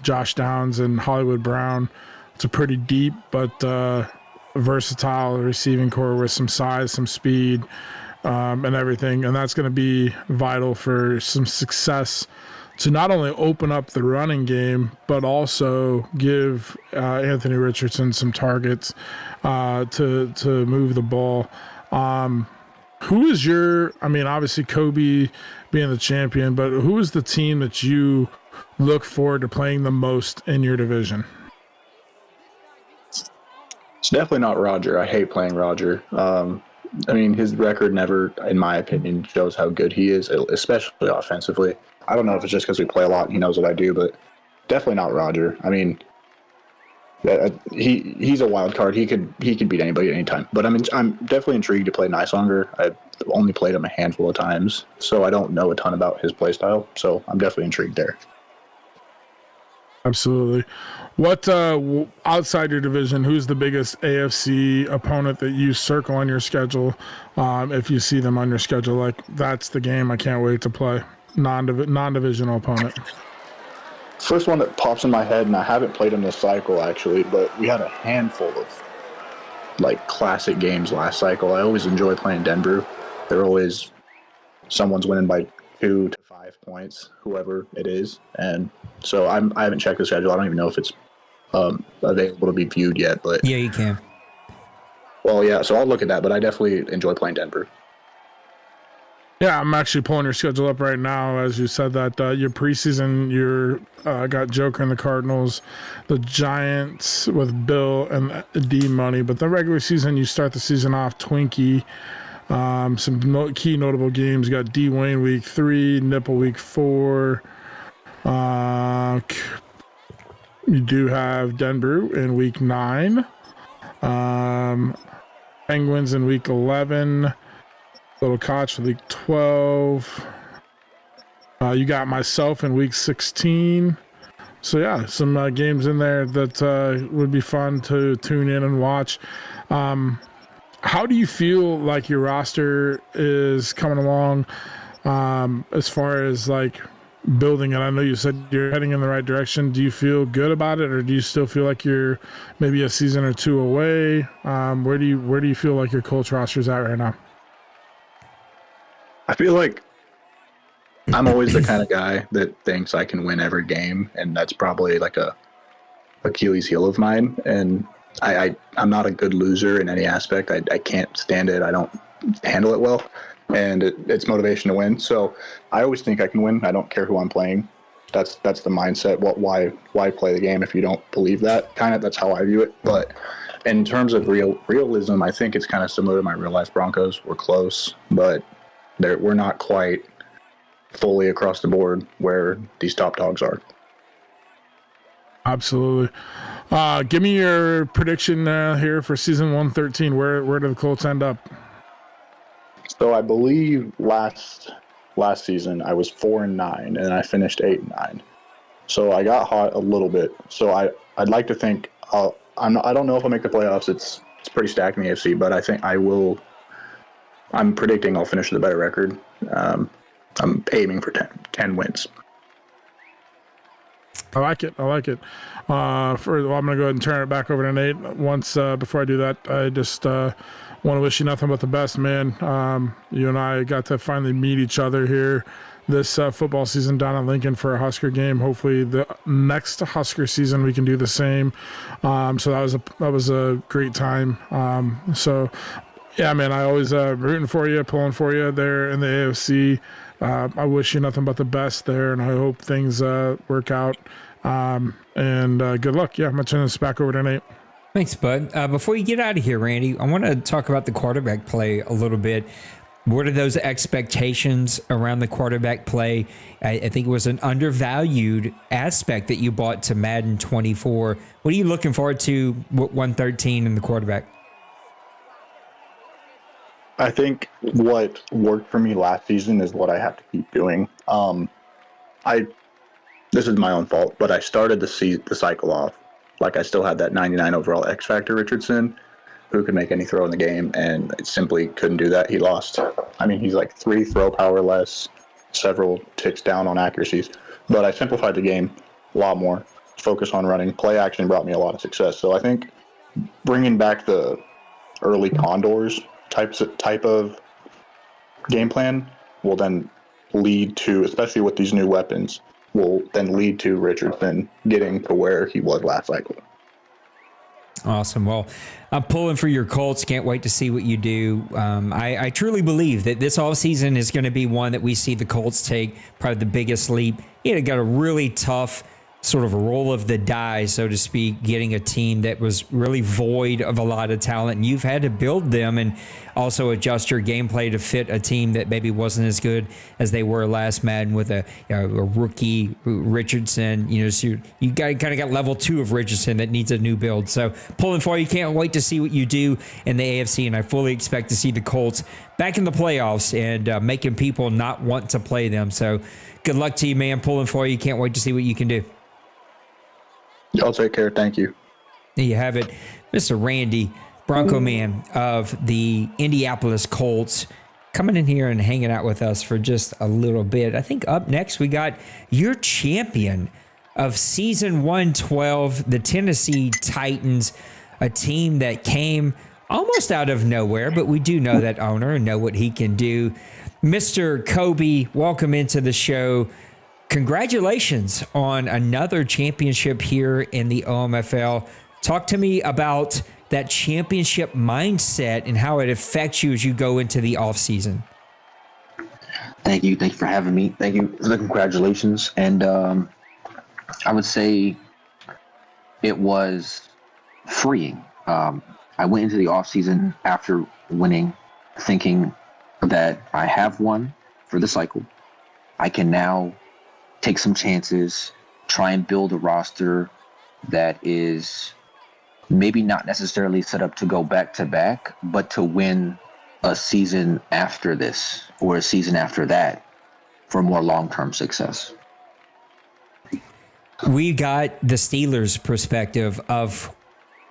Josh Downs and Hollywood Brown. It's a pretty deep but versatile receiving core with some size, some speed, and everything, and that's going to be vital for some success to not only open up the running game, but also give Anthony Richardson some targets to move the ball. Who is obviously Kobe being the champion, but who is the team that you look forward to playing the most in your division? It's definitely not Roger. I hate playing Roger. His record never, in my opinion, shows how good he is, especially offensively. I don't know if it's just because we play a lot and he knows what I do, but definitely not Roger. He's a wild card. He could beat anybody at any time. But I'm definitely intrigued to play Nicelonger. I've only played him a handful of times, so I don't know a ton about his play style. So I'm definitely intrigued there. Absolutely. What outside your division, who's the biggest AFC opponent that you circle on your schedule? If you see them on your schedule, like that's the game I can't wait to play. Non-divisional opponent. First one that pops in my head, and I haven't played him this cycle actually, but we had a handful of classic games last cycle. I always enjoy playing Denver. They're always someone's winning by 2 to 5 points, whoever it is, and so I haven't checked the schedule. I don't even know if it's available to be viewed yet. But yeah, you can. Well, yeah, so I'll look at that, but I definitely enjoy playing Denver. Yeah, I'm actually pulling your schedule up right now. As you said that your preseason, you're got Joker and the Cardinals, the Giants with Bill and D Money. But the regular season, you start the season off Twinkie. Some key notable games. You got D Wayne week 3, Nipple week 4. You do have Denver in week 9. Penguins in week 11. Little Koch week 12. You got myself in week 16. So yeah, some games in there that would be fun to tune in and watch. How do you feel like your roster is coming along as far as building it? I know you said you're heading in the right direction. Do you feel good about it, or do you still feel like you're maybe a season or two away? Where do you feel like your Colts roster is at right now? I feel like I'm always the kind of guy that thinks I can win every game, and that's probably like a Achilles heel of mine. And I'm not a good loser in any aspect. I can't stand it. I don't handle it well, and it's motivation to win. So I always think I can win. I don't care who I'm playing. That's the mindset. Why play the game if you don't believe that? That's how I view it. But in terms of realism, I think it's kind of similar to my real life Broncos. We're close, but we're not quite fully across the board where these top dogs are. Absolutely. Give me your prediction here for season 113. Where do the Colts end up? So I believe last season I was 4-9 and I finished 8-9. So I got hot a little bit. So I'd like to think I don't know if I'll make the playoffs. It's pretty stacked in the AFC, but I think I will. I'm predicting I'll finish with a better record. I'm aiming for 10 wins. I like it. I'm going to go ahead and turn it back over to Nate. Before I do that, I just want to wish you nothing but the best, man. You and I got to finally meet each other here this football season down in Lincoln for a Husker game. Hopefully the next Husker season we can do the same. So that was a great time. So yeah, man, I always rooting for you, pulling for you there in the AFC. I wish you nothing but the best there, and I hope things work out. And good luck. Yeah, I'm going to turn this back over to Nate. Thanks, bud. Before you get out of here, Randy, I want to talk about the quarterback play a little bit. What are those expectations around the quarterback play? I think it was an undervalued aspect that you brought to Madden 24. What are you looking forward to 113 in the quarterback? I think what worked for me last season is what I have to keep doing. This is my own fault, but I started the cycle off like I still had that 99 overall X Factor Richardson, who could make any throw in the game, and it simply couldn't do that. He lost. I mean, he's like 3 throw power less, several ticks down on accuracies. But I simplified the game a lot more, focus on running. Play action brought me a lot of success. So I think bringing back the early Condors type of game plan will then lead to, especially with these new weapons, will then lead to Richardson getting to where he was last cycle. Awesome. Well, I'm pulling for your Colts. Can't wait to see what you do. I truly believe that this offseason is going to be one that we see the Colts take probably the biggest leap. They got a really tough sort of roll of the die, so to speak, getting a team that was really void of a lot of talent. And you've had to build them and also adjust your gameplay to fit a team that maybe wasn't as good as they were last Madden with a rookie Richardson. So you kind of got level 2 of Richardson that needs a new build. So pulling for you. Can't wait to see what you do in the AFC, and I fully expect to see the Colts back in the playoffs and making people not want to play them. So good luck to you, man. Pulling for you. Can't wait to see what you can do. Y'all take care. Thank you. There you have it. Mr. Randy, Bronco Man of the Indianapolis Colts, coming in here and hanging out with us for just a little bit. I think up next we got your champion of season 112, the Tennessee Titans, a team that came almost out of nowhere, but we do know that owner and know what he can do. Mr. Kobe, welcome into the show. Congratulations on another championship here in the OMFL. Talk to me about that championship mindset and how it affects you as you go into the offseason. Thank you. Thank you for having me. Thank you for the congratulations. And I would say it was freeing. I went into the offseason after winning, thinking that I have won for the cycle. I can now take some chances, try and build a roster that is maybe not necessarily set up to go back-to-back, but to win a season after this or a season after that for more long-term success. We got the Steelers' perspective of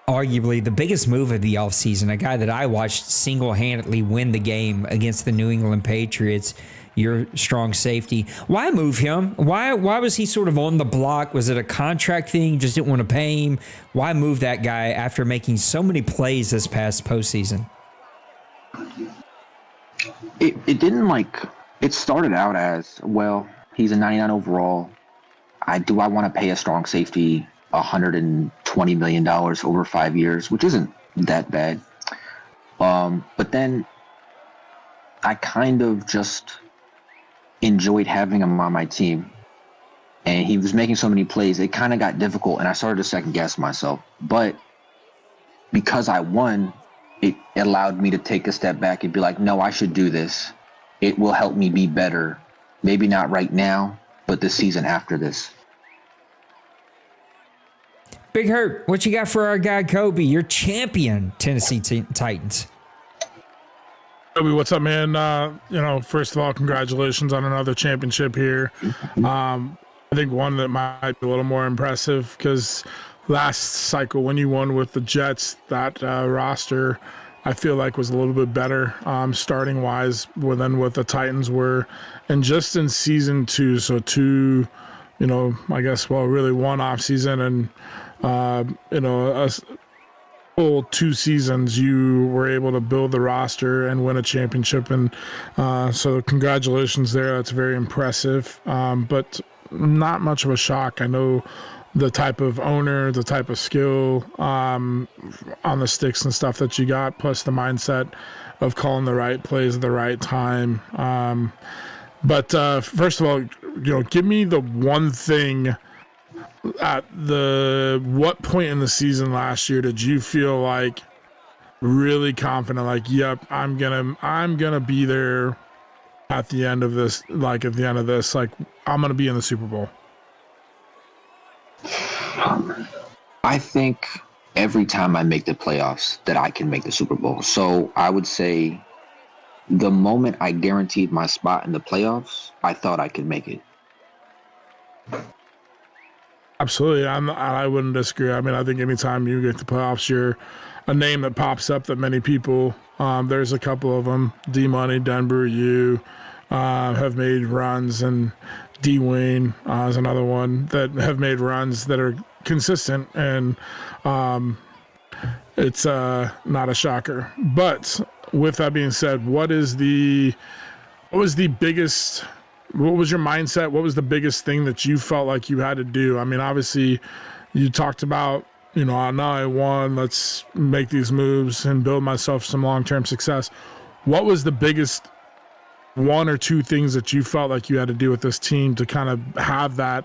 arguably the biggest move of the offseason, a guy that I watched single-handedly win the game against the New England Patriots, your strong safety. Why move him? Why was he sort of on the block? Was it a contract thing? Just didn't want to pay him? Why move that guy after making so many plays this past postseason? It didn't it started out as, well, he's a 99 overall. I want to pay a strong safety $120 million over 5 years, which isn't that bad. But then I kind of just enjoyed having him on my team, and he was making so many plays, it kind of got difficult, and I started to second guess myself. But because I won, it allowed me to take a step back and be like, no, I should do this. It will help me be better Maybe not right now, but the season after this. Big Hurt, what you got for our guy Kobe, your champion Tennessee Titans? Kobe, what's up, man? First of all, congratulations on another championship here. I think one that might be a little more impressive because last cycle when you won with the Jets, that roster I feel like was a little bit better starting wise than what the Titans were, and just in season 2, so 2, really one off season and a full 2 seasons, you were able to build the roster and win a championship, and so congratulations there. That's very impressive, but not much of a shock. I know the type of owner, the type of skill on the sticks and stuff that you got, plus the mindset of calling the right plays at the right time. But first of all, give me the one thing. At what point in the season last year did you feel like really confident, like, yep, I'm gonna be there at the end of this, like I'm gonna be in the Super Bowl? I think every time I make the playoffs that I can make the Super Bowl. So I would say the moment I guaranteed my spot in the playoffs, I thought I could make it. Absolutely. I wouldn't disagree. I mean, I think anytime you get the playoffs, you're a name that pops up that many people, there's a couple of them, D-Money, Denver, you have made runs, and D-Wayne is another one that have made runs that are consistent, and it's not a shocker. But with that being said, what was the biggest... What was your mindset? What was the biggest thing that you felt like you had to do? I mean, obviously, you talked about, now I won, let's make these moves and build myself some long-term success. What was the biggest 1 or 2 things that you felt like you had to do with this team to kind of have that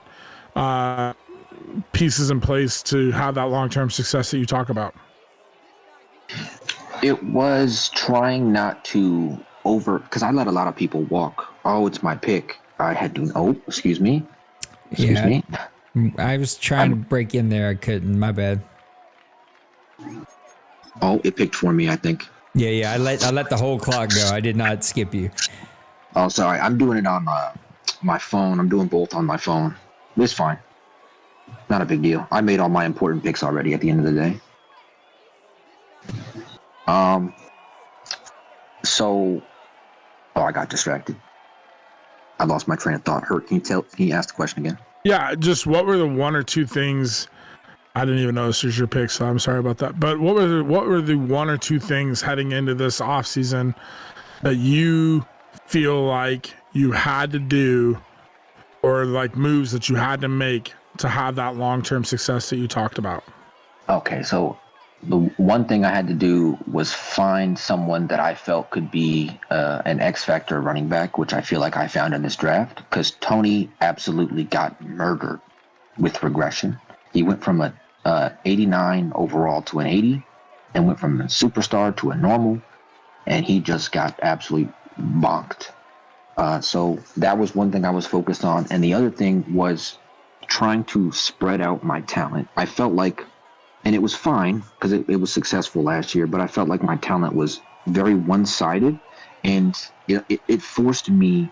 pieces in place to have that long-term success that you talk about? It was trying not to because I let a lot of people walk. Oh, it's my pick. I had to. Oh, excuse me. Excuse me. I was trying to break in there. I couldn't. My bad. Oh, it picked for me, I think. Yeah. I let the whole clock go. I did not skip you. Oh, sorry. I'm doing it on my phone. I'm doing both on my phone. It's fine. Not a big deal. I made all my important picks already at the end of the day. So, I got distracted. I lost my train of thought. Hurt, can you ask the question again? Yeah, just what were the 1 or 2 things? I didn't even notice there's your pick, so I'm sorry about that. But what were the 1 or 2 things heading into this offseason that you feel like you had to do, or like moves that you had to make to have that long-term success that you talked about? Okay, so the one thing I had to do was find someone that I felt could be an X-factor running back, which I feel like I found in this draft, because Tony absolutely got murdered with regression. He went from a 89 overall to an 80, and went from a superstar to a normal, and he just got absolutely bonked. So that was one thing I was focused on, and the other thing was trying to spread out my talent. I felt like, and it was fine because it was successful last year, but I felt like my talent was very one-sided, and it forced me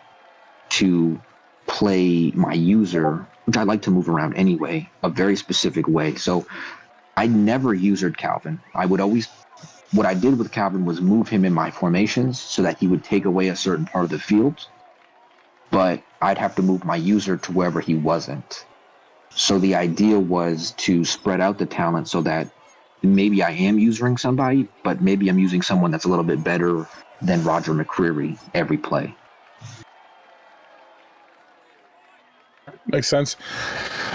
to play my user, which I like to move around anyway, a very specific way. So I never usered Calvin. What I did with Calvin was move him in my formations so that he would take away a certain part of the field, but I'd have to move my user to wherever he wasn't. So the idea was to spread out the talent so that maybe I am using somebody, but maybe I'm using someone that's a little bit better than Roger McCreary every play. Makes sense.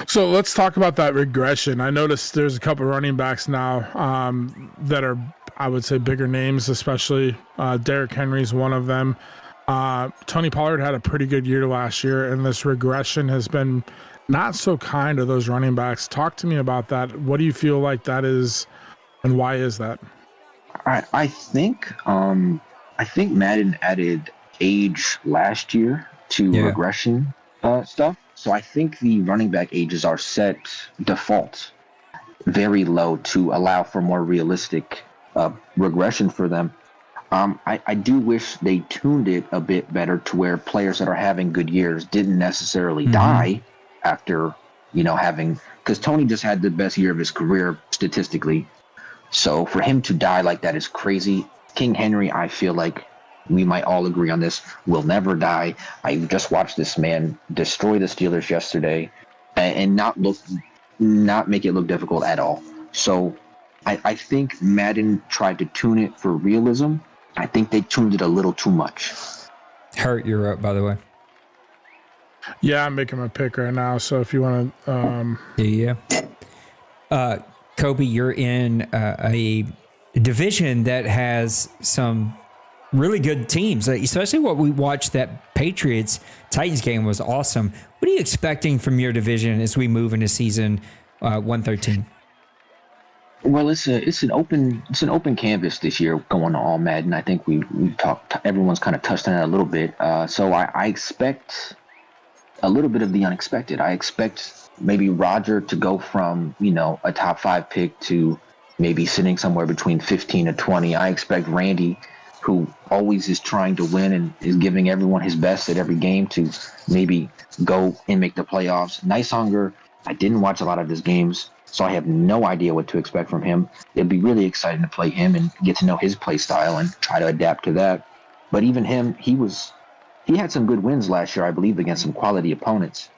So let's talk about that regression. I noticed there's a couple running backs now that are, I would say, bigger names, especially Derrick Henry's one of them. Tony Pollard had a pretty good year last year, and this regression has been not so kind to those running backs. Talk to me about that. What do you feel like that is, and why is that? I think Madden added age last year to regression stuff. So I think the running back ages are set default very low to allow for more realistic regression for them. I do wish they tuned it a bit better to where players that are having good years didn't necessarily die after, having, because Tony just had the best year of his career statistically. So for him to die like that is crazy. King Henry, I feel like we might all agree on this, will never die. I just watched this man destroy the Steelers yesterday and not make it look difficult at all. So I think Madden tried to tune it for realism. I think they tuned it a little too much. Hurt, you're up, by the way. Yeah, I'm making my pick right now. So if you want to, Kobe, you're in a division that has some really good teams, especially what we watched. That Patriots Titans game was awesome. What are you expecting from your division as we move into season 113? Well, it's an open canvas this year going to all Madden. I think we talked. Everyone's kind of touched on it a little bit. So I expect a little bit of the unexpected. I expect maybe Roger to go from a top 5 pick to maybe sitting somewhere between 15 to 20. I expect Randy, who always is trying to win and is giving everyone his best at every game, to maybe go and make the playoffs. Nicehunger, I didn't watch a lot of his games, so I have no idea what to expect from him. It'd be really exciting to play him and get to know his play style and try to adapt to that. But even him, he had some good wins last year, I believe, against some quality opponents.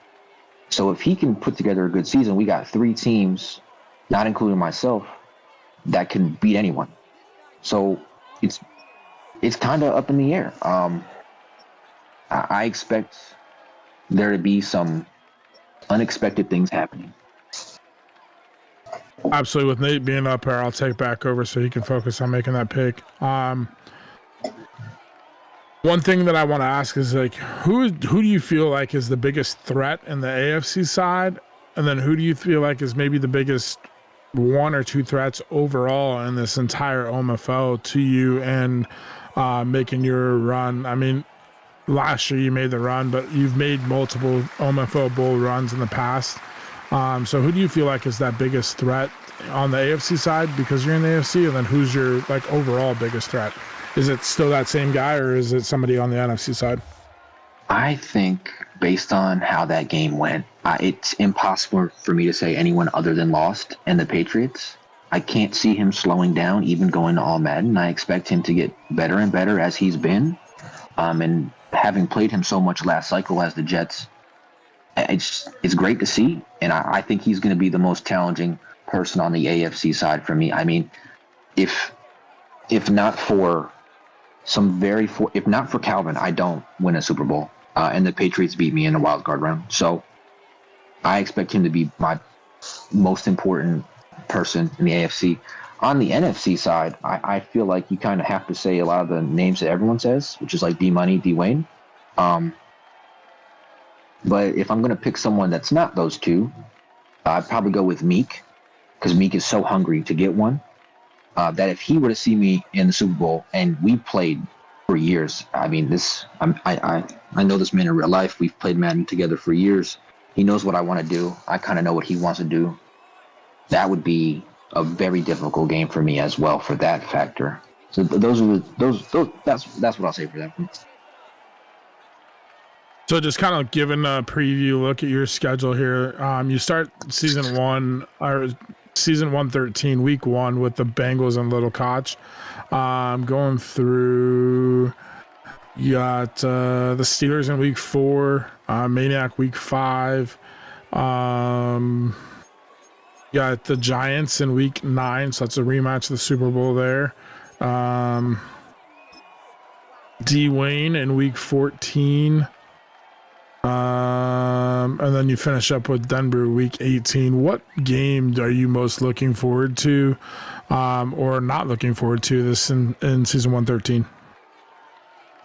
So if he can put together a good season, we got 3 teams, not including myself, that can beat anyone. So it's kind of up in the air. I expect there to be some unexpected things happening. absolutely, with Nate being up here, I'll take back over so he can focus on making that pick. One thing that I want to ask is, like, who do you feel like is the biggest threat in the AFC side? And then who do you feel like is maybe the biggest 1 or 2 threats overall in this entire OMFL to you and making your run? I mean, last year you made the run, but you've made multiple OMFL Bowl runs in the past. So who do you feel like is that biggest threat on the AFC side because you're in the AFC? And then who's your overall biggest threat? Is it still that same guy, or is it somebody on the NFC side? I think based on how that game went, it's impossible for me to say anyone other than Lost and the Patriots. I can't see him slowing down, even going to all Madden. I expect him to get better and better as he's been. And having played him so much last cycle as the Jets, it's great to see. And I think he's going to be the most challenging person on the AFC side for me. I mean, if not for Calvin, I don't win a Super Bowl. And the Patriots beat me in the wild card round. So I expect him to be my most important person in the AFC. On the NFC side, I feel like you kind of have to say a lot of the names that everyone says, which is like D-Money, D-Wayne. But if I'm going to pick someone that's not those two, I'd probably go with Meek, because Meek is so hungry to get one. That if he were to see me in the Super Bowl, and we played for years, I mean, I know this man in real life. We've played Madden together for years. He knows what I want to do. I kind of know what he wants to do. That would be a very difficult game for me as well for that factor. So that's what I'll say for that one. So just kind of giving a preview look at your schedule here. You start season 113, week 1 with the Bengals and Little Koch. Going through, you got the Steelers in week 4, Maniac week 5. You got the Giants in week 9, so that's a rematch of the Super Bowl there. D-Wayne in week 14. And then you finish up with Denver week 18. What game are you most looking forward to or not looking forward to this in season 113?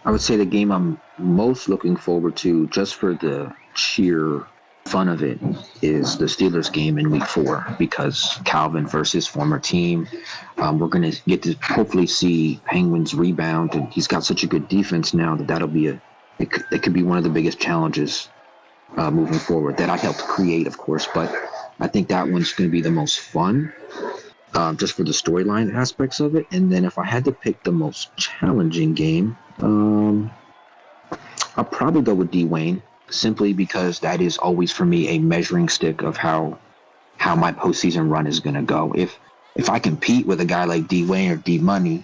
I would say the game I'm most looking forward to, just for the sheer fun of it, is the Steelers game in week 4, because Calvin versus his former team. We're going to get to hopefully see Penguins rebound, and he's got such a good defense now that'll be a it could be one of the biggest challenges moving forward that I helped create, of course. But I think that one's going to be the most fun, just for the storyline aspects of it. And then if I had to pick the most challenging game, I'll probably go with Dwayne, simply because that is always for me a measuring stick of how my postseason run is going to go. If I compete with a guy like Dwayne or D Money,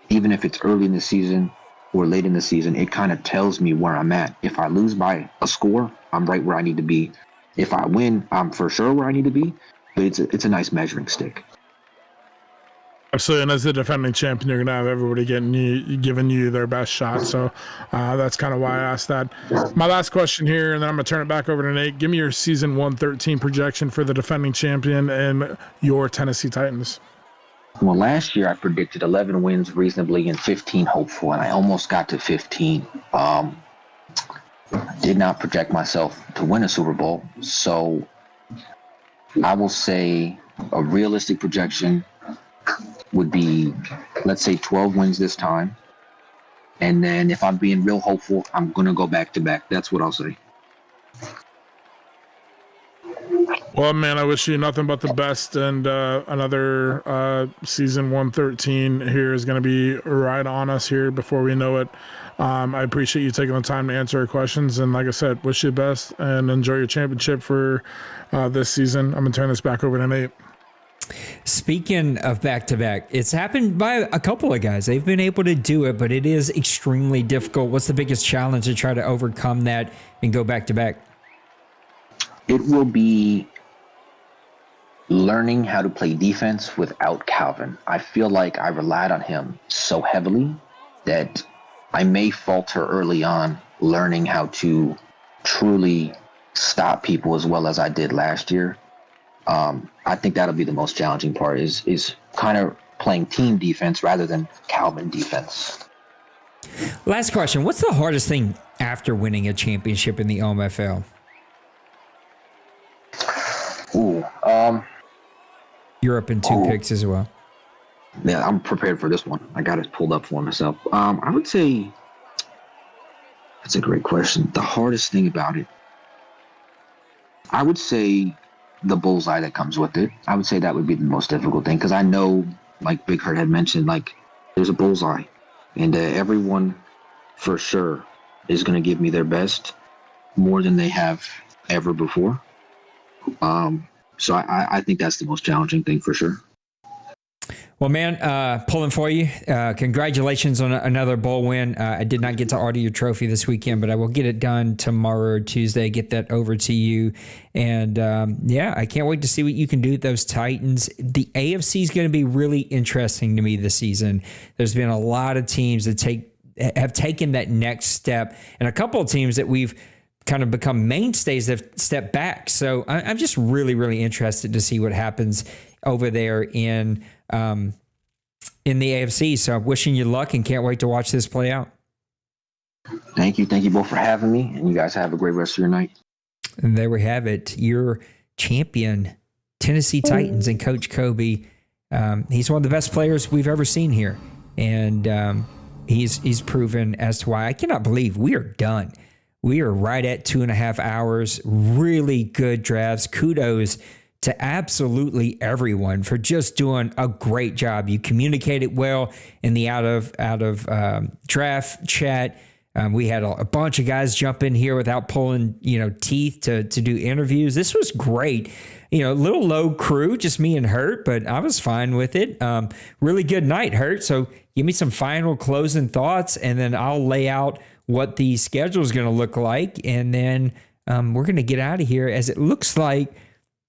even if it's early in the season or late in the season, it kind of tells me where I'm at. If I lose by a score, I'm right where I need to be. If I win, I'm for sure where I need to be. But it's a nice measuring stick. Absolutely, and as the defending champion, you're going to have everybody giving you their best shot. So that's kind of why I asked that. My last question here, and then I'm going to turn it back over to Nate. Give me your season 113 projection for the defending champion and your Tennessee Titans. Well, last year I predicted 11 wins reasonably and 15 hopeful, and I almost got to 15. Did not project myself to win a Super Bowl, so I will say a realistic projection would be, let's say, 12 wins this time. And then if I'm being real hopeful, I'm going to go back-to-back. That's what I'll say. Well, man, I wish you nothing but the best, and another season 113 here is going to be right on us here before we know it. I appreciate you taking the time to answer our questions, and like I said, wish you the best and enjoy your championship for this season. I'm going to turn this back over to Nate. Speaking of back-to-back, it's happened by a couple of guys. They've been able to do it, but it is extremely difficult. What's the biggest challenge to try to overcome that and go back-to-back? It will be learning how to play defense without Calvin. I feel like I relied on him so heavily that I may falter early on learning how to truly stop people as well as I did last year. I think that'll be the most challenging part is kind of playing team defense rather than Calvin defense. Last question. What's the hardest thing after winning a championship in the OMFL? You're up in two picks as well. Yeah, I'm prepared for this one. I got it pulled up for myself. I would say that's a great question. The hardest thing about it, I would say the bullseye that comes with it. I would say that would be the most difficult thing because I know, like Big Hurt had mentioned, like there's a bullseye, and everyone for sure is going to give me their best more than they have ever before. So I think that's the most challenging thing for sure. Well, man, pulling for you. Congratulations on another bowl win. I did not get to order your trophy this weekend, but I will get it done tomorrow or Tuesday, get that over to you. And yeah, I can't wait to see what you can do with those Titans. The AFC is going to be really interesting to me this season. There's been a lot of teams that have taken that next step, and a couple of teams that we've kind of become mainstays that have stepped back. So I'm just really, really interested to see what happens over there in the AFC. So I'm wishing you luck and can't wait to watch this play out. Thank you. Thank you both for having me, and you guys have a great rest of your night. And there we have it. Your champion, Tennessee Titans, and Coach Kobe. He's one of the best players we've ever seen here. And he's proven as to why. I cannot believe we are done. We are right at 2.5 hours. Really good drafts. Kudos to absolutely everyone for just doing a great job. You communicated well in the out of draft chat. We had a bunch of guys jump in here without pulling teeth to do interviews. This was great. A little low crew, just me and Hurt, but I was fine with it. Really good night, Hurt. So give me some final closing thoughts, and then I'll lay out what the schedule is going to look like. And then we're going to get out of here, as it looks like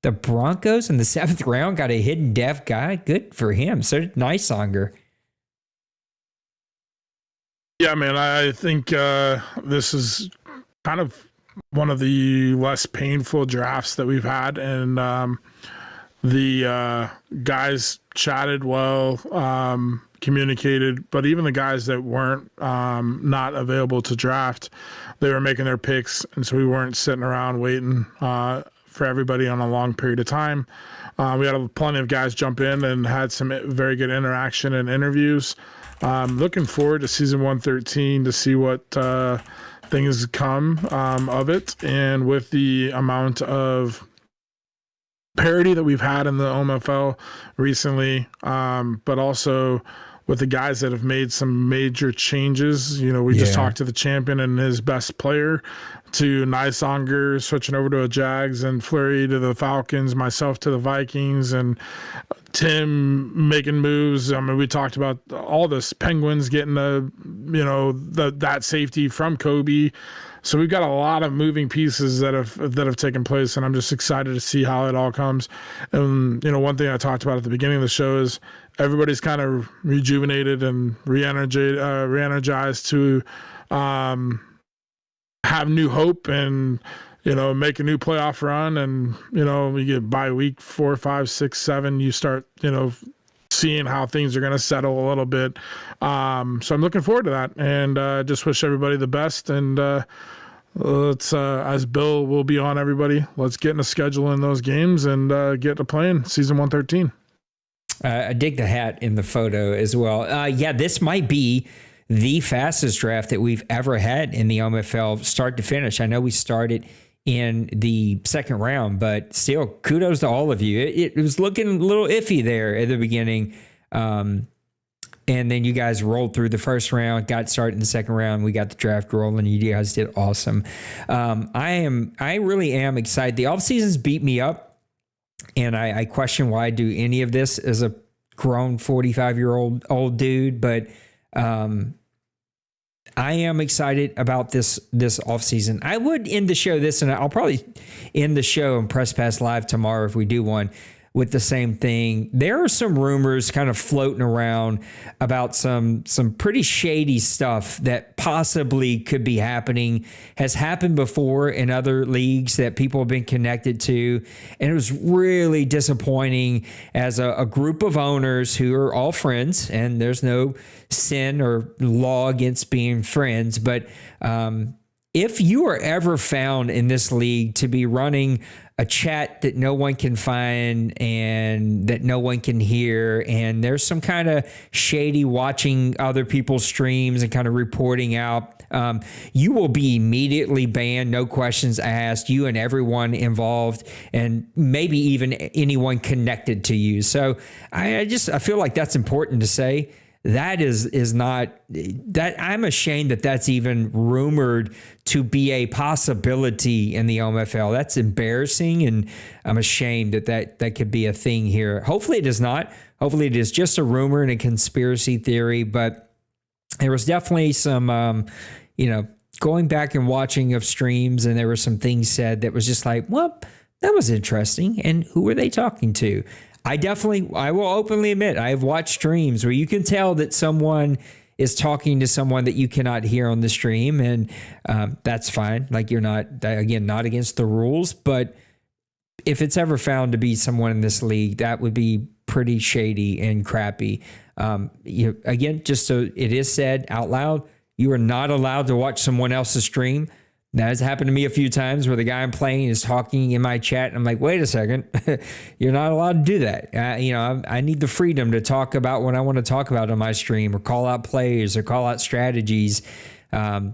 the Broncos in the 7th round got a hidden deaf guy. Good for him. So did Nicesonger. Yeah, man, I think this is kind of one of the less painful drafts that we've had. And the guys chatted well, communicated, but even the guys that weren't not available to draft, they were making their picks, and so we weren't sitting around waiting for everybody on a long period of time. We had plenty of guys jump in and had some very good interaction and interviews. Looking forward to season 113 to see what things come of it, and with the amount of parity that we've had in the OMFL recently, but also with the guys that have made some major changes. We just talked to the champion and his best player, to Nysonger switching over to a Jags, and Fleury to the Falcons, myself to the Vikings, and Tim making moves. I mean, we talked about all this. Penguins getting that safety from Kobe. So we've got a lot of moving pieces that have taken place, and I'm just excited to see how it all comes. And one thing I talked about at the beginning of the show is everybody's kind of rejuvenated and re-energized to have new hope and make a new playoff run. And we get by week 4, 5, 6, 7, you start seeing how things are going to settle a little bit. So I'm looking forward to that, and just wish everybody the best. And let's, as Bill will be on everybody, let's get in a schedule in those games and get to playing season 113. I dig the hat in the photo as well. This might be the fastest draft that we've ever had in the OMFL start to finish. I know we started in the second round, but still, kudos to all of you. It was looking a little iffy there at the beginning. And then you guys rolled through the first round, got started in the second round. We got the draft rolling. You guys did awesome. I really am excited. The off seasons beat me up, and I question why I do any of this as a grown 45-year-old dude. But I am excited about this off season. I would end the show and I'll probably end the show and Press Pass Live tomorrow if we do one, with the same thing. There are some rumors kind of floating around about some pretty shady stuff that possibly could be happening, has happened before in other leagues that people have been connected to. And it was really disappointing as a group of owners who are all friends, and there's no sin or law against being friends. But if you are ever found in this league to be running a chat that no one can find and that no one can hear, and there's some kind of shady watching other people's streams and kind of reporting out, you will be immediately banned, no questions asked, you and everyone involved, and maybe even anyone connected to you. So I feel like that's important to say. That is not that. I'm ashamed that that's even rumored to be a possibility in the OMFL. That's embarrassing, and I'm ashamed that could be a thing here. Hopefully it is not. Hopefully it is just a rumor and a conspiracy theory. But there was definitely some, going back and watching of streams, and there were some things said that was just like, well, that was interesting. And who were they talking to? I will openly admit, I have watched streams where you can tell that someone is talking to someone that you cannot hear on the stream, and that's fine. Like, you're not against the rules, but if it's ever found to be someone in this league, that would be pretty shady and crappy. Again, just so it is said out loud, you are not allowed to watch someone else's stream. That has happened to me a few times where the guy I'm playing is talking in my chat, and I'm like, wait a second, you're not allowed to do that. I need the freedom to talk about what I want to talk about on my stream, or call out plays or call out strategies.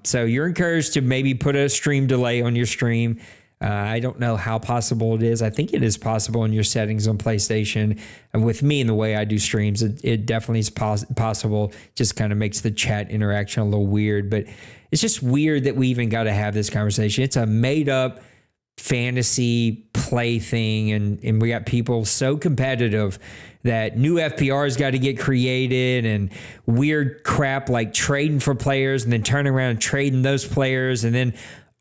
So you're encouraged to maybe put a stream delay on your stream. I don't know how possible it is. I think it is possible in your settings on PlayStation. And with me and the way I do streams, it definitely is possible. Just kind of makes the chat interaction a little weird. But it's just weird that we even got to have this conversation. It's a made up fantasy play thing. And we got people so competitive that new FPRs got to get created, and weird crap like trading for players and then turning around and trading those players. And then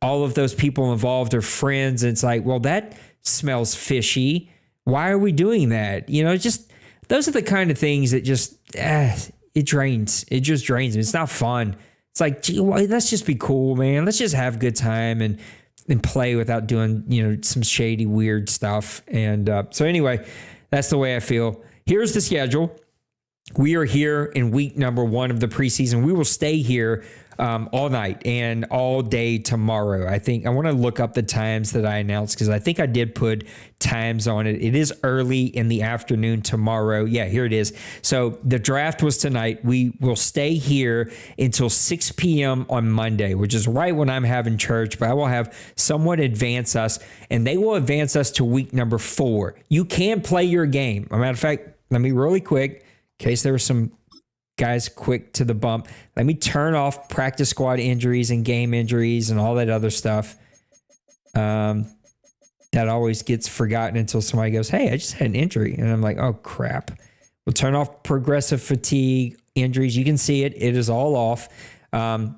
all of those people involved are friends. And it's like, well, that smells fishy. Why are we doing that? Just those are the kind of things that just, it drains. It just drains me. It's not fun. It's like, gee, let's just be cool, man. Let's just have a good time and play without doing, some shady, weird stuff. And so anyway, that's the way I feel. Here's the schedule. we are here in week number 1 of the preseason. We will stay here all night and all day tomorrow. I think I want to look up the times that I announced because I think I did put times on it. It is early in the afternoon tomorrow. Yeah, here it is. So the draft was tonight. We will stay here until 6 p.m. on Monday, which is right when I'm having church, but I will have someone advance us, and they will advance us to week number 4. You can play your game. As a matter of fact, let me really quick, in case there were some guys quick to the bump, let me turn off practice squad injuries and game injuries and all that other stuff. That always gets forgotten until somebody goes, hey, I just had an injury. And I'm like, oh, crap. We'll turn off progressive fatigue injuries. You can see it. It is all off.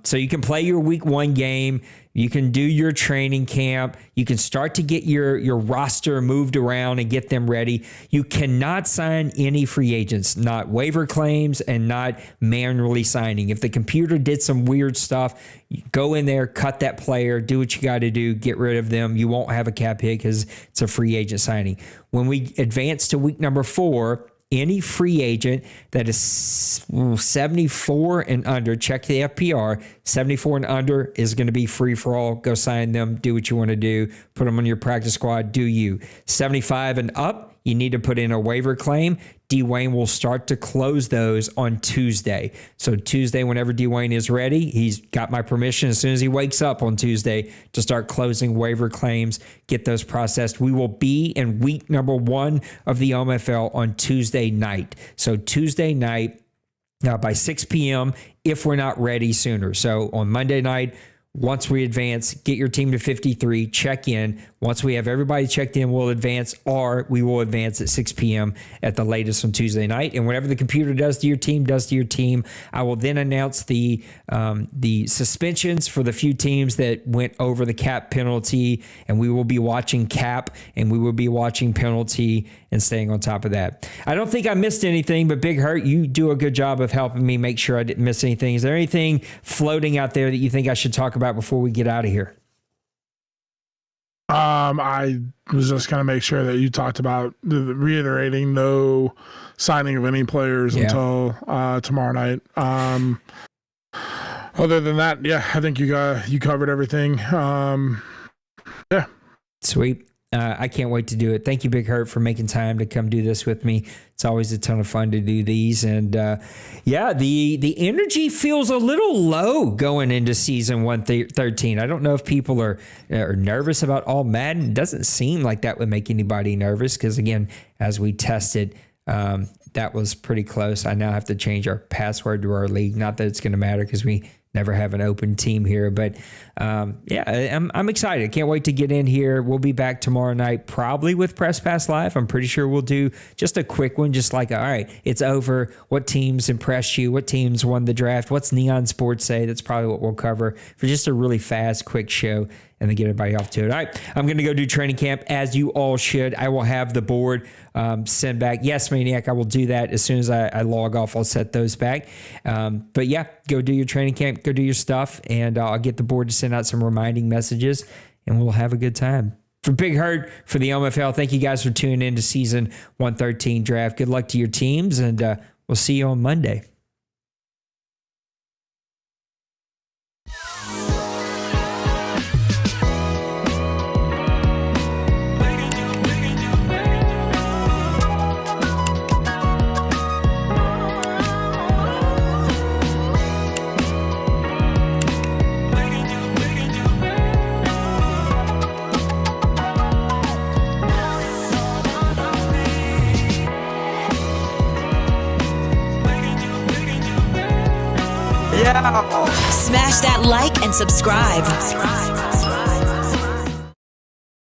So you can play your week 1 game. You can do your training camp. You can start to get your roster moved around and get them ready. You cannot sign any free agents, not waiver claims and not manually signing. If the computer did some weird stuff, go in there, cut that player, do what you got to do, get rid of them. You won't have a cap hit because it's a free agent signing. When we advance to week number 4, any free agent that is 74 and under, check the FPR, 74 and under is going to be free for all. Go sign them, do what you want to do, put them on your practice squad, do you. 75 and up, you need to put in a waiver claim. Dwayne will start to close those on Tuesday. So Tuesday, whenever Dwayne is ready, he's got my permission as soon as he wakes up on Tuesday to start closing waiver claims, get those processed. We will be in week number 1 of the OMFL on Tuesday night. So Tuesday night by 6 p.m. if we're not ready sooner. So on Monday night, once we advance, get your team to 53, check in. Once we have everybody checked in, we'll advance, or we will advance at 6 p.m. at the latest on Tuesday night. And whatever the computer does to your team. I will then announce the suspensions for the few teams that went over the cap penalty, and we will be watching cap, and we will be watching penalty and staying on top of that. I don't think I missed anything, but Big Hurt, you do a good job of helping me make sure I didn't miss anything. Is there anything floating out there that you think I should talk about before we get out of here? I was just going to make sure that you talked about reiterating no signing of any players until tomorrow night. Other than that, yeah, I think you covered everything. Yeah. Sweet. I can't wait to do it. Thank you, Big Hurt, for making time to come do this with me. It's always a ton of fun to do these. And the energy feels a little low going into season 113. I don't know if people are nervous about all Madden. It doesn't seem like that would make anybody nervous because, again, as we tested, that was pretty close. I now have to change our password to our league. Not that it's going to matter because we never have an open team here, but I'm excited. Can't wait to get in here. We'll be back tomorrow night, probably with Press Pass Live. I'm pretty sure we'll do just a quick one, just like, all right, it's over. What teams impressed you? What teams won the draft? What's Neon Sports say? That's probably what we'll cover for just a really fast, quick show and then get everybody off to it. All right, I'm going to go do training camp, as you all should. I will have the board send back. Yes, Maniac, I will do that as soon as I log off. I'll set those back. But yeah, go do your training camp, go do your stuff, and I'll get the board to send out some reminding messages, and we'll have a good time. For Big Hurt, for the OMFL, thank you guys for tuning in to season 113 draft. Good luck to your teams, and we'll see you on Monday. Smash that like and subscribe.